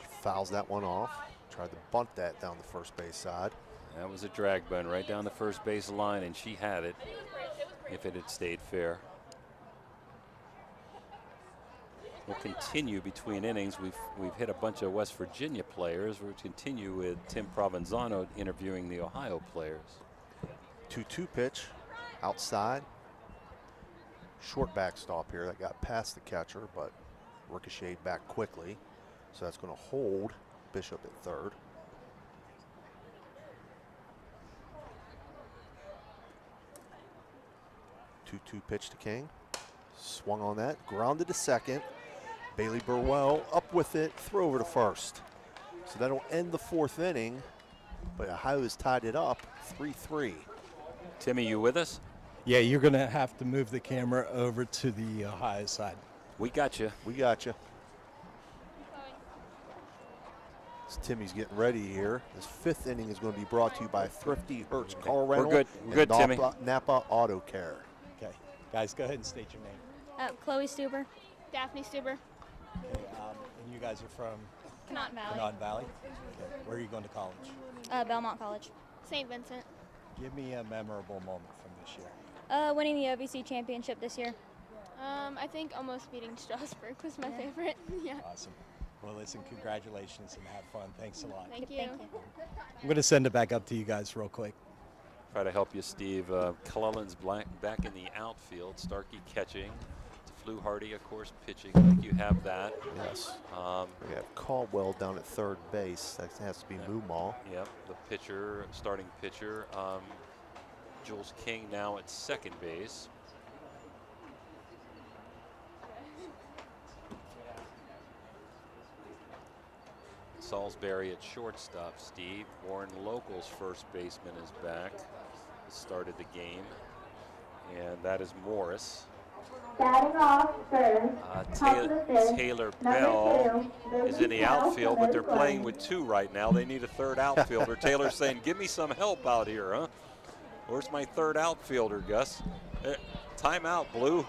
She fouls that one off. Tried to bunt that down the first base side. That was a drag bunt right down the first base line, and she had it if it had stayed fair. We'll continue between innings. We've hit a bunch of West Virginia players. We'll continue with Tim Provenzano interviewing the Ohio players. 2-2 pitch outside. Short backstop here that got past the catcher, but ricocheted back quickly. So that's going to hold Bishop at third. Two pitch to King. Swung on that, grounded to second. Bailey Burwell up with it, throw over to first. So that'll end the fourth inning, but Ohio has tied it up 3-3. Timmy, you with us? Yeah, you're going to have to move the camera over to the Ohio side. We got you. We got you. As Timmy's getting ready here. This fifth inning is going to be brought to you by Thrifty Hertz Car Rental. We're good. We're good, Timmy. Napa Auto Care. Okay. Guys, go ahead and state your name. Chloe Stuber. Daphne Stuber. Okay, and you guys are from? Canton Valley. Canton Valley? Okay. Where are you going to college? Belmont College. St. Vincent. Give me a memorable moment from this year. Winning the OVC championship this year. I think almost beating Strasburg was my favorite. Yeah. Awesome. Well, listen, congratulations and have fun. Thanks a lot. Thank you. I'm going to send it back up to you guys real quick. Try to help you, Steve. Cullen's back in the outfield. Starkey catching. Flew Hardy, of course, pitching. I think you have that. Yes. We have Caldwell down at third base. That has to be Moomaw. Yep, the pitcher, starting pitcher. Jules King now at second base. Salisbury at shortstop, Steve. Warren Local's first baseman is back. Started the game. And that is Morris. Batting off first. Taylor Bell is in the outfield, but they're playing with 2 right now. They need a third outfielder. Taylor's saying, give me some help out here, huh? Where's my third outfielder, Gus? Timeout, Blue.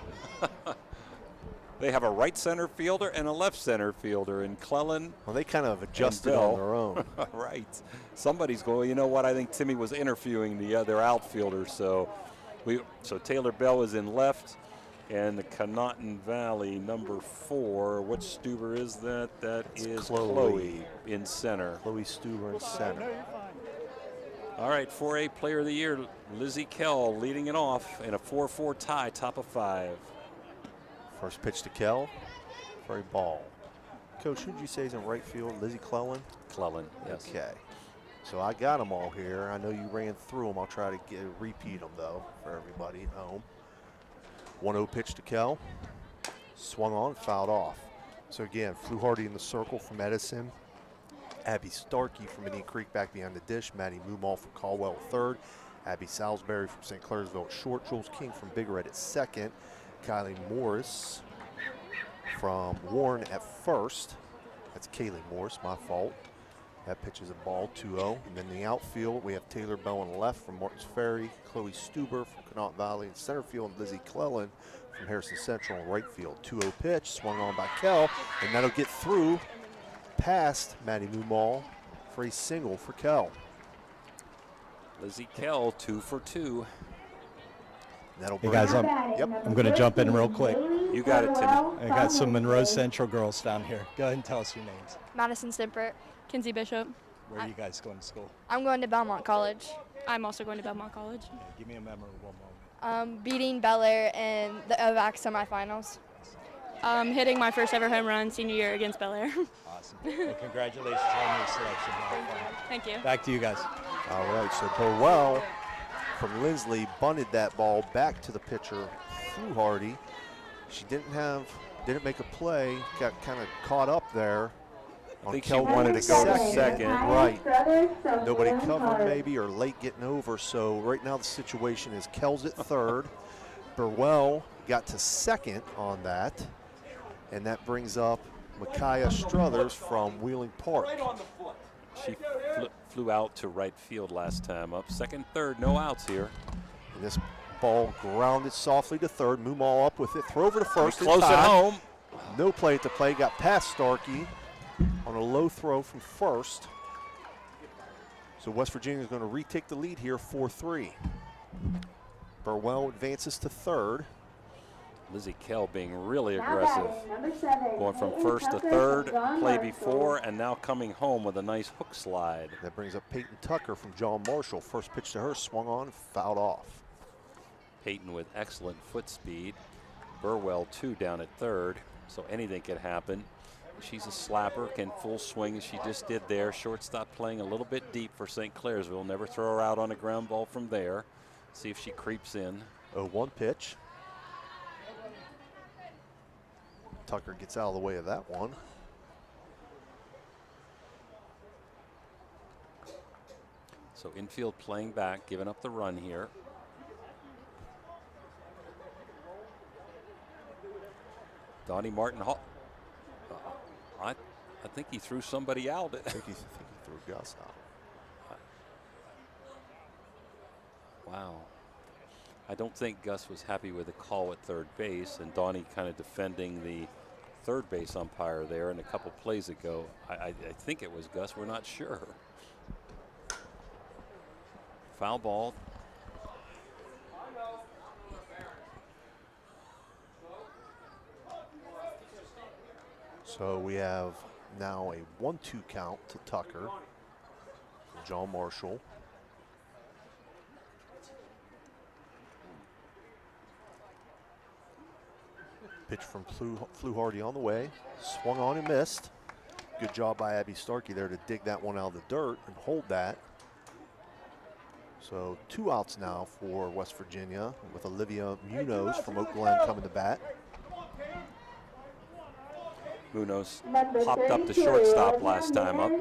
They have a right center fielder and a left center fielder in Clellan. Well, they kind of adjusted on their own. Right. Somebody's going, you know what, I think Timmy was interviewing the other outfielder. So Taylor Bell is in left, and the Canton Valley number 4. Which Stuber is that? That is Chloe in center. Chloe Stuber in center. All right, 4A Player of the Year, Lizzie Kell leading it off in a 4-4 tie, top of 5. First pitch to Kell for a ball. Coach, who did you say is in right field? Lizzie Clellan? Clellan, yes. Okay. So I got them all here. I know you ran through them. I'll try to repeat them, though, for everybody at home. 1-0 pitch to Kell. Swung on, fouled off. So again, Flew Hardy in the circle from Edison. Abby Starkey from Indian Creek back behind the dish. Maddie Moomal from Caldwell at third. Abby Salisbury from St. Clairsville at short. Jules King from Big Red at second. Kylie Morris from Warren at first. That's Kaylee Morris, my fault. That pitches a ball, 2-0. And then the outfield, we have Taylor Bell on the left from Martins Ferry, Chloe Stuber from Connaught Valley in center field, and Lizzie Clellan from Harrison Central in right field. 2-0 pitch, swung on by Kell, and that'll get through past Maddie Moomal for a single for Kell. Lizzie Kell, 2 for 2. That'll Hey guys, I'm going to jump in real quick. You got it, Timmy. I got some Monroe Central girls down here. Go ahead and tell us your names. Madison Stimpert. Kinsey Bishop. Where are you guys going to school? I'm going to Belmont College. I'm also going to Belmont College. Yeah, give me a memorable moment. Beating Bel Air in the OVAC semifinals. Hitting my first ever home run senior year against Bel Air. Awesome. Well, congratulations on your selection. Thank you. Back to you guys. All right, so Burwell from Lindsley bunted that ball back to the pitcher through Hardy. She didn't make a play, got kind of caught up there. I think she wanted to go to second. Right. Nobody covered maybe, or late getting over. So right now the situation is Kell's at third. Burwell got to second on that. And that brings up Micaiah Struthers from Wheeling Park. She flew out to right field last time up. Second, third, no outs here. And this ball grounded softly to third. Moomal up with it. Throw over to first. Close at home. No play at the plate. Got past Starkey on a low throw from first. So West Virginia is going to retake the lead here, 4-3. Burwell advances to third. Lizzie Kell being really aggressive. Going from first to third, play before, and now coming home with a nice hook slide. That brings up Peyton Tucker from John Marshall. First pitch to her, swung on, fouled off. Peyton with excellent foot speed. Burwell, too, down at third, so anything can happen. She's a slapper, can full swing as she just did there. Shortstop playing a little bit deep for St. Clairsville. Never throw her out on a ground ball from there. See if she creeps in. 0-1 pitch. Tucker gets out of the way of that one. So infield playing back, giving up the run here. Donnie Martin Hall. I think he threw somebody out. I think he threw Gus out. Wow. I don't think Gus was happy with the call at third base, and Donnie kind of defending the third base umpire there. And a couple plays ago, I think it was Gus. We're not sure. Foul ball. So we have now a 1-2 count to Tucker. John Marshall. Pitch from Flew Hardy on the way. Swung on and missed. Good job by Abby Starkey there to dig that one out of the dirt and hold that. So 2 outs now for West Virginia with Olivia Munoz from Oak Glen coming to bat. Munoz popped up the shortstop last time up.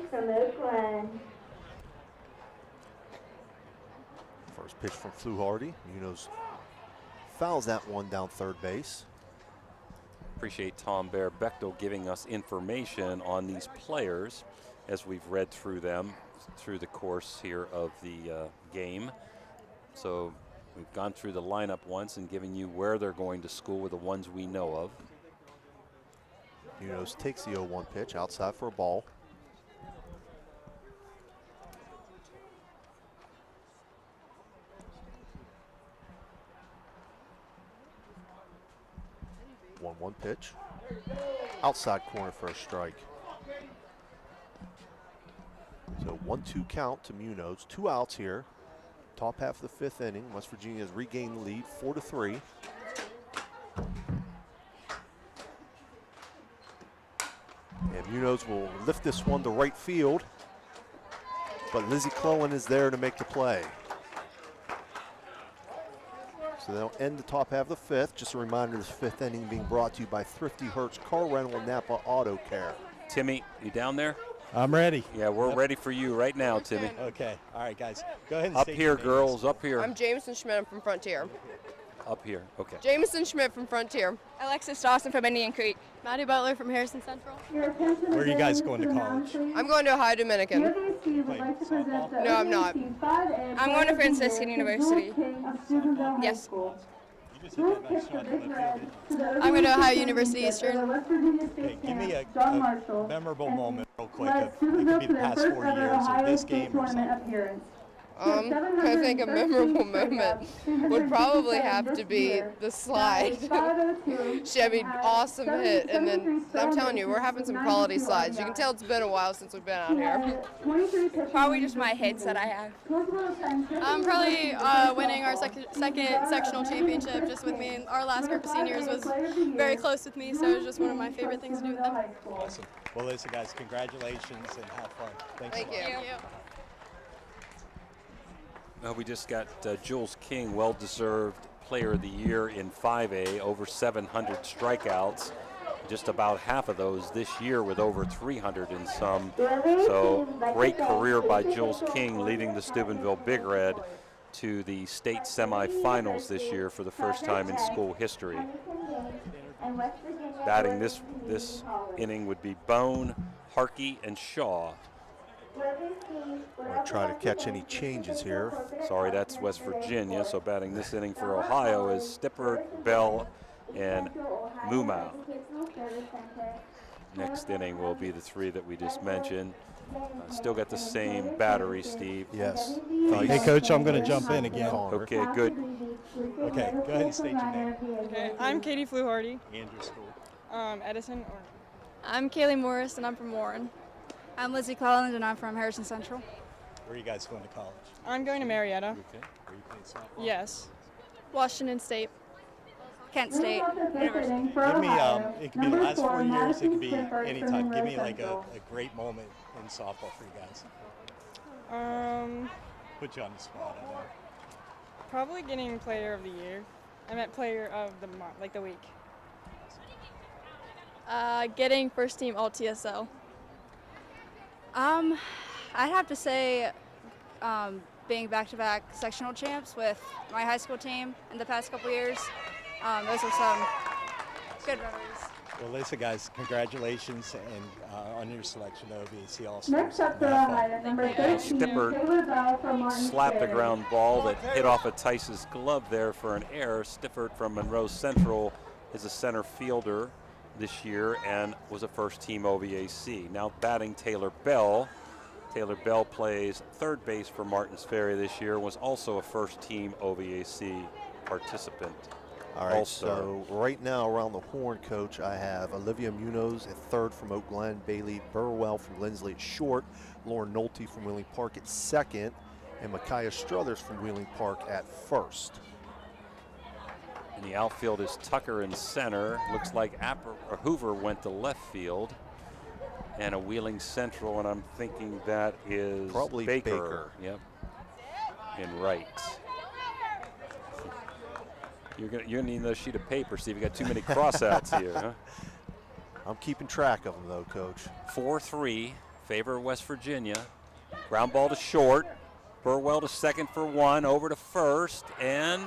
First pitch from Flew Hardy. Munoz fouls that one down third base. Appreciate Tom Bear-Bechtel giving us information on these players as we've read through them through the course here of the game. So we've gone through the lineup once and given you where they're going to school with the ones we know of. Munoz takes the 0-1 pitch outside for a ball. One pitch. Outside corner for a strike. So 1-2 count to Munoz. 2 outs here. Top half of the fifth inning. West Virginia has regained the lead 4-3. And Munoz will lift this one to right field. But Lizzie Clellan is there to make the play. So they'll end the top half of the fifth. Just a reminder, this fifth inning being brought to you by Thrifty Hertz Car Rental and Napa Auto Care. Timmy, you down there? I'm ready. Yeah, we're ready for you right now, Timmy. Okay. All right, guys. Go ahead and Up state here, your names. girls, up here. I'm Jameson Schmidt. I'm from Frontier. Up here, okay. Jameson Schmidt from Frontier. Alexis Dawson from Indian Creek. Maddie Butler from Harrison Central. Where are you guys going to college? I'm going to Ohio Dominican. No, I'm not. I'm going to Franciscan University. Yes. I'm going to Ohio University Eastern. Okay, give me a memorable moment real quick. It could be the past 4 years or this game or something. I think a memorable moment would probably have to be the slide. Chevy, awesome hit. And then, I'm telling you, we're having some quality slides. You can tell it's been a while since we've been out here. Probably just my hits that I have. I'm probably winning our second sectional championship just with me. Our last group of seniors was very close with me, so it was just one of my favorite things to do with them. Awesome. Well, listen, guys, congratulations and have fun. Thanks Thank a lot. you. We just got Jules King, well-deserved Player of the Year in 5A, over 700 strikeouts. Just about half of those this year with over 300 in some. So great career by Jules King, leading the Steubenville Big Red to the state semifinals this year for the first time in school history. Batting this inning would be Bone, Harkey, and Shaw. We're going to try to catch any changes here. Sorry, that's West Virginia. So batting this inning for Ohio is Stipper, Bell, and Mumau. Next inning will be the three that we just mentioned. Still got the same battery, Steve. Yes. Hey, Coach, I'm going to jump in again. Okay, good. Okay, go ahead and state your name. Okay, I'm Katie Fluharty. And your school. Edison. I'm Kaylee Morris, and I'm from Warren. I'm Lizzie Collins, and I'm from Harrison Central. Where are you guys going to college? I'm going to Marietta. Okay. Are you playing softball? Yes. Washington State. Kent State. Give me, it could be the last 4 years, it could be any time. Give me like a great moment in softball for you guys. Put you on the spot, I know. Probably getting Player of the Year. I meant Player of the month, like the week. Getting first team All TSL. I'd have to say being back-to-back sectional champs with my high school team in the past couple years. Those are some good memories. Well, listen, guys, congratulations and on your selection of OVAC All-Stars. Next up for Ohio, number 13, Stipper Taylor Bell from Martin slapped the Ferry. ground ball that hit off of Tice's glove there for an error. Stifford from Monroe Central is a center fielder this year and was a first-team OVAC. Now batting Taylor Bell. Taylor Bell plays third base for Martins Ferry this year, was also a first-team OVAC participant. All right, so right now around the horn, Coach, I have Olivia Munoz at third from Oak Glen, Bailey Burwell from Lindsley at short, Lauren Nolte from Wheeling Park at second, and Micaiah Struthers from Wheeling Park at first. In the outfield is Tucker in center. Looks like Hoover went to left field. And a Wheeling Central, and I'm thinking that is probably Baker. Yep. In right. You're gonna need another sheet of paper, Steve. You got too many crossouts here, huh? I'm keeping track of them, though, Coach. 4-3, favor of West Virginia. Ground ball to short. Burwell to second for one, over to first, and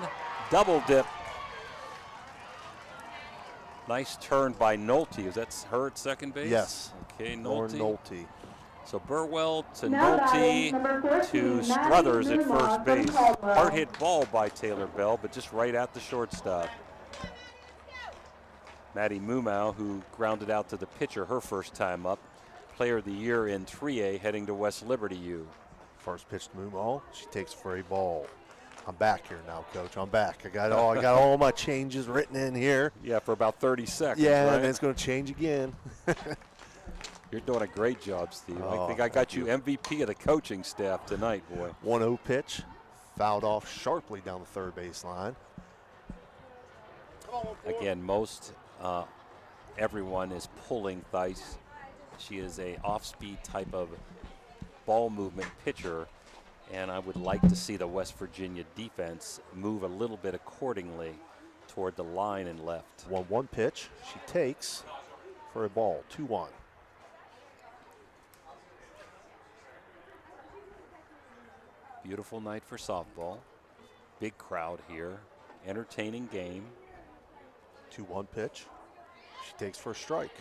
double dip. Nice turn by Nolte. Is that her at second base? Yes. Okay, Lauren Nolte. Nolte. So Burwell to Now Nolte batting, number 14, to Maddie Struthers at Mumau first from base. Caldwell. Hard hit ball by Taylor Bell, but just right at the shortstop. Maddie Mumau, who grounded out to the pitcher her first time up. Player of the Year in 3A, heading to West Liberty U. First pitch to Mumau. She takes for a ball. I'm back here now, Coach. I'm back. I got all my changes written in here. Yeah, for about 30 seconds. Yeah, right? and then it's going to change again. You're doing a great job, Steve. Oh, I think I got you MVP of the coaching staff tonight, boy. 1-0 pitch, fouled off sharply down the third base line. Again, everyone is pulling Thice. She is a off-speed type of ball movement pitcher, and I would like to see the West Virginia defense move a little bit accordingly toward the line and left. 1-1 pitch, she takes for a ball, 2-1. Beautiful night for softball. Big crowd here. Entertaining game. 2-1 pitch. She takes for a strike.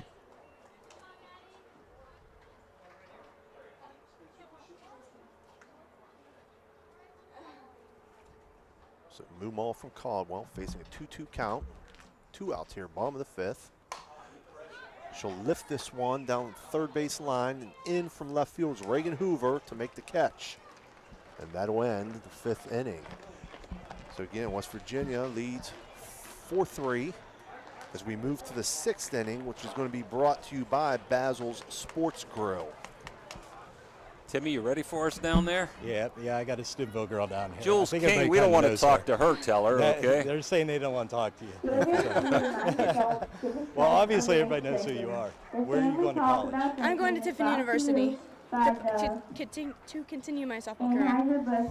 So Moomaw from Caldwell facing a 2-2 count. 2 outs here, bottom of the 5th. She'll lift this one down the third base line, and in from left field is Reagan Hoover to make the catch. And that'll end the 5th inning. So again, West Virginia leads 4-3 as we move to the 6th inning, which is going to be brought to you by Basil's Sports Grill. Timmy, you ready for us down there? Yeah, I got a Steubenville girl down here. Jules King, we don't want to talk to her, tell her, okay? They're saying they don't want to talk to you. Well, obviously everybody knows who you are. Where are you going to college? I'm going to Tiffin University to continue my softball career.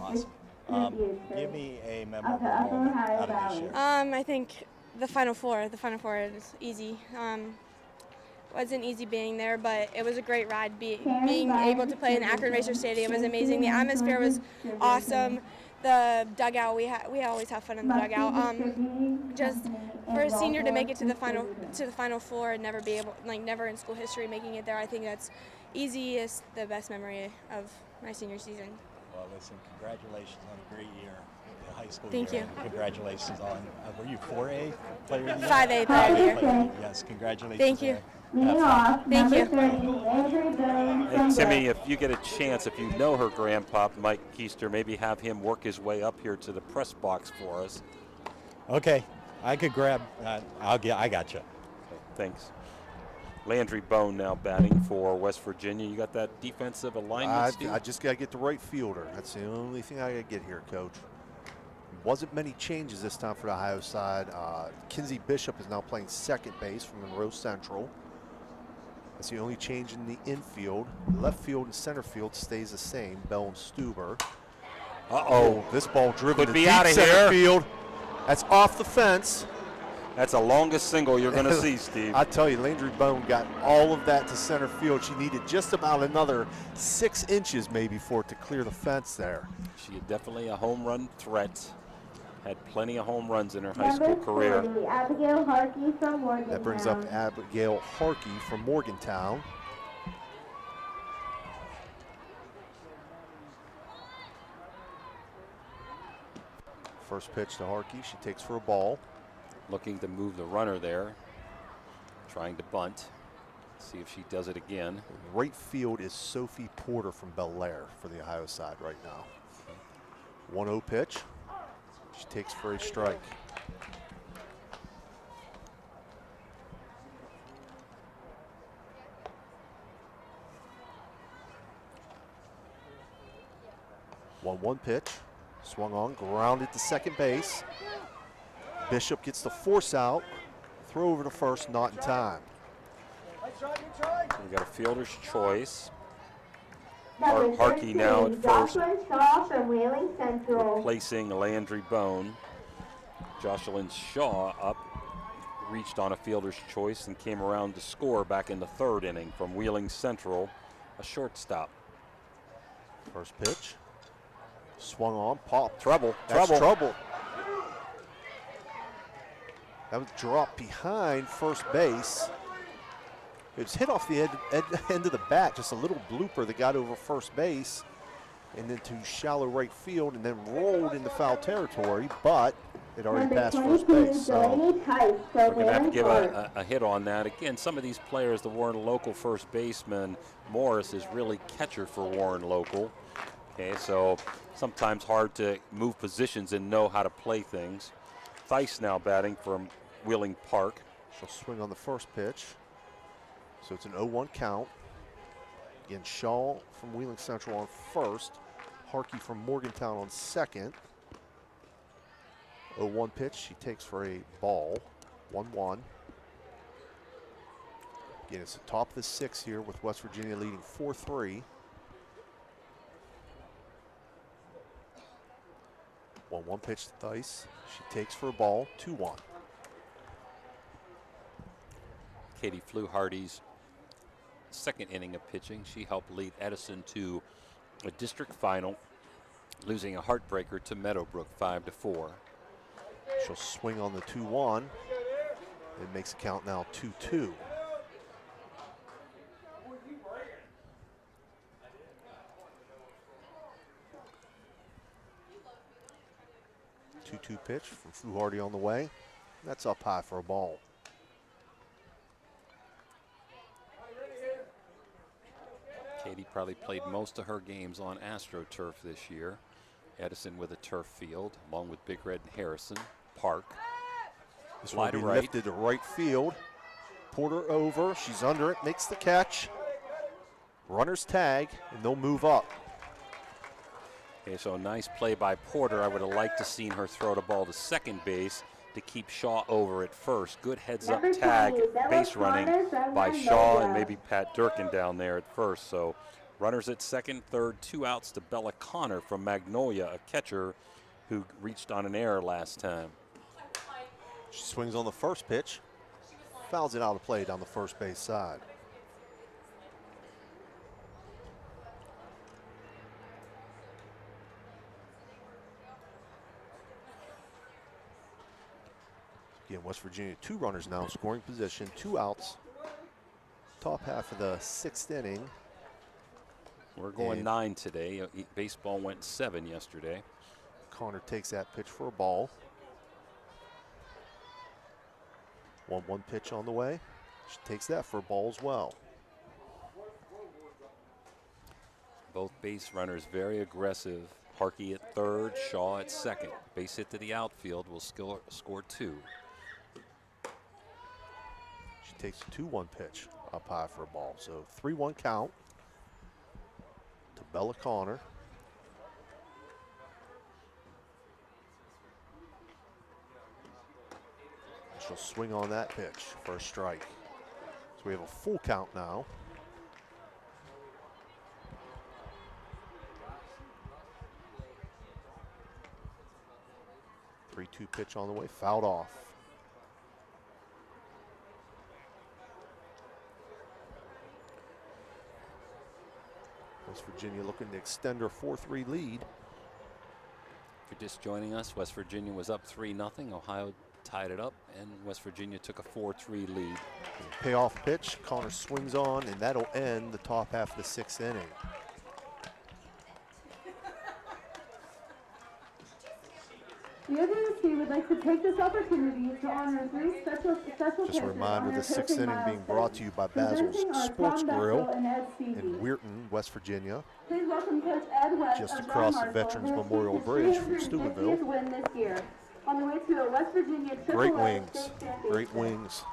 Awesome. Give me a memorable moment out of this year. I think the Final Four. The Final Four is easy. Wasn't easy being there, but it was a great ride. Being able to play in Akron Racer Stadium was amazing. The atmosphere was awesome. The dugout, we always have fun in the dugout. Just for a senior to make it to the Final Four and never be able, never in school history making it there, I think that's easiest, the best memory of my senior season. Well, listen, congratulations on a great year. High school Thank year. you. Congratulations on, were you 4A player of the year? 5A player of the year. Yes, congratulations. Thank you. Thank you. Hey, Timmy, if you get a chance, if you know her grandpa, Mike Keister, maybe have him work his way up here to the press box for us. Okay, I could grab, I got you. Okay, thanks. Landry Bone now batting for West Virginia. You got that defensive alignment, Steve? I just got to get the right fielder. That's the only thing I got to get here, Coach. Wasn't many changes this time for the Ohio side. Kinsey Bishop is now playing second base from Monroe Central. That's the only change in the infield. Left field and center field stays the same. Bell and Stuber. Uh-oh. This ball driven Could to be deep out of center here. field. That's off the fence. That's the longest single you're going to see, Steve. I tell you, Landry Bone got all of that to center field. She needed just about another 6 inches maybe for it to clear the fence there. She had definitely a home run threat. Had plenty of home runs in her high school career. Abigail Harkey from Morgantown. That brings up Abigail Harkey from Morgantown. First pitch to Harkey. She takes for a ball. Looking to move the runner there. Trying to bunt. See if she does it again. Right field is Sophie Porter from Bel Air for the Ohio side right now. 1-0 pitch. She takes for a strike. One pitch. Swung on, grounded to second base. Bishop gets the force out. Throw over to first, not in time. We got a fielder's choice. Harkey now at first, replacing Landry Bone. Jocelyn Shaw up, reached on a fielder's choice and came around to score back in the 3rd inning from Wheeling Central, a shortstop. First pitch, swung on, popped. Trouble. That's trouble. That was dropped behind first base. It was hit off the end of the bat, just a little blooper that got over first base and then to shallow right field and then rolled into foul territory, but it already passed first base. So we're going to have to give a hit on that. Again, some of these players, the Warren Local first baseman, Morris is really catcher for Warren Local. Okay, so sometimes hard to move positions and know how to play things. Theis now batting from Wheeling Park. She'll swing on the first pitch. So it's an 0-1 count. Again, Shaw from Wheeling Central on first. Harkey from Morgantown on second. 0-1 pitch. She takes for a ball. 1-1. Again, it's the top of the 6th here with West Virginia leading 4-3. 1-1 pitch to Theis. She takes for a ball. 2-1. Katie Fluharty's 2nd inning of pitching. She helped lead Edison to a district final losing a heartbreaker to Meadowbrook 5-4. She'll swing on the 2-1. It makes the count now 2-2. Two pitch from Fluharty on the way. That's up high for a ball. Katie probably played most of her games on AstroTurf this year. Edison with a turf field, along with Big Red and Harrison. Park. This will be lifted to right field. Porter over, she's under it, makes the catch. Runners tag, and they'll move up. Okay, so a nice play by Porter. I would have liked to seen her throw the ball to second base to keep Shaw over at first. Good heads-up tag, base running by Shaw and maybe Pat Durkin down there at first. So runners at second, third, 2 outs to Bella Connor from Magnolia, a catcher who reached on an error last time. She swings on the first pitch, fouls it out of play down the first base side. Again, West Virginia, 2 runners now in scoring position, 2 outs. Top half of the 6th inning. We're going 9 today. Baseball went 7 yesterday. Connor takes that pitch for a ball. 1-1 pitch on the way. She takes that for a ball as well. Both base runners very aggressive. Harkey at third, Shaw at second. Base hit to the outfield will score 2. She takes a 2-1 pitch up high for a ball. So 3-1 count to Bella Connor. She'll swing on that pitch for a strike. So we have a full count now. Three-two pitch on the way, fouled off. West Virginia looking to extend her 4-3 lead. If you're just joining us, West Virginia was up 3-0. Ohio tied it up, and West Virginia took a 4-3 lead. Payoff pitch, Connor swings on, and that'll end the top half of the 6th inning. The OVAC would like to take this opportunity to honor 3 special Just a reminder, the 6th inning being brought to you by Basil's Sports Grill in Weirton, West Virginia. Please welcome Coach Ed West just across the Veterans Memorial Bridge from Steubenville. Win this year. On the way to a West Virginia Great wings, great wings,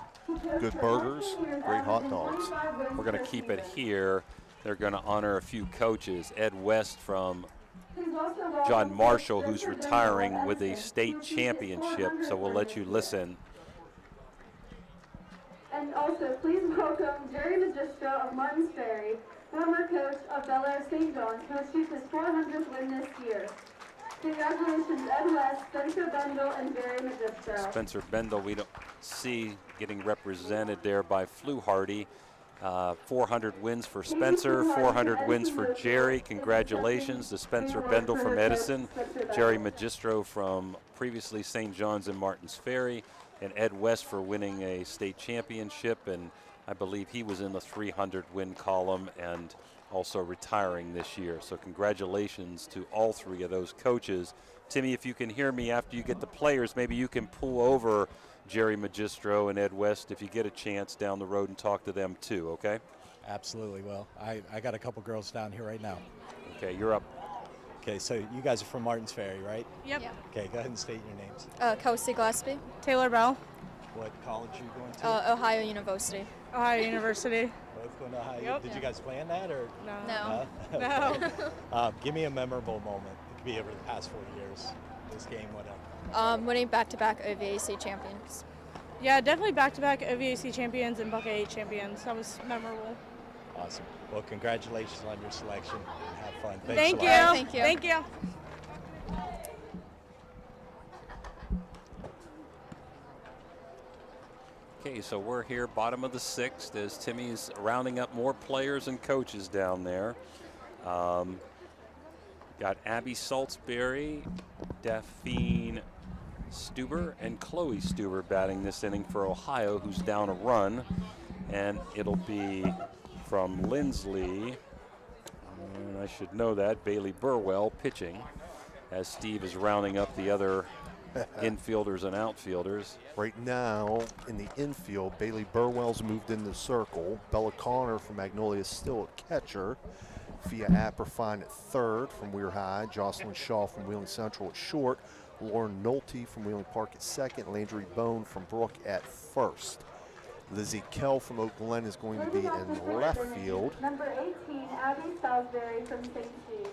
good burgers, great hot dogs. We're going to keep it here. They're going to honor a few coaches. Ed West from John Marshall, who's retiring with a state championship, so we'll let you listen. And also, please welcome Jerry Magistro of Martins Ferry, former coach of Bel Air St. John's, who achieved his 400th win this year. Congratulations, Ed West, Spencer Bendel, and Jerry Magistro. Spencer Bendel, we don't see getting represented there by Fluharty. 400 wins for Spencer, 400 wins for Jerry. Congratulations to Spencer Bendel from Edison, Jerry Magistro from previously St. John's and Martins Ferry, and Ed West for winning a state championship, and I believe he was in the 300 win column and also retiring this year. So congratulations to all 3 of those coaches. Timmy, if you can hear me after you get the players, maybe you can pull over Jerry Magistro and Ed West if you get a chance down the road and talk to them too, okay? Absolutely will. I got a couple girls down here right now. Okay, you're up. Okay, so you guys are from Martins Ferry, right? Yep. Okay, go ahead and state your names. Kelsey Gillespie. Taylor Bell. What college are you going to? Ohio University. Ohio University. Both going to Ohio. Yep. Did you guys plan that or? No. No. Give me a memorable moment. It could be over the past 4 years. This game, whatever. Winning back-to-back OVAC champions. Yeah, definitely back-to-back OVAC champions and Buckeye 8 champions. That was memorable. Awesome. Well, congratulations on your selection. Have fun. Thanks Thank a you. lot. Thank you. Thank you. Okay, so we're here bottom of the 6th as Timmy's rounding up more players and coaches down there. Got Abby Saltzberry, Daphne Stuber, and Chloe Stuber batting this inning for Ohio, who's down a run. And it'll be from Lindsley, and I should know that, Bailey Burwell pitching, as Steve is rounding up the other infielders and outfielders. Right now, in the infield, Bailey Burwell's moved in the circle. Bella Connor from Magnolia is still at catcher. Fia Apperfine at third from Weir High. Jocelyn Shaw from Wheeling Central at short. Lauren Nolte from Wheeling Park at second. Landry Bone from Brook at first. Lizzie Kell from Oak Glen is going to be in left field. Number 18, Abby Salisbury from St. Jude.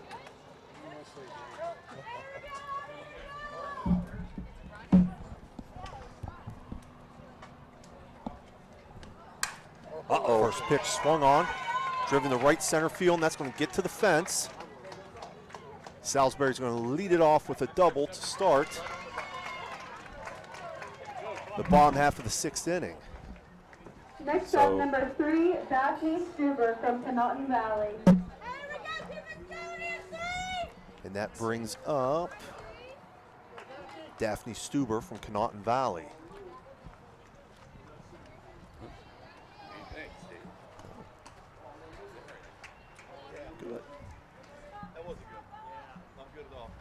Uh-oh. First pitch swung on, driven to right center field, and that's going to get to the fence. Salisbury's going to lead it off with a double to start the bottom half of the 6th inning. Next up, number 3, Daphne Stuber from Connaughton Valley. And that brings up Daphne Stuber from Connaughton Valley. Good. That wasn't good. Not good at all.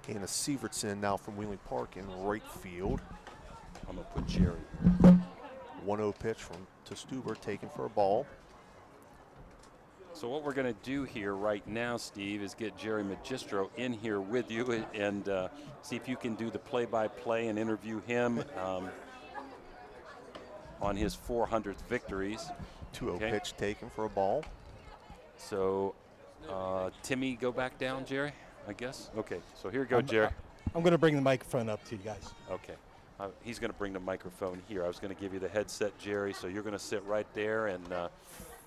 Anna Sievertson now from Wheeling Park in right field. I'm going to put Jerry. 1-0 pitch to Stuber, taken for a ball. So what we're going to do here right now, Steve, is get Jerry Magistro in here with you and see if you can do the play-by-play and interview him on his 400th victories. 2-0 pitch taken for a ball. So Timmy, go back down, Jerry, I guess. Okay, so here you go, Jerry. I'm going to bring the microphone up to you guys. Okay. He's going to bring the microphone here. I was going to give you the headset, Jerry, so you're going to sit right there, and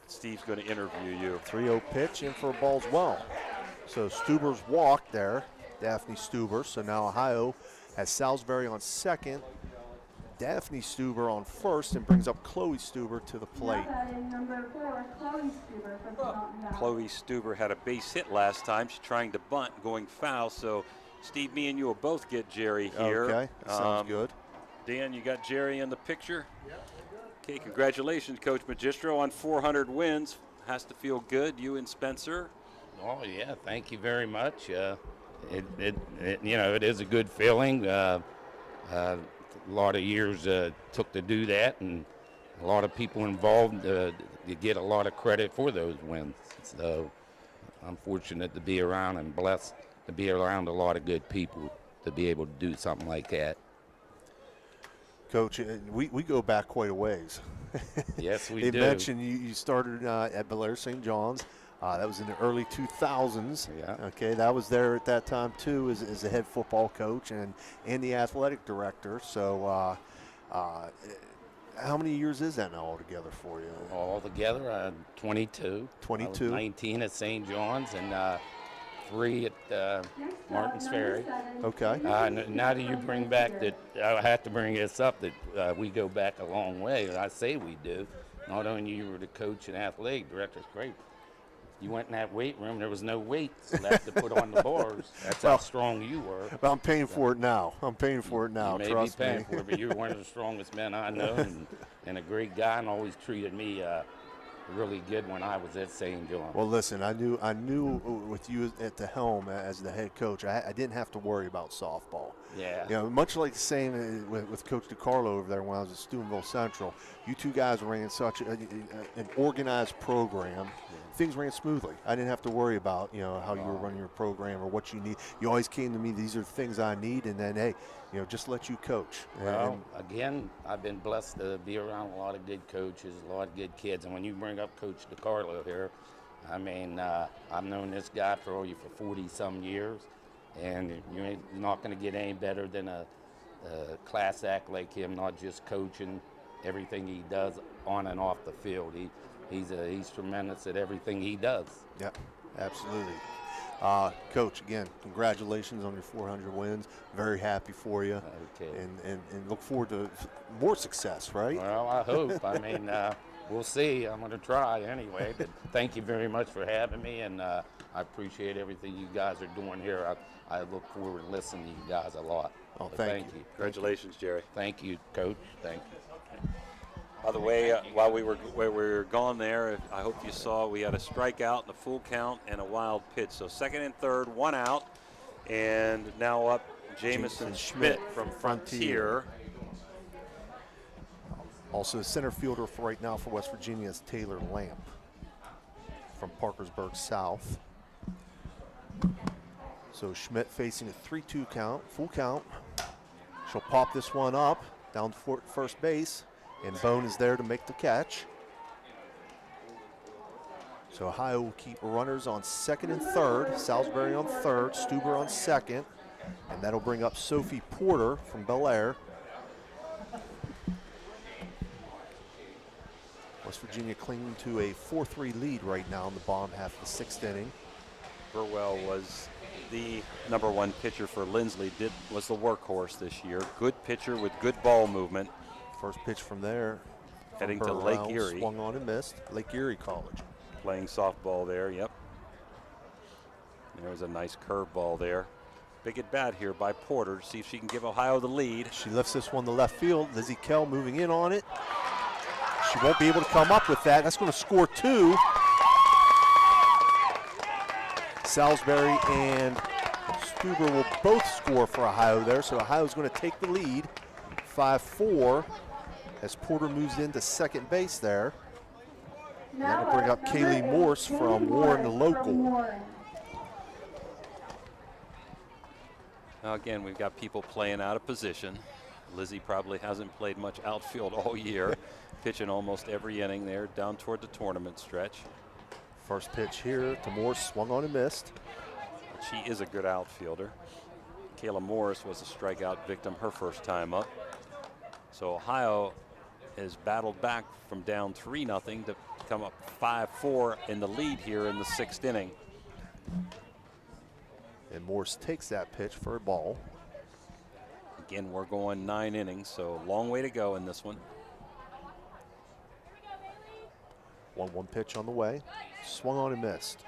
Steve's going to interview you. 3-0 pitch in for a ball as well. So Stuber's walked there, Daphne Stuber. So now Ohio has Salisbury on second, Daphne Stuber on first, and brings up Chloe Stuber to the plate. Number 4, Chloe Stuber from Connaughton Valley. Chloe Stuber had a base hit last time. She's trying to bunt, going foul. So Steve, me and you will both get Jerry here. Okay, sounds good. Dan, you got Jerry in the picture? Okay, congratulations, Coach Magistro, on 400 wins. Has to feel good, you and Spencer. Oh, yeah, thank you very much. It is a good feeling. A lot of years took to do that, and a lot of people involved. You get a lot of credit for those wins. So I'm fortunate to be around and blessed to be around a lot of good people to be able to do something like that. Coach, we go back quite a ways. Yes, we do. do. They mentioned you started at Belair St. John's. That was in the early 2000s. Yeah. Okay, that was there at that time too as the head football coach and the athletic director. So how many years is that now altogether for you? Altogether, 22. 22. I was 19 at St. John's and 3 at Martins Ferry. Okay. Now that you bring back that, I have to bring this up, that we go back a long way. And I say we do. Not only you were the coach and athletic director, it's great. You went in that weight room, there was no weights left to put on the bars. That's how strong you were. Well, I'm paying for it now. You may be paying for it, but you're one of the strongest men I know and a great guy, and always treated me really good when I was at St. John's. Well, listen, I knew with you at the helm as the head coach, I didn't have to worry about softball. Yeah. You know, much like the same with Coach DiCarlo over there when I was at Steubenville Central. You two guys ran such an organized program. Things ran smoothly. I didn't have to worry about, how you were running your program or what you need. You always came to me, these are the things I need, and then, hey, just let you coach. Well, again, I've been blessed to be around a lot of good coaches, a lot of good kids. And when you bring up Coach DiCarlo here, I mean, I've known this guy for 40-some years, and you're not going to get any better than a class act like him, not just coaching, everything he does on and off the field. He's tremendous at everything he does. Yep, absolutely. Coach, again, congratulations on your 400 wins. Very happy for you. Okay. And look forward to more success, right? Well, I hope. I mean, We'll see. I'm going to try anyway. But thank you very much for having me, and I appreciate everything you guys are doing here. I look forward to listening to you guys a lot. Oh, So thank you. Congratulations, Jerry. Thank you, Coach. Thank you. By the way, while we were gone there, I hope you saw we had a strikeout and a full count and a wild pitch. So second and third, one out, and now up Jamison Schmidt from Frontier. Also, the center fielder for right now for West Virginia is Taylor Lamp from Parkersburg South. So Schmidt facing a 3-2 count, full count. She'll pop this one up down for first base, and Bone is there to make the catch. So Ohio will keep runners on second and third, Salisbury on third, Stuber on second, and that'll bring up Sophie Porter from Bel Air. West Virginia clinging to a 4-3 lead right now in the bottom half of the sixth inning. Burwell was the #1 pitcher for Lindsley, was the workhorse this year. Good pitcher with good ball movement. First pitch from there. Heading to Lake Burwell, Erie. Swung on and missed. Lake Erie College. Playing softball there, yep. There was a nice curveball there. Big at bat here by Porter to see if she can give Ohio the lead. She lifts this one to left field. Lizzie Kell moving in on it. She won't be able to come up with that. That's going to score 2. Salisbury and Stuber will both score for Ohio there, so Ohio's going to take the lead, 5-4, as Porter moves into second base there. And that'll bring up Kaylee Morse from Warren, the local. Now again, we've got people playing out of position. Lizzie probably hasn't played much outfield all year, pitching almost every inning there down toward the tournament stretch. First pitch here to Morse, swung on and missed. She is a good outfielder. Kayla Morris was a strikeout victim her first time up. So Ohio has battled back from down 3-0 to come up 5-4 in the lead here in the sixth inning. And Morse takes that pitch for a ball. Again, we're going 9 innings, so long way to go in this one. 1-1 pitch on the way. Swung on and missed.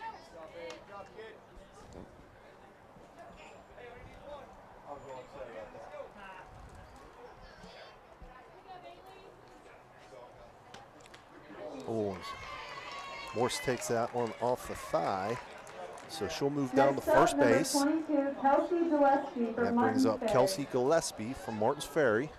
Oh, Morse takes that one off the thigh. So she'll move down to first base. That brings up Kelsey Gillespie from Martins Ferry.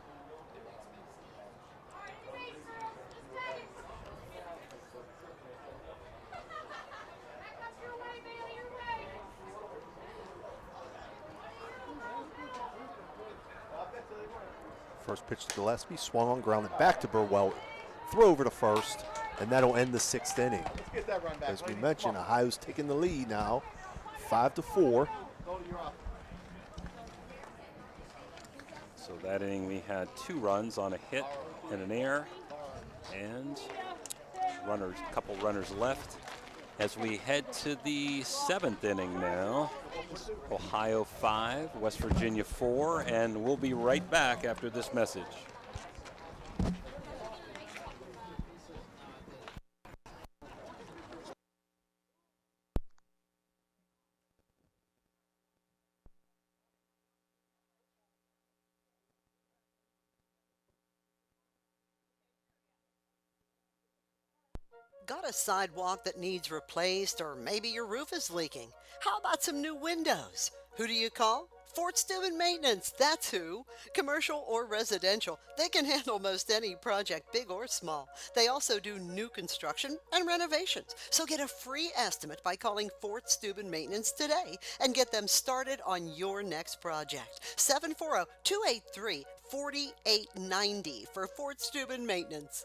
First pitch to Gillespie, swung on, grounded back to Burwell. Throw over to first, and that'll end the sixth inning. As we mentioned, Ohio's taking the lead now, 5-4. So that inning we had 2 runs on a hit and an error, and a couple runners left. As we head to the 7th inning now, Ohio 5, West Virginia 4, and we'll be right back after this message. Got a sidewalk that needs replaced, or maybe your roof is leaking? How about some new windows? Who do you call? Fort Steuben Maintenance, that's who. Commercial or residential, they can handle most any project, big or small. They also do new construction and renovations. So get a free estimate by calling Fort Steuben Maintenance today and get them started on your next project. 740-283-4890 for Fort Steuben Maintenance.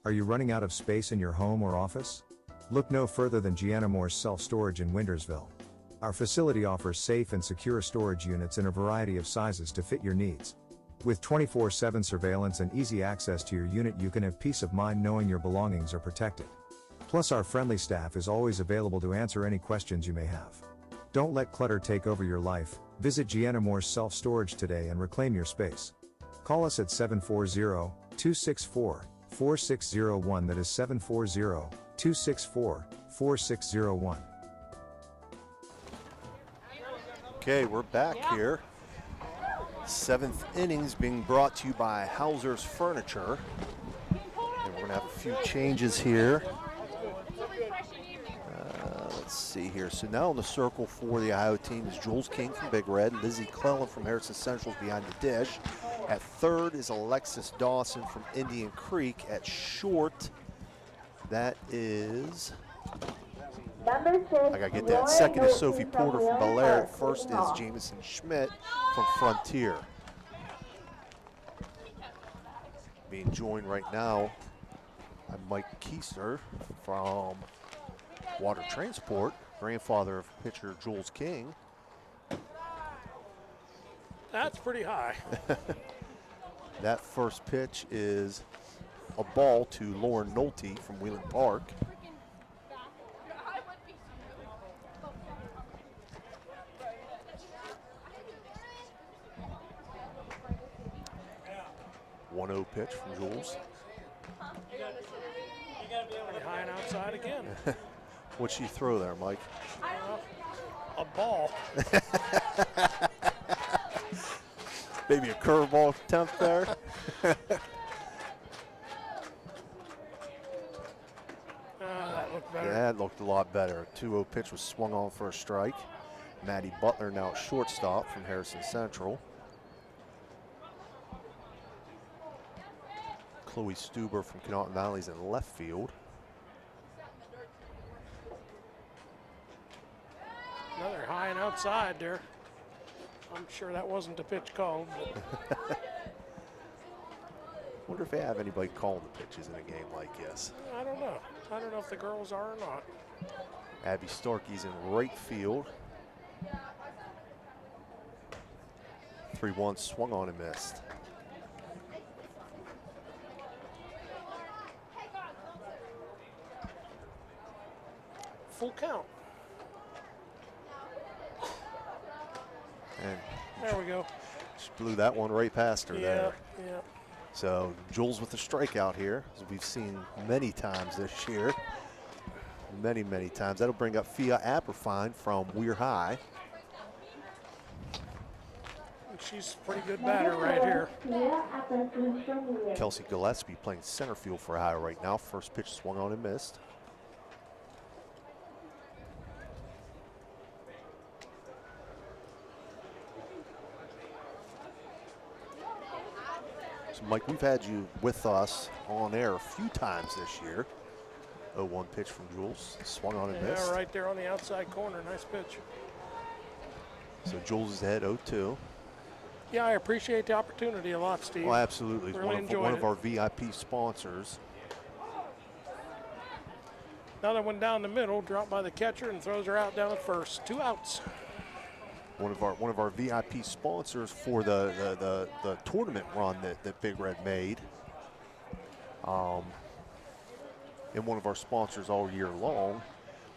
Are you running out of space in your home or office? Look no further than Gianna Moore's Self-Storage in Wintersville. Our facility offers safe and secure storage units in a variety of sizes to fit your needs. With 24/7 surveillance and easy access to your unit, you can have peace of mind knowing your belongings are protected. Plus, our friendly staff is always available to answer any questions you may have. Don't let clutter take over your life. Visit Gianna Moore's self-storage today and reclaim your space. Call us at 740-264-4601. That is 740-264-4601. Okay, we're back here. 7th innings being brought to you by Hauser's Furniture. And we're going to have a few changes here. Let's see here. So now in the circle for the Ohio team is Jules King from Big Red. Lizzie Clellan from Harrison Central is behind the dish. At third is Alexis Dawson from Indian Creek. At short, that is... I gotta get that. Second is Sophie Porter from Bel Air. First is Jamison Schmidt from Frontier. Being joined right now by Mike Keister from Water Transport, grandfather of pitcher Jules King. That's pretty high. That first pitch is a ball to Lauren Nolte from Wheeling Park. One-0 pitch from Jules. High and outside again. What'd she throw there, Mike? A ball. Maybe a curveball attempt there. That looked better. Yeah, that looked a lot better. 2-0 pitch was swung on for a strike. Maddie Butler now at shortstop from Harrison Central. Chloe Stuber from Canton Valley's in left field. Another high and outside there. I'm sure that wasn't the pitch called. Wonder if they have anybody calling the pitches in a game like this. I don't know. I don't know if the girls are or not. Abby Starkey's in right field. 3-1 swung on and missed. Full count. And there we go. She blew that one right past her there. Yeah. So Jules with the strikeout here, as we've seen many times this year. Many, many times. That'll bring up Fia Apperfine from Weir High. She's a pretty good batter right here. Kelsey Gillespie playing center field for High right now. First pitch swung on and missed. So Mike, we've had you with us on air a few times this year. 0-1 pitch from Jules, swung on and missed. Yeah, right there on the outside corner, nice pitch. So Jules is ahead 0-2. Yeah, I appreciate the opportunity a lot, Steve. Well, absolutely. Really one of our VIP sponsors. Another one down the middle, dropped by the catcher and throws her out down at first. 2 outs. One of our VIP sponsors for the tournament run that Big Red made. And one of our sponsors all year long.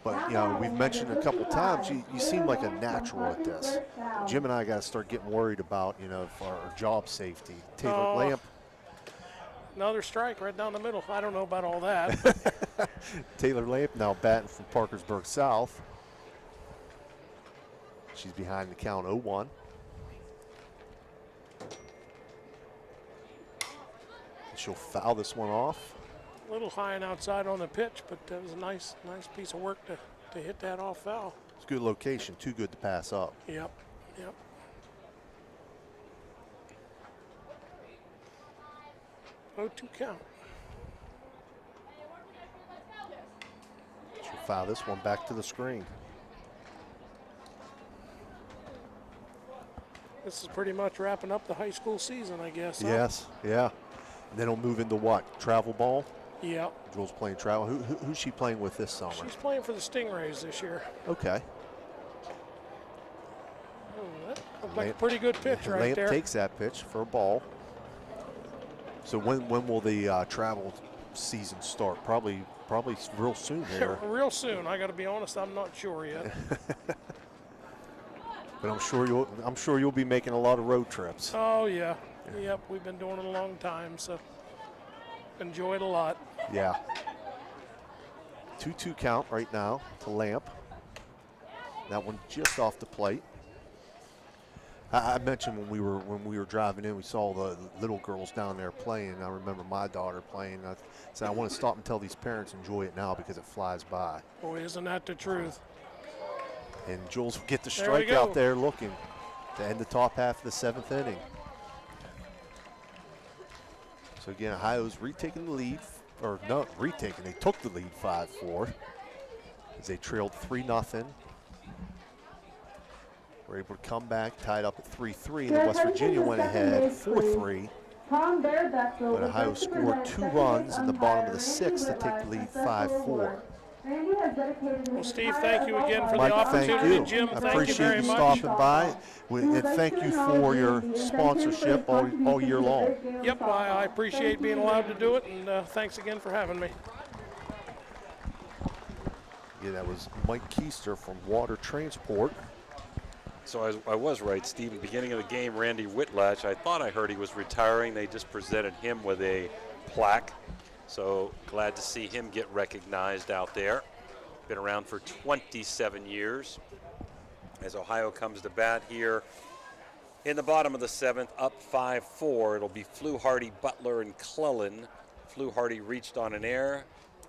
But, you know, we've mentioned a couple times, you seem like a natural at this. Jim and I got to start getting worried about, you know, our job safety. Taylor Lamp. Another strike right down the middle. I don't know about all that. Taylor Lamp now batting from Parkersburg South. She's behind the count 0-1. She'll foul this one off. A little high and outside on the pitch, but that was a nice piece of work to hit that off foul. It's a good location, too good to pass up. Yep. 0-2 count. She'll foul this one back to the screen. This is pretty much wrapping up the high school season, I guess. Yes, yeah. And then it'll move into what? Travel ball? Yeah. Jules playing travel. Who's she playing with this summer? She's playing for the Stingrays this year. Okay. Oh, that looked like a pretty good pitch right Lamp there. takes that pitch for a ball. So when will the travel season start? Probably real soon here. Real soon. I got to be honest, I'm not sure yet. But I'm sure you'll be making a lot of road trips. Oh, yeah. Yep, we've been doing it a long time, so enjoy it a lot. Yeah. 2-2 count right now to Lamp. That one just off the plate. I mentioned when we were driving in, we saw the little girls down there playing. I remember my daughter playing. I said, I want to stop and tell these parents enjoy it now because it flies by. Boy, isn't that the truth? And Jules will get the strike out there looking to end the top half of the 7th inning. So again, Ohio's retaking the lead, or not retaking, they took the lead 5-4 as they trailed 3-0. Were able to come back, tied up at 3-3, and then West Virginia went ahead 4-3. But Ohio scored 2 runs in the bottom of the 6th to take the lead 5-4. Well, Steve, thank you again for Mike, the opportunity. thank you. Jim, I thank you appreciate very you much. stopping by. And thank you for your sponsorship all year long. Yep, I appreciate being allowed to do it, and thanks again for having me. Yeah, that was Mike Keister from Water Transport. So I was right, Steve. In the beginning of the game, Randy Whitlatch, I thought I heard he was retiring. They just presented him with a plaque. So glad to see him get recognized out there. Been around for 27 years. As Ohio comes to bat here in the bottom of the 7th, up 5-4. It'll be Fluharty, Butler, and Clellan. Fluharty reached on an error,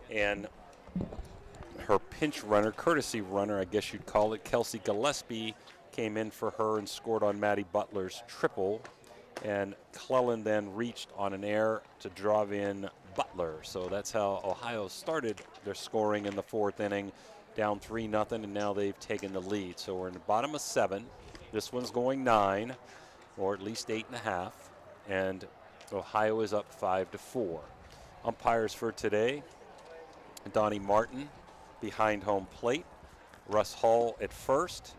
and her pinch runner, courtesy runner, I guess you'd call it, Kelsey Gillespie, came in for her and scored on Maddie Butler's triple. And Clellan then reached on an error to drive in Butler. So that's how Ohio started their scoring in the 4th inning, down 3-0, and now they've taken the lead. So we're in the bottom of 7. This one's going 9, or at least 8.5, and Ohio is up 5-4. Umpires for today: Donnie Martin behind home plate, Russ Hall at first,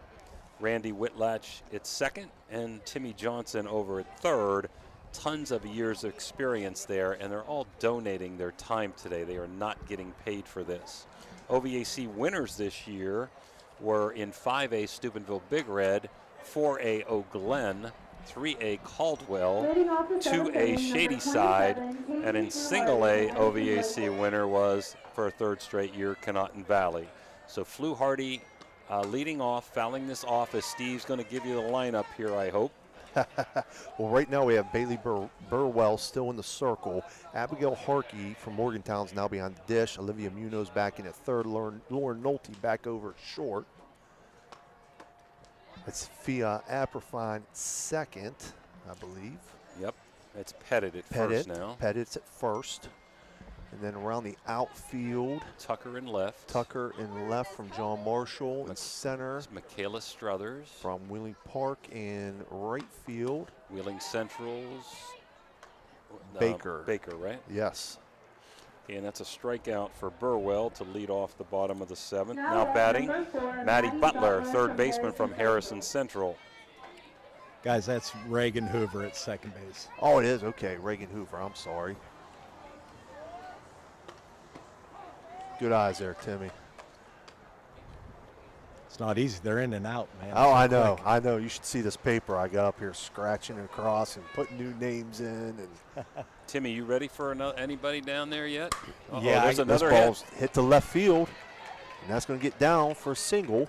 Randy Whitlatch at second, and Timmy Johnson over at third. Tons of years of experience there, and they're all donating their time today. They are not getting paid for this. OVAC winners this year were in 5A Steubenville Big Red, 4A Eau Glen, 3A Caldwell, 2A Shadyside, and in single A, OVAC winner was, for a 3rd straight year, Conotton Valley. So Fluharty leading off, fouling this off as Steve's going to give you the lineup here, I hope. Well, right now we have Bailey Burwell still in the circle. Abigail Harkey from Morgantown's now behind the dish. Olivia Munoz back in at third. Lauren Nolte back over at short. It's Fia Aprofine second, I believe. Yep, it's Pettit at first now. Pettit's at first. And then around the outfield, Tucker in left. Tucker in left from John Marshall. In center, it's Michaela Struthers from Wheeling Park. In right field, Wheeling Central's Baker. Baker, right? Yes. And that's a strikeout for Burwell to lead off the bottom of the 7th. Now batting, Maddie Butler, 3rd baseman from Harrison Central. Guys, that's Reagan Hoover at second base. Oh, it is? Okay, Reagan Hoover. I'm sorry. Good eyes there, Timmy. It's not easy. They're in and out, man. Oh, I know. Quick. I know. You should see this paper. I got up here scratching across and putting new names in. And Timmy, you ready for anybody down there yet? Yeah, there's another ball's hit to left field, and that's going to get down for a single.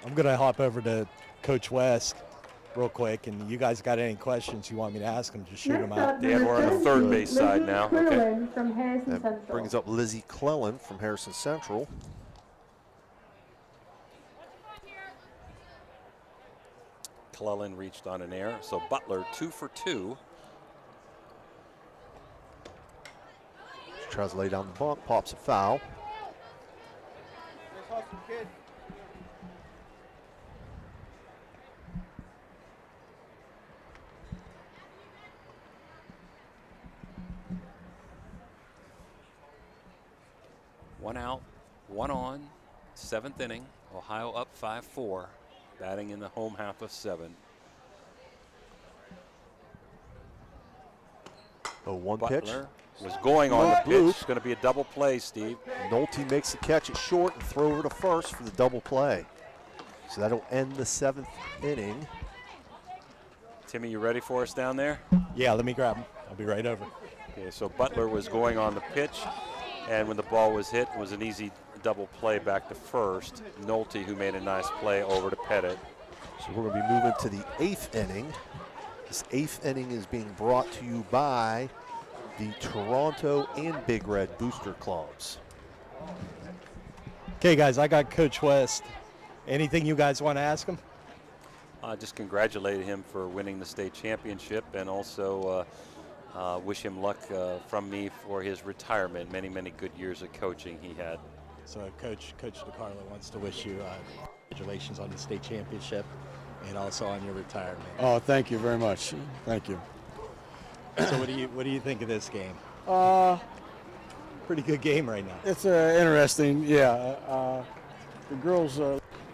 I'm going to hop over to Coach West real quick, and you guys got any questions you want me to ask them, just shoot them out. Dan, we're on the 3rd base side now. Okay. That brings up Lizzie Clellan from Harrison Central. Clellan reached on an error, so Butler 2 for 2. She tries to lay down the bunt, pops a foul. One out, one on, 7th inning. Ohio up 5-4, batting in the home half of 7. Oh, one Butler pitch. Was going on the pitch. It's going to be a double play, Steve. Nolte makes the catch at short and throw over to first for the double play. So that'll end the 7th inning. Timmy, you ready for us down there? Yeah, let me grab him. I'll be right over. Okay, so Butler was going on the pitch, and when the ball was hit, it was an easy double play back to first. Nolte, who made a nice play, over to Pettit. So we're going to be moving to the 8th inning. This 8th inning is being brought to you by the Toronto and Big Red Booster Clubs. Okay, guys, I got Coach West. Anything you guys want to ask him? Just congratulate him for winning the state championship, and also wish him luck from me for his retirement. Many, many good years of coaching he had. So Coach DiCarlo wants to wish you congratulations on the state championship and also on your retirement. Oh, thank you very much. Thank you. So what do you think of this game? Pretty good game right now. It's interesting, yeah. The girls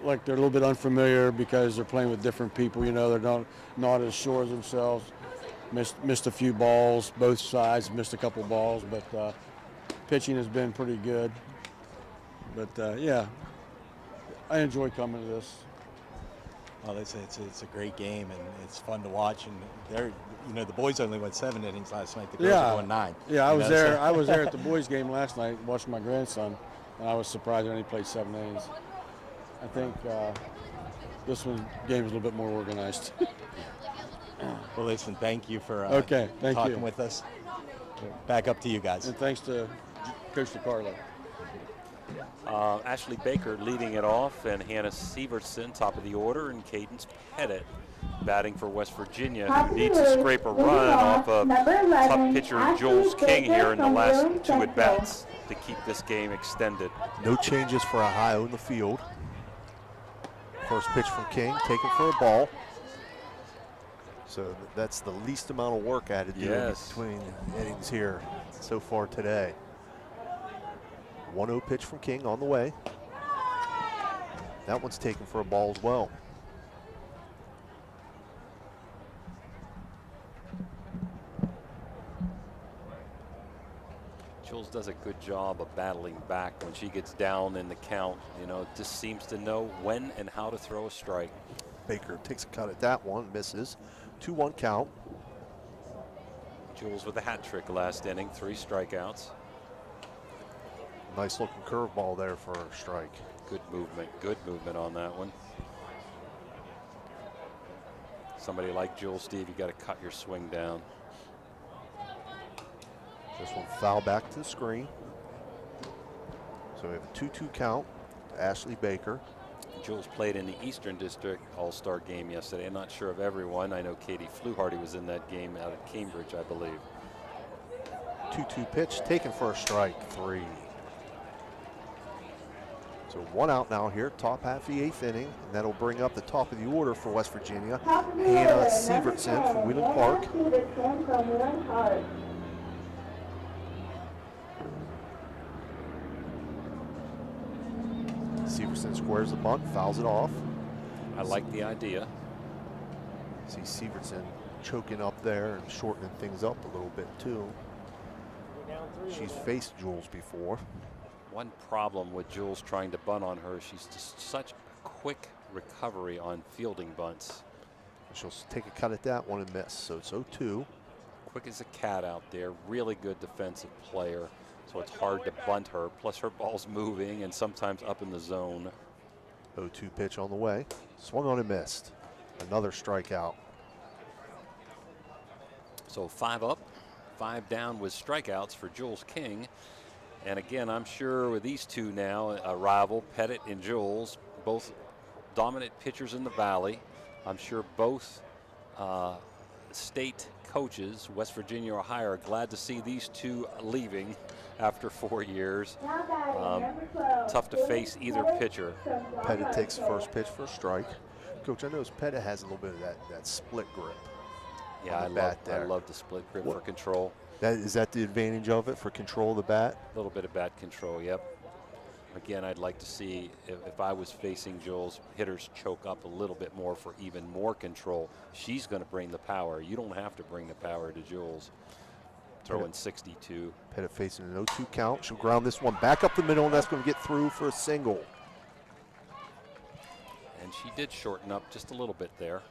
like they're a little bit unfamiliar because they're playing with different people. You know, they're not as sure as themselves. Missed a few balls, both sides missed a couple balls, but pitching has been pretty good. But yeah, I enjoy coming to this. Well, it's a great game and it's fun to watch. And the boys only went 7 innings last night. The girls are going 9. Yeah, I was there. I was there at the boys' game last night watching my grandson, and I was surprised they only played 7 innings. I think this game is a little bit more organized. Well, listen, thank you for thank talking you. with us. Back up to you guys. And thanks to Coach DiCarlo. Ashley Baker leading it off, and Hannah Severson top of the order, and Cadence Pettit batting for West Virginia, who needs to scrape a run off of tough pitcher Jules King here in the last 2 at-bats to keep this game extended. No changes for Ohio in the field. First pitch from King, taken for a ball. So that's the least amount of work added between innings here so far today. 1-0 pitch from King on the way. That one's taken for a ball as well. Jules does a good job of battling back when she gets down in the count. You know, just seems to know when and how to throw a strike. Baker takes a cut at that one, misses. 2-1 count. Jules with a hat trick last inning, 3 strikeouts. Nice looking curveball there for a strike. Good movement on that one. Somebody like Jules, Steve, you got to cut your swing down. This one foul back to the screen. So we have a 2-2 count to Ashley Baker. Jules played in the Eastern District All-Star game yesterday. I'm not sure of everyone. I know Katie Fluharty was in that game out at Cambridge, I believe. 2-2 pitch taken for a strike, 3. So 1 out now here, top half of the 8th inning, and that'll bring up the top of the order for West Virginia. Hannah Severson from Wheeling Park. Severson squares the bunt, fouls it off. I like the idea. See Severson choking up there and shortening things up a little bit too. She's faced Jules before. One problem with Jules trying to bunt on her, she's just such a quick recovery on fielding bunts. She'll take a cut at that one and miss, so it's 0-2. Quick as a cat out there, really good defensive player, so it's hard to bunt her, plus her ball's moving and sometimes up in the zone. 0-2 pitch on the way, swung on and missed. Another strikeout. So 5 up, 5 down with strikeouts for Jules King. And again, I'm sure with these two now, a rival, Pettit and Jules, both dominant pitchers in the Valley. I'm sure both state coaches, West Virginia, Ohio, are glad to see these two leaving after 4 years. Tough to face either pitcher. Pettit takes the first pitch for a strike. Coach, I noticed Pettit has a little bit of that split grip. Yeah, I love the split grip for control. Is that the advantage of it, for control of the bat? A little bit of bat control, yep. Again, I'd like to see, if I was facing Jules, hitters choke up a little bit more for even more control. She's going to bring the power. You don't have to bring the power to Jules. Throwing 62. Pettit facing an 0-2 count. She'll ground this one back up the middle, and that's going to get through for a single. And and she did shorten up just a little bit there.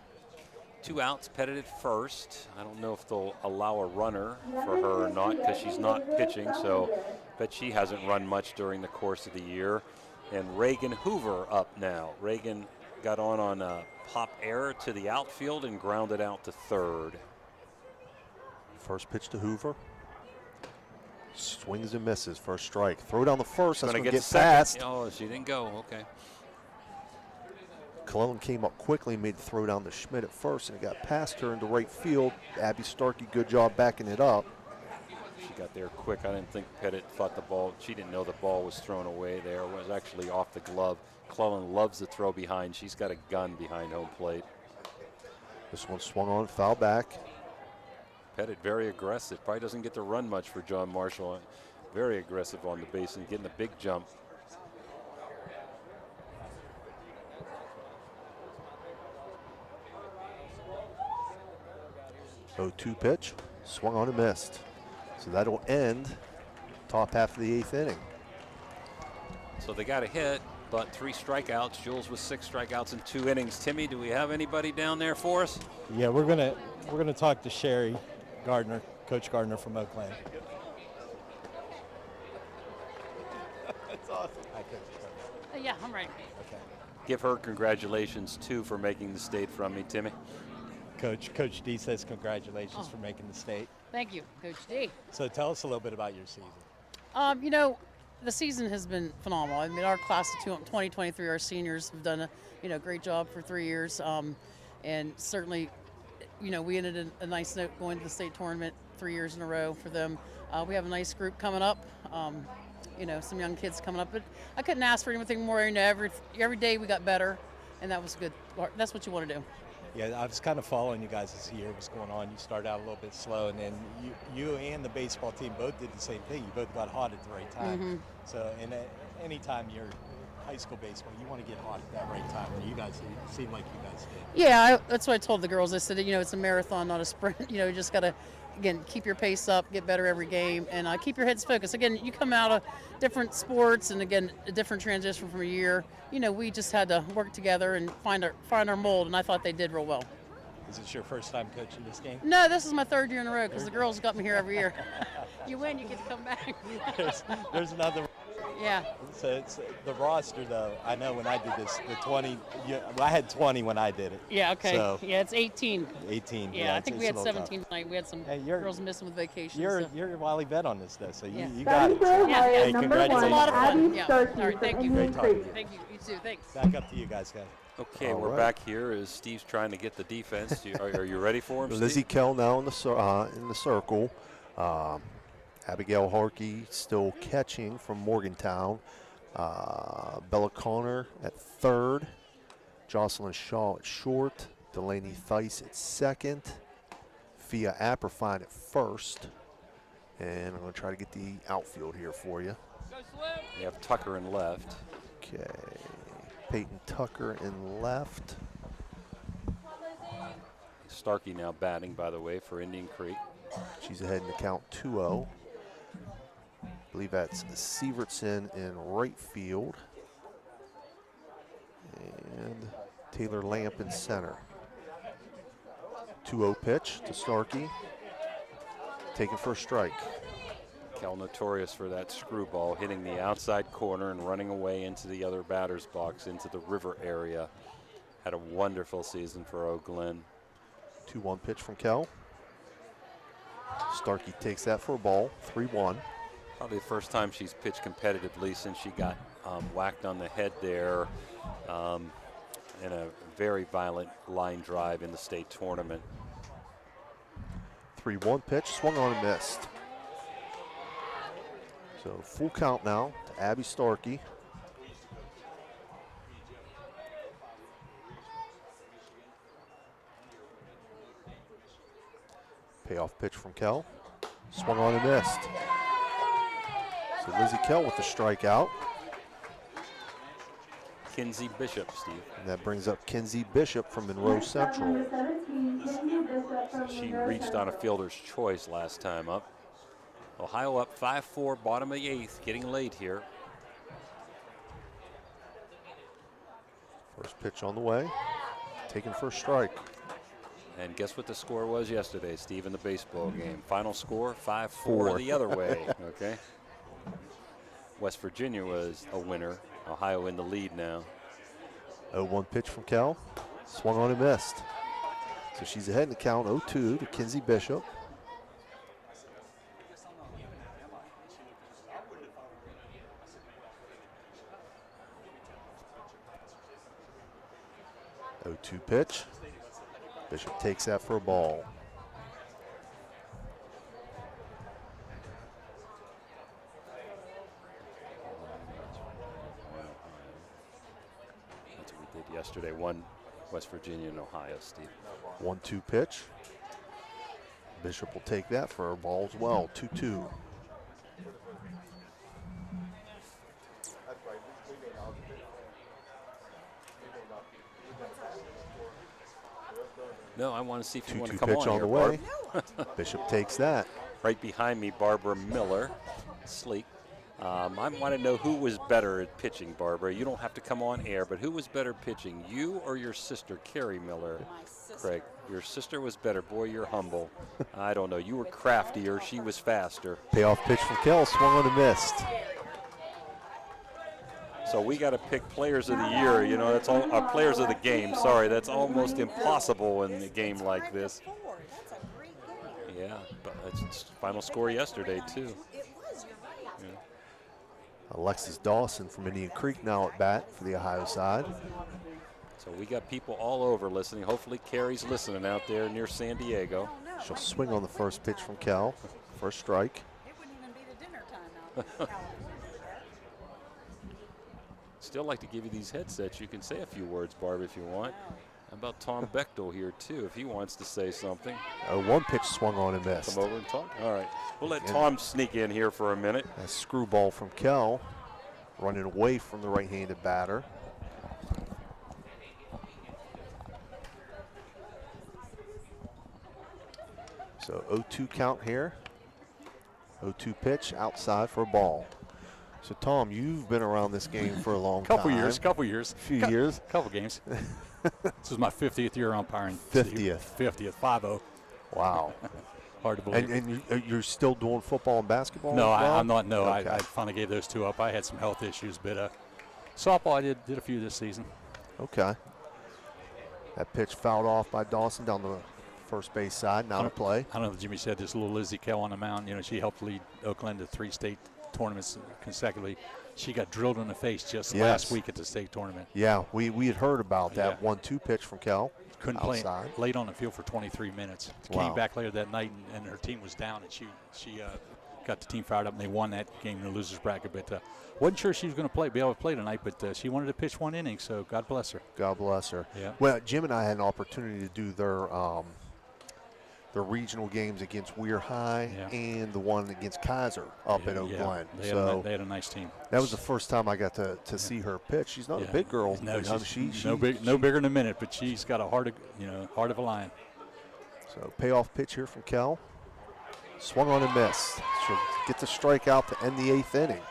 2 outs, Pettit at first. I don't know if they'll allow a runner for her or not because she's not pitching, so bet she hasn't run much during the course of the year. And Reagan Hoover up now. Reagan got on a pop error to the outfield and grounded out to third. First pitch to Hoover. Swings and misses. First strike. Throw down the first. That's going to get past. Oh, she didn't go. Okay. Clone came up quickly, made the throw down to Schmidt at first, and it got past her into right field. Abby Starkey, good job backing it up. She got there quick. I didn't think Pettit thought the ball. She didn't know the ball was thrown away there. It was actually off the glove. Clone loves the throw behind. She's got a gun behind home plate. This one swung on, foul back. Pettit very aggressive. Probably doesn't get to run much for John Marshall. Very aggressive on the base and getting a big jump. Oh, 2 pitch, swung on and missed. So that'll end top half of the 8th inning. So they got a hit, but 3 strikeouts. Jules with 6 strikeouts in 2 innings. Timmy, do we have anybody down there for us? Yeah, we're gonna talk to Sherry Gardner, Coach Gardner from Oakland. That's awesome. Hi, Coach. Yeah, I'm right. Okay. Give her congratulations too for making the state from me, Timmy. Coach D says congratulations for making the state. Thank you, Coach D. So tell us a little bit about your season. You know, the season has been phenomenal. I mean, our class of 2023, our seniors have done a great job for 3 years, and certainly, we ended a nice note going to the state tournament 3 years in a row for them. We have a nice group coming up. Some young kids coming up, but I couldn't ask for anything more. Every day we got better, and that was good. That's what you want to do. Yeah, I was kind of following you guys as the year was going on. You started out a little bit slow, and then you and the baseball team both did the same thing. You both got hot at the right time. Mm-hmm. So, and anytime you're high school baseball, you want to get hot at that right time. And you guys seem like you guys did. Yeah, that's what I told the girls. I said, it's a marathon, not a sprint. You just got to, again, keep your pace up, get better every game, and keep your heads focused. Again, you come out of different sports, and again, a different transition from a year. We just had to work together and find our mold, and I thought they did real well. Is this your first time coaching this game? No, this is my 3rd year in a row because the girls got me here every year. You win, you get to come back. There's another. Yeah. So it's the roster, though. I know when I did this, the 20. I had 20 when I did it. Yeah. Okay. So yeah, it's 18. 18. Yeah, I think we had 17 tonight. We had some girls missing with vacation. You're a wily vet on this, though. So you got it. Yeah. Hey, congratulations. It's a lot of fun. Yeah. All Starkey right. Thank you. Great talking to you. Thank you. You too. Thanks. Back up to you guys. Okay, All we're right. back here as Steve's trying to get the defense. Are you ready for him, Lizzie Steve? Kell now in the circle. Abigail Harkey still catching from Morgantown. Bella Connor at 3rd. Jocelyn Shaw at short. Delaney Theis at 2nd. Fia Apperfine at 1st. And I'm going to try to get the outfield here for you. You have Tucker in left. Okay. Peyton Tucker in left. Starkey now batting, by the way, for Indian Creek. She's ahead in the count 2-0. I believe that's Sievertson in right field. And Taylor Lamp in center. 2-0 pitch to Starkey. Taking first strike. Cal notorious for that screwball, hitting the outside corner and running away into the other batter's box, into the river area. Had a wonderful season for Eau Glen. 2-1 pitch from Cal. Starkey takes that for a ball, 3-1. Probably the first time she's pitched competitively since she got whacked on the head there in a very violent line drive in the state tournament. 3-1 pitch, swung on and missed. So full count now to Abby Starkey. Payoff pitch from Kell. Swung on and missed. So Lizzie Kell with the strikeout. Kinsey Bishop, Steve. And that brings up Kinsey Bishop from Monroe Central. She reached on a fielder's choice last time up. Ohio up 5-4, bottom of the 8th, getting late here. First pitch on the way. Taken for a strike. And guess what the score was yesterday, Steve, in the baseball game? Final score, 5-4 the other way, okay? West Virginia was a winner. Ohio in the lead now. 0-1 pitch from Cal. Swung on and missed. So she's ahead in the count, 0-2 to Kinsey Bishop. Oh, 2 pitch. Bishop takes that for a ball. That's what we did yesterday. One West Virginia and Ohio, Steve. 1-2 pitch. Bishop will take that for a ball as well, 2-2. No, I want to see if you want to 2-2 come pitch on on here, the way. Barb. Bishop takes that. Right behind me, Barbara Miller, sleek. I want to know who was better at pitching, Barbara. You don't have to come on air, but who was better pitching, you or your sister, Carrie Miller? My sister. Craig, your sister was better. Boy, you're humble. I don't know. You were craftier. She was faster. Payoff pitch from Kell, swung on and missed. So we got to pick players of the year. You know, that's all players of the game. Sorry, that's almost impossible in a game like this. Yeah, but it's final score yesterday too. Yeah. Alexis Dawson from Indian Creek now at bat for the Ohio side. So we got people all over listening. Hopefully Carrie's listening out there near San Diego. She'll swing on the first pitch from Cal. First strike. It wouldn't even be the dinner time out in Still like to give you these headsets. You can say a few words, Barb, if you want. How about Tom Bechtel here, too, if he wants to say something? One pitch swung on and missed. Come over and talk? All right. We'll let Tom sneak in here for a minute. A screwball from Kell, running away from the right-handed batter. So 0-2 count here. 0-2 pitch outside for a ball. So Tom, you've been around this game for a long time. Couple years. A few years. Couple games. This is my 50th year umpiring. 50th. 50th, 5-0. Wow. Hard to believe. And you're still doing football and basketball? No, as well? I'm not. No, Okay. I finally gave those two up. I had some health issues, but softball I did a few this season. Okay. That pitch fouled off by Dawson down the first base side. Now to play. I don't know if Jimmy said this, little Lizzie Kell on the mound. You know, she helped lead Oakland to 3 state tournaments consecutively. She got drilled in the face just last week at the state tournament. Yeah, we had heard about that. Yeah. 1-2 pitch from Kell. Couldn't outside. play late on the field for 23 minutes. Wow. Came back later that night, and her team was down, and she got the team fired up, and they won that game in the losers bracket. But wasn't sure she was going to be able to play tonight, but she wanted to pitch 1 inning, so God bless her. God bless her. Yeah. Well, Jim and I had an opportunity to do their regional games against Weir High and the one against Kaiser up in Oak Glen. They had a nice team. That was the first time I got to see her pitch. She's not a big girl. No, she's no bigger than a minute, but she's got a heart of a lion. So payoff pitch here from Kell. Swung on and missed. She'll get the strikeout to end the 8th inning.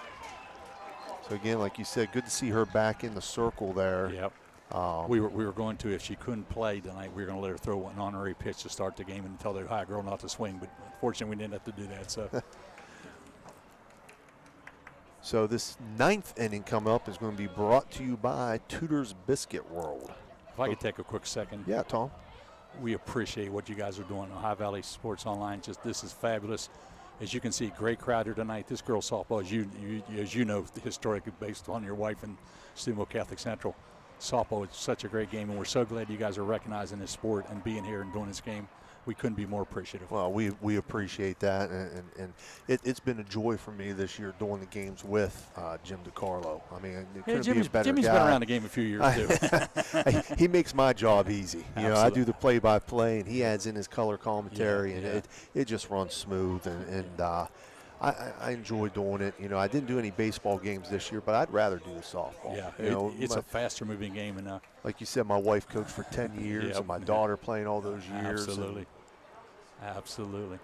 So again, like you said, good to see her back in the circle there. Yep. We were going to, if she couldn't play tonight, we were going to let her throw an honorary pitch to start the game and tell the high girl not to swing. But fortunately, we didn't have to do that. So, so this 9th inning coming up is going to be brought to you by Tudor's Biscuit World. If I could take a quick second. Yeah, Tom. We appreciate what you guys are doing on High Valley Sports Online. This is fabulous. As you can see, great crowd here tonight. This girls softball, as you know, historically based on your wife and Stevenville Catholic Central. Softball is such a great game, and we're so glad you guys are recognizing this sport and being here and doing this game. We couldn't be more appreciative. Well, we appreciate that, and it's been a joy for me this year doing the games with Jim DiCarlo. I mean, it couldn't be a better Jimmy's guy. been around the game a few years, too. He makes my job easy. You know, I do the play-by-play, and he adds in his color commentary, and it just runs smooth, and I enjoy doing it. You know, I didn't do any baseball games this year, but I'd rather do the softball. Yeah, you know, it's a faster-moving game, and like you said, my wife coached for 10 years, and my daughter playing all those years. Absolutely, absolutely.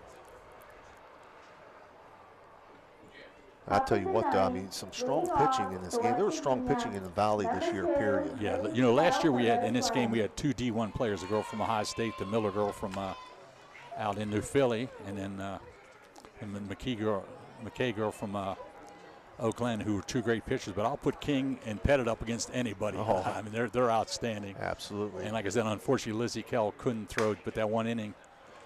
I tell you what, though, I mean, some strong pitching in this game. There was strong pitching in the Valley this year, period. Yeah, you know, last year we had, in this game, we had 2 D1 players, a girl from Ohio State, the Miller girl from out in New Philly, and then the McKay girl from Oak Glen, who were 2 great pitchers. But I'll put King and Pettit up against anybody. Oh. I mean, they're outstanding. Absolutely. And like I said, unfortunately, Lizzie Kell couldn't throw but that 1 inning.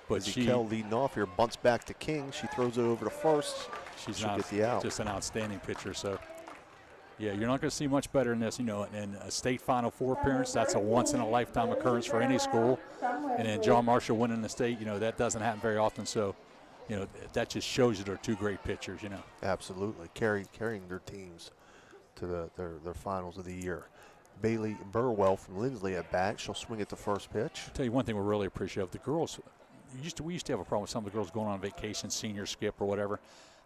But Lizzie Kell leading off here, bunts back to King. She throws it over to first. She'll get the out. Just an outstanding pitcher. So, yeah, you're not going to see much better than this. You know, and a state Final Four appearance, that's a once-in-a-lifetime occurrence for any school. And then John Marshall winning the state, you know, that doesn't happen very often. So, you know, that just shows you they're 2 great pitchers, you know. Absolutely. Carrying their teams to their finals of the year. Bailey Burwell from Lindsley at bat. She'll swing at the first pitch. I'll tell you one thing we're really appreciative. The girls, we used to have a problem with some of the girls going on vacation, senior skip or whatever.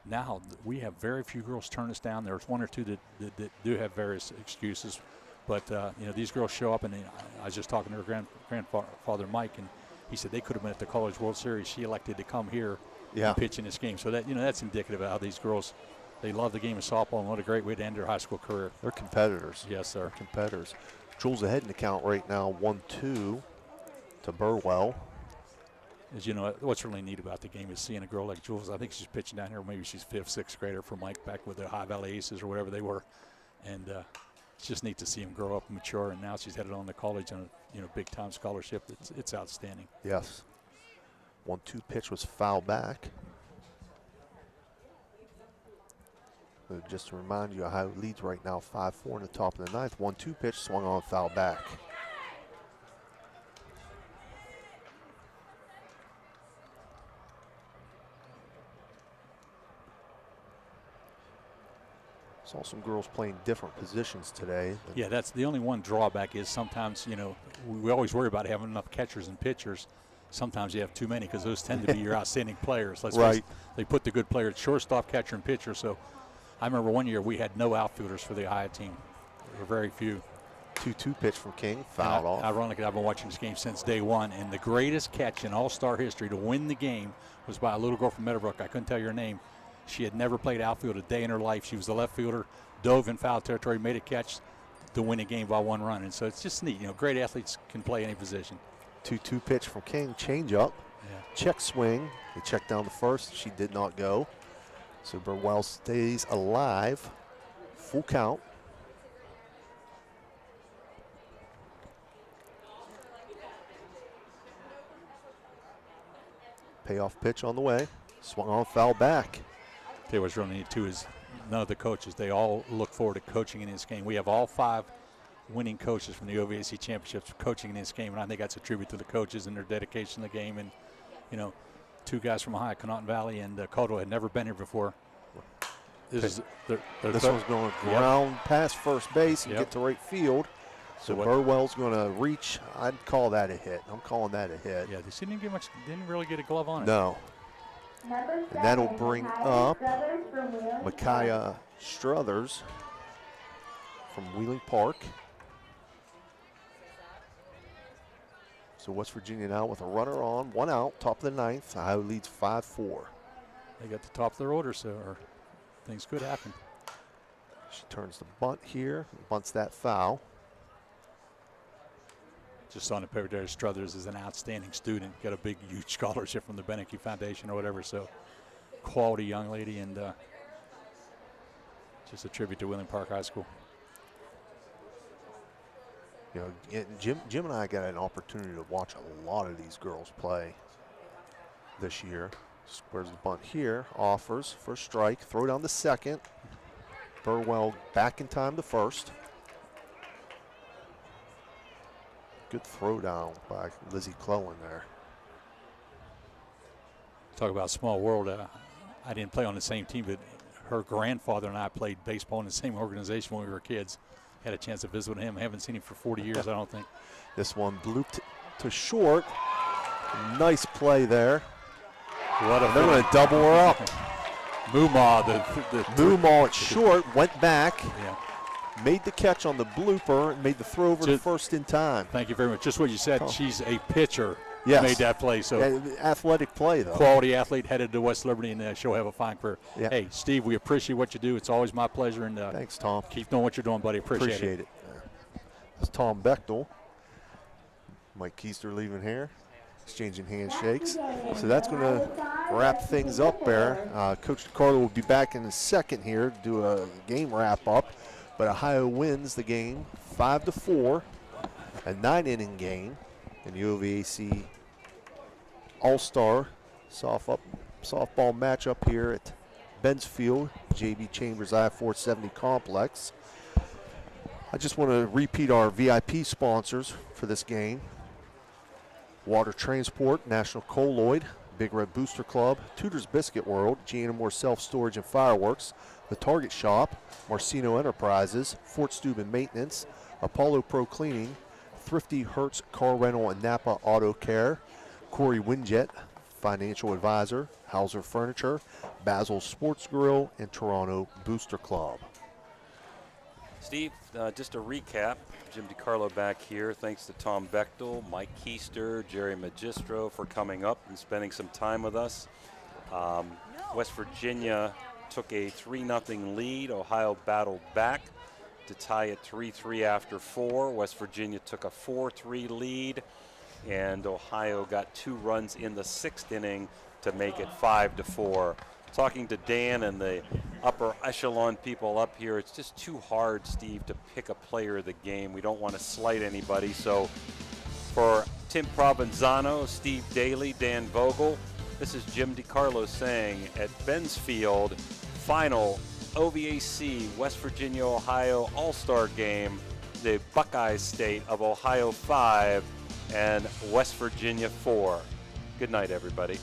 Now we have very few girls turn us down. There's 1 or 2 that do have various excuses. But, you know, these girls show up, and I was just talking to her grandfather, Mike, and he said they could have been at the College World Series. She elected to come here and pitch in this game. So, that, you know, that's indicative of how these girls, they love the game of softball, and what a great way to end their high school career. They're competitors. Yes, sir. They're competitors. Jules ahead in the count right now, 1-2 to Burwell. As you know, what's really neat about the game is seeing a girl like Jules. I think she's pitching down here. Maybe she's 5th, 6th grader for Mike back with the High Valley Aces or whatever they were. And it's just neat to see him grow up and mature. And now she's headed on to college on a big-time scholarship. It's outstanding. Yes. 1-2 pitch was foul back. Just to remind you, Ohio leads right now 5-4 in the top of the 9th. 1-2 pitch swung on, foul back. Saw some girls playing different positions today. Yeah, that's the only one drawback is sometimes, you know, we always worry about having enough catchers and pitchers. Sometimes you have too many because those tend to be your outstanding players. Right. They put the good player at shortstop, catcher, and pitcher. So I remember one year we had no outfielders for the Ohio team. There were very few. 2-2 pitch from King, fouled off. Ironically, I've been watching this game since day one, and the greatest catch in All-Star history to win the game was by a little girl from Meadowbrook. I couldn't tell you her name. She had never played outfield a day in her life. She was a left fielder, dove in foul territory, made a catch to win a game by 1 run. And so it's just neat. You know, great athletes can play any position. 2-2 pitch from King, change up. Yeah. Check swing. They checked down the first. She did not go. So Burwell stays alive. Full count. Payoff pitch on the way. Swung on, foul back. Tell you what's really neat too is none of the coaches, they all look forward to coaching in this game. We have all 5 winning coaches from the OVAC championships coaching in this game, and I think that's a tribute to the coaches and their dedication to the game. And, you know, 2 guys from Ohio, Connaughton Valley and Caldwell, had never been here before. This one's going ground past first base and get to right field. So Burwell's going to reach. I'd call that a hit. I'm calling that a hit. Yeah, they didn't really get a glove on it. No. And that'll bring up Micaiah Struthers from Wheeling Park. So West Virginia now with a runner on, 1 out, top of the 9th. Ohio leads 5-4. They got the top of their order, so things could happen. She turns the bunt here, bunts that foul. Just on the paper there, Struthers is an outstanding student. Got a big, huge scholarship from the Beneke Foundation or whatever. So, quality young lady, and just a tribute to Wheeling Park High School. You know, Jim and I got an opportunity to watch a lot of these girls play this year. Squares the bunt here, offers for strike, throw down the second. Burwell back in time to first. Good throw down by Lizzie Clellan there. Talk about small world. I didn't play on the same team, but her grandfather and I played baseball in the same organization when we were kids. Had a chance to visit with him. I haven't seen him for 40 years, I don't think. This one blooped to short. Nice play there. What a They're going to double her up. Moomaw, Moomaw at short, went back. Yeah. Made the catch on the blooper and made the throw over to first in time. Thank you very much. Just what you said, she's a pitcher. Yes. made that play. So athletic play, though. Quality athlete headed to West Liberty, and she'll have a fine career. Yeah. Hey, Steve, we appreciate what you do. It's always my pleasure. And thanks, Tom. Keep doing what you're doing, buddy. Appreciate it. That's Tom Bechtel. Mike Keister leaving here, exchanging handshakes. So that's going to wrap things up there. Coach DiCarlo will be back in a second here to do a game wrap-up. But Ohio wins the game 5-4, a 9-inning game in the OVAC All-Star softball matchup here at Benz Field, JB Chambers I-470 Complex. I just want to repeat our VIP sponsors for this game. Water Transport, National Colloid, Big Red Booster Club, Tudor's Biscuit World, Gianna Moore Self-Storage and Fireworks, The Target Shop, Marcino Enterprises, Fort Steuben Maintenance, Apollo Pro Cleaning, Thrifty Hertz Car Rental and Napa Auto Care, Corey Winjet, Financial Advisor, Hauser Furniture, Basel Sports Grill, and Toronto Booster Club. Steve, just a recap. Jim DiCarlo back here. Thanks to Tom Bechtel, Mike Keister, Jerry Magistro for coming up and spending some time with us. West Virginia took a 3-0 lead. Ohio battled back to tie it 3-3 after 4. West Virginia took a 4-3 lead, and Ohio got 2 runs in the 6th inning to make it 5-4. Talking to Dan and the upper echelon people up here, it's just too hard, Steve, to pick a player of the game. We don't want to slight anybody. So for Tim Provenzano, Steve Daly, Dan Vogel, this is Jim DiCarlo saying at Benz Field, final OVAC West Virginia, Ohio All-Star game, the Buckeye State of Ohio 5 and West Virginia 4. Good night, everybody.